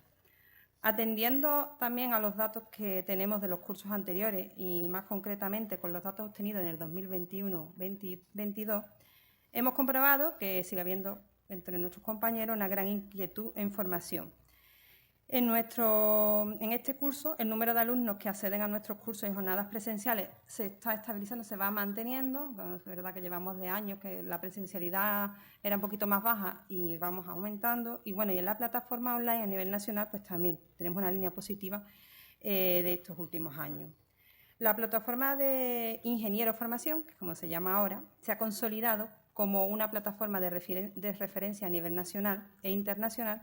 Atendiendo también a los datos que tenemos de los cursos anteriores y más concretamente con los datos obtenidos en el 2021-2022, hemos comprobado que sigue habiendo entre nuestros compañeros una gran inquietud en formación. En este curso, el número de alumnos que acceden a nuestros cursos y jornadas presenciales se está estabilizando, se va manteniendo. Es verdad que llevamos de años que la presencialidad era un poquito más baja y vamos aumentando. Y y en la plataforma online a nivel nacional pues también tenemos una línea positiva de estos últimos años. La plataforma de Ingeniero Formación, que es como se llama ahora, se ha consolidado como una plataforma de referencia a nivel nacional e internacional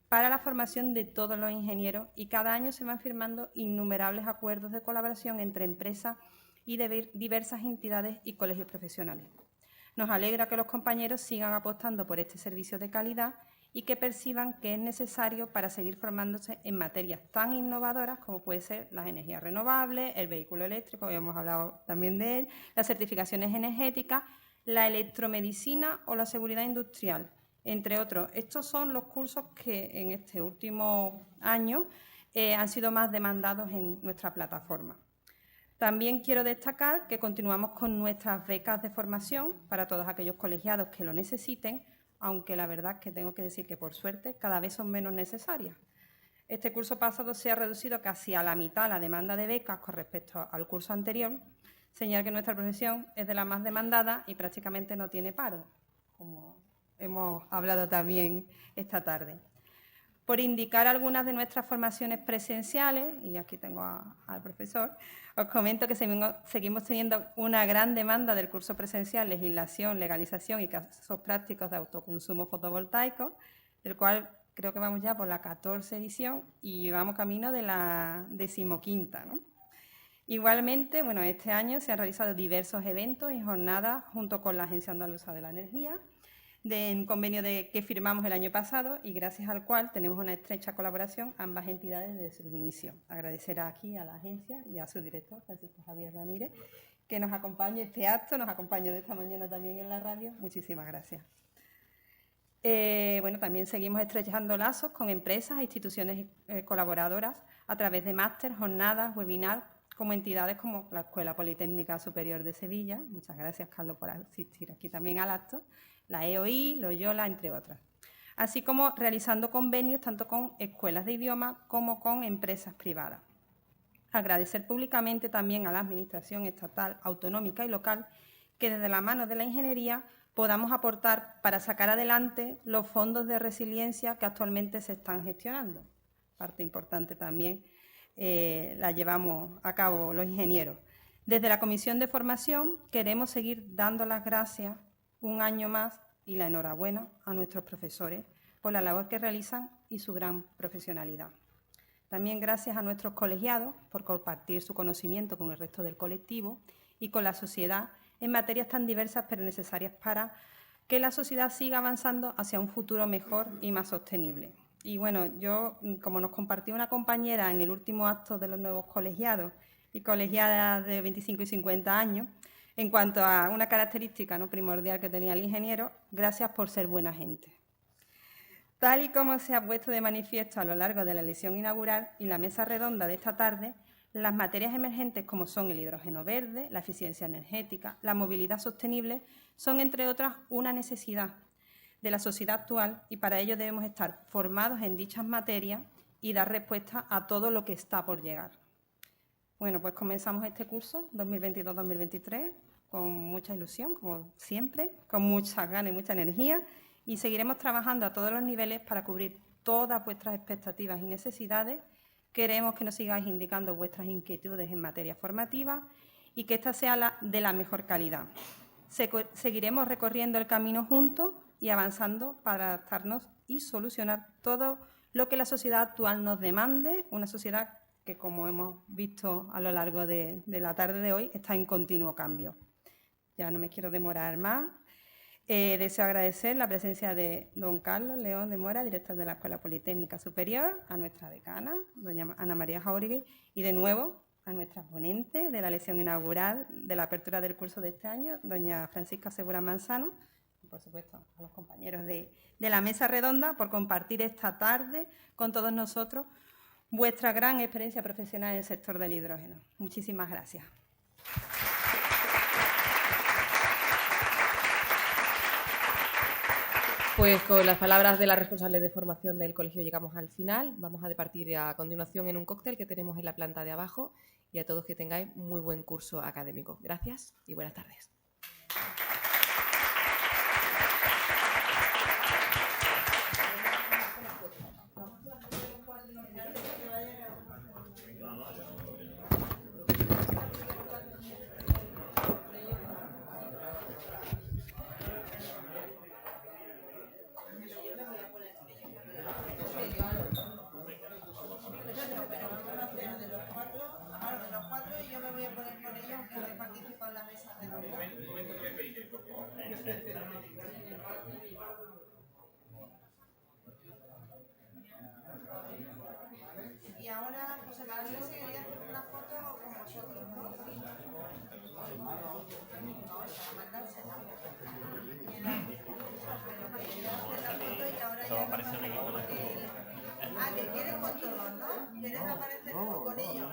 para la formación de todos los ingenieros y cada año se van firmando innumerables acuerdos de colaboración entre empresas y diversas entidades y colegios profesionales. Nos alegra que los compañeros sigan apostando por este servicio de calidad y que perciban que es necesario para seguir formándose en materias tan innovadoras como puede ser las energías renovables, el vehículo eléctrico, hoy hemos hablado también de él, las certificaciones energéticas, la electromedicina o la seguridad industrial, entre otros. Estos son los cursos que en este último año han sido más demandados en nuestra plataforma. También quiero destacar que continuamos con nuestras becas de formación para todos aquellos colegiados que lo necesiten, aunque la verdad es que tengo que decir que, por suerte, cada vez son menos necesarias. Este curso pasado se ha reducido casi a la mitad la demanda de becas con respecto al curso anterior, señal que nuestra profesión es de las más demandadas y prácticamente no tiene paro, como hemos hablado también esta tarde. Por indicar algunas de nuestras formaciones presenciales, y aquí tengo al profesor, os comento que seguimos teniendo una gran demanda del curso presencial, legislación, legalización y casos prácticos de autoconsumo fotovoltaico, del cual creo que vamos ya por la 14 edición y vamos camino de la 15ª, ¿no? Igualmente, bueno, este año se han realizado diversos eventos y jornadas junto con la Agencia Andaluza de la Energía, un convenio que firmamos el año pasado y gracias al cual tenemos una estrecha colaboración ambas entidades desde su inicio. Agradecer aquí a la agencia y a su director, Francisco Javier Ramírez, que nos acompaña este acto, nos acompaña de esta mañana también en la radio. Muchísimas gracias. Bueno, también seguimos estrechando lazos con empresas e instituciones colaboradoras a través de máster, jornadas, webinars, como entidades como la Escuela Politécnica Superior de Sevilla. Muchas gracias, Carlos, por asistir aquí también al acto. La EOI, Loyola, entre otras. Así como realizando convenios tanto con escuelas de idiomas como con empresas privadas. Agradecer públicamente también a la Administración estatal, autonómica y local que desde la mano de la ingeniería podamos aportar para sacar adelante los fondos de resiliencia que actualmente se están gestionando. Parte importante también la llevamos a cabo los ingenieros. Desde la Comisión de Formación queremos seguir dando las gracias un año más y la enhorabuena a nuestros profesores por la labor que realizan y su gran profesionalidad. También gracias a nuestros colegiados por compartir su conocimiento con el resto del colectivo y con la sociedad en materias tan diversas pero necesarias para que la sociedad siga avanzando hacia un futuro mejor y más sostenible. Y bueno, yo, como nos compartió una compañera en el último acto de los nuevos colegiados y colegiadas de 25 y 50 años, en cuanto a una característica, ¿no?, primordial que tenía el ingeniero, gracias por ser buena gente. Tal y como se ha puesto de manifiesto a lo largo de la lección inaugural y la mesa redonda de esta tarde, las materias emergentes como son el hidrógeno verde, la eficiencia energética, la movilidad sostenible, son, entre otras, una necesidad de la sociedad actual y para ello debemos estar formados en dichas materias y dar respuesta a todo lo que está por llegar. Bueno, pues comenzamos este curso 2022-2023 con mucha ilusión, como siempre, con muchas ganas y mucha energía y seguiremos trabajando a todos los niveles para cubrir todas vuestras expectativas y necesidades. Queremos que nos sigáis indicando vuestras inquietudes en materia formativa y que esta sea de la mejor calidad. Seguiremos recorriendo el camino juntos y avanzando para adaptarnos y solucionar todo lo que la sociedad actual nos demande, una sociedad que, como hemos visto a lo largo de la tarde de hoy, está en continuo cambio. Ya no me quiero demorar más. Deseo agradecer la presencia de don Carlos León de Mora, director de la Escuela Politécnica Superior, a nuestra decana, doña Ana María Jáuregui, y de nuevo a nuestra ponente de la lección inaugural de la apertura del curso de este año, doña Francisca Segura Manzano, y por supuesto a los compañeros de la mesa redonda por compartir esta tarde con todos nosotros vuestra gran experiencia profesional en el sector del hidrógeno. Muchísimas gracias. Pues con las palabras de la responsable de formación del colegio llegamos al final. Vamos a departir a continuación en un cóctel que tenemos en la planta de abajo y a todos que tengáis muy buen curso académico. Gracias y buenas tardes. Y ahora, pues el canal se quería hacer una foto con vosotros, ¿no? Para mandársela. Eso va a aparecer en equipo, ¿no? Ah, que quieres con todos, ¿no? ¿Quieres aparecer con ellos?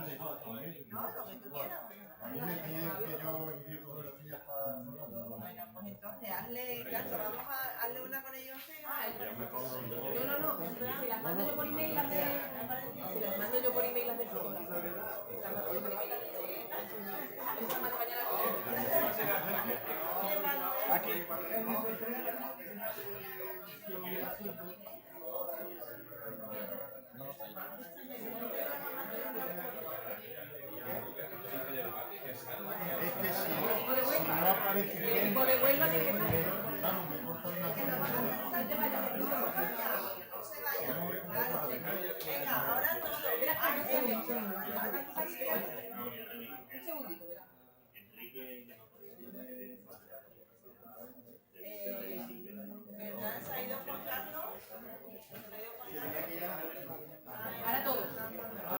No, lo que tú quieras. Bueno, pues entonces hazle caso, vamos a hazle una con ellos. No. Si las mando yo por email, las de fotógrafo. Si las mando yo por email, las de fotógrafo. Aquí. Es que si no aparece bien, vamos, me cortan una Venga, ahora todo. Un segundito, ¿verdad? ¿Verdad? Se ha ido cortando.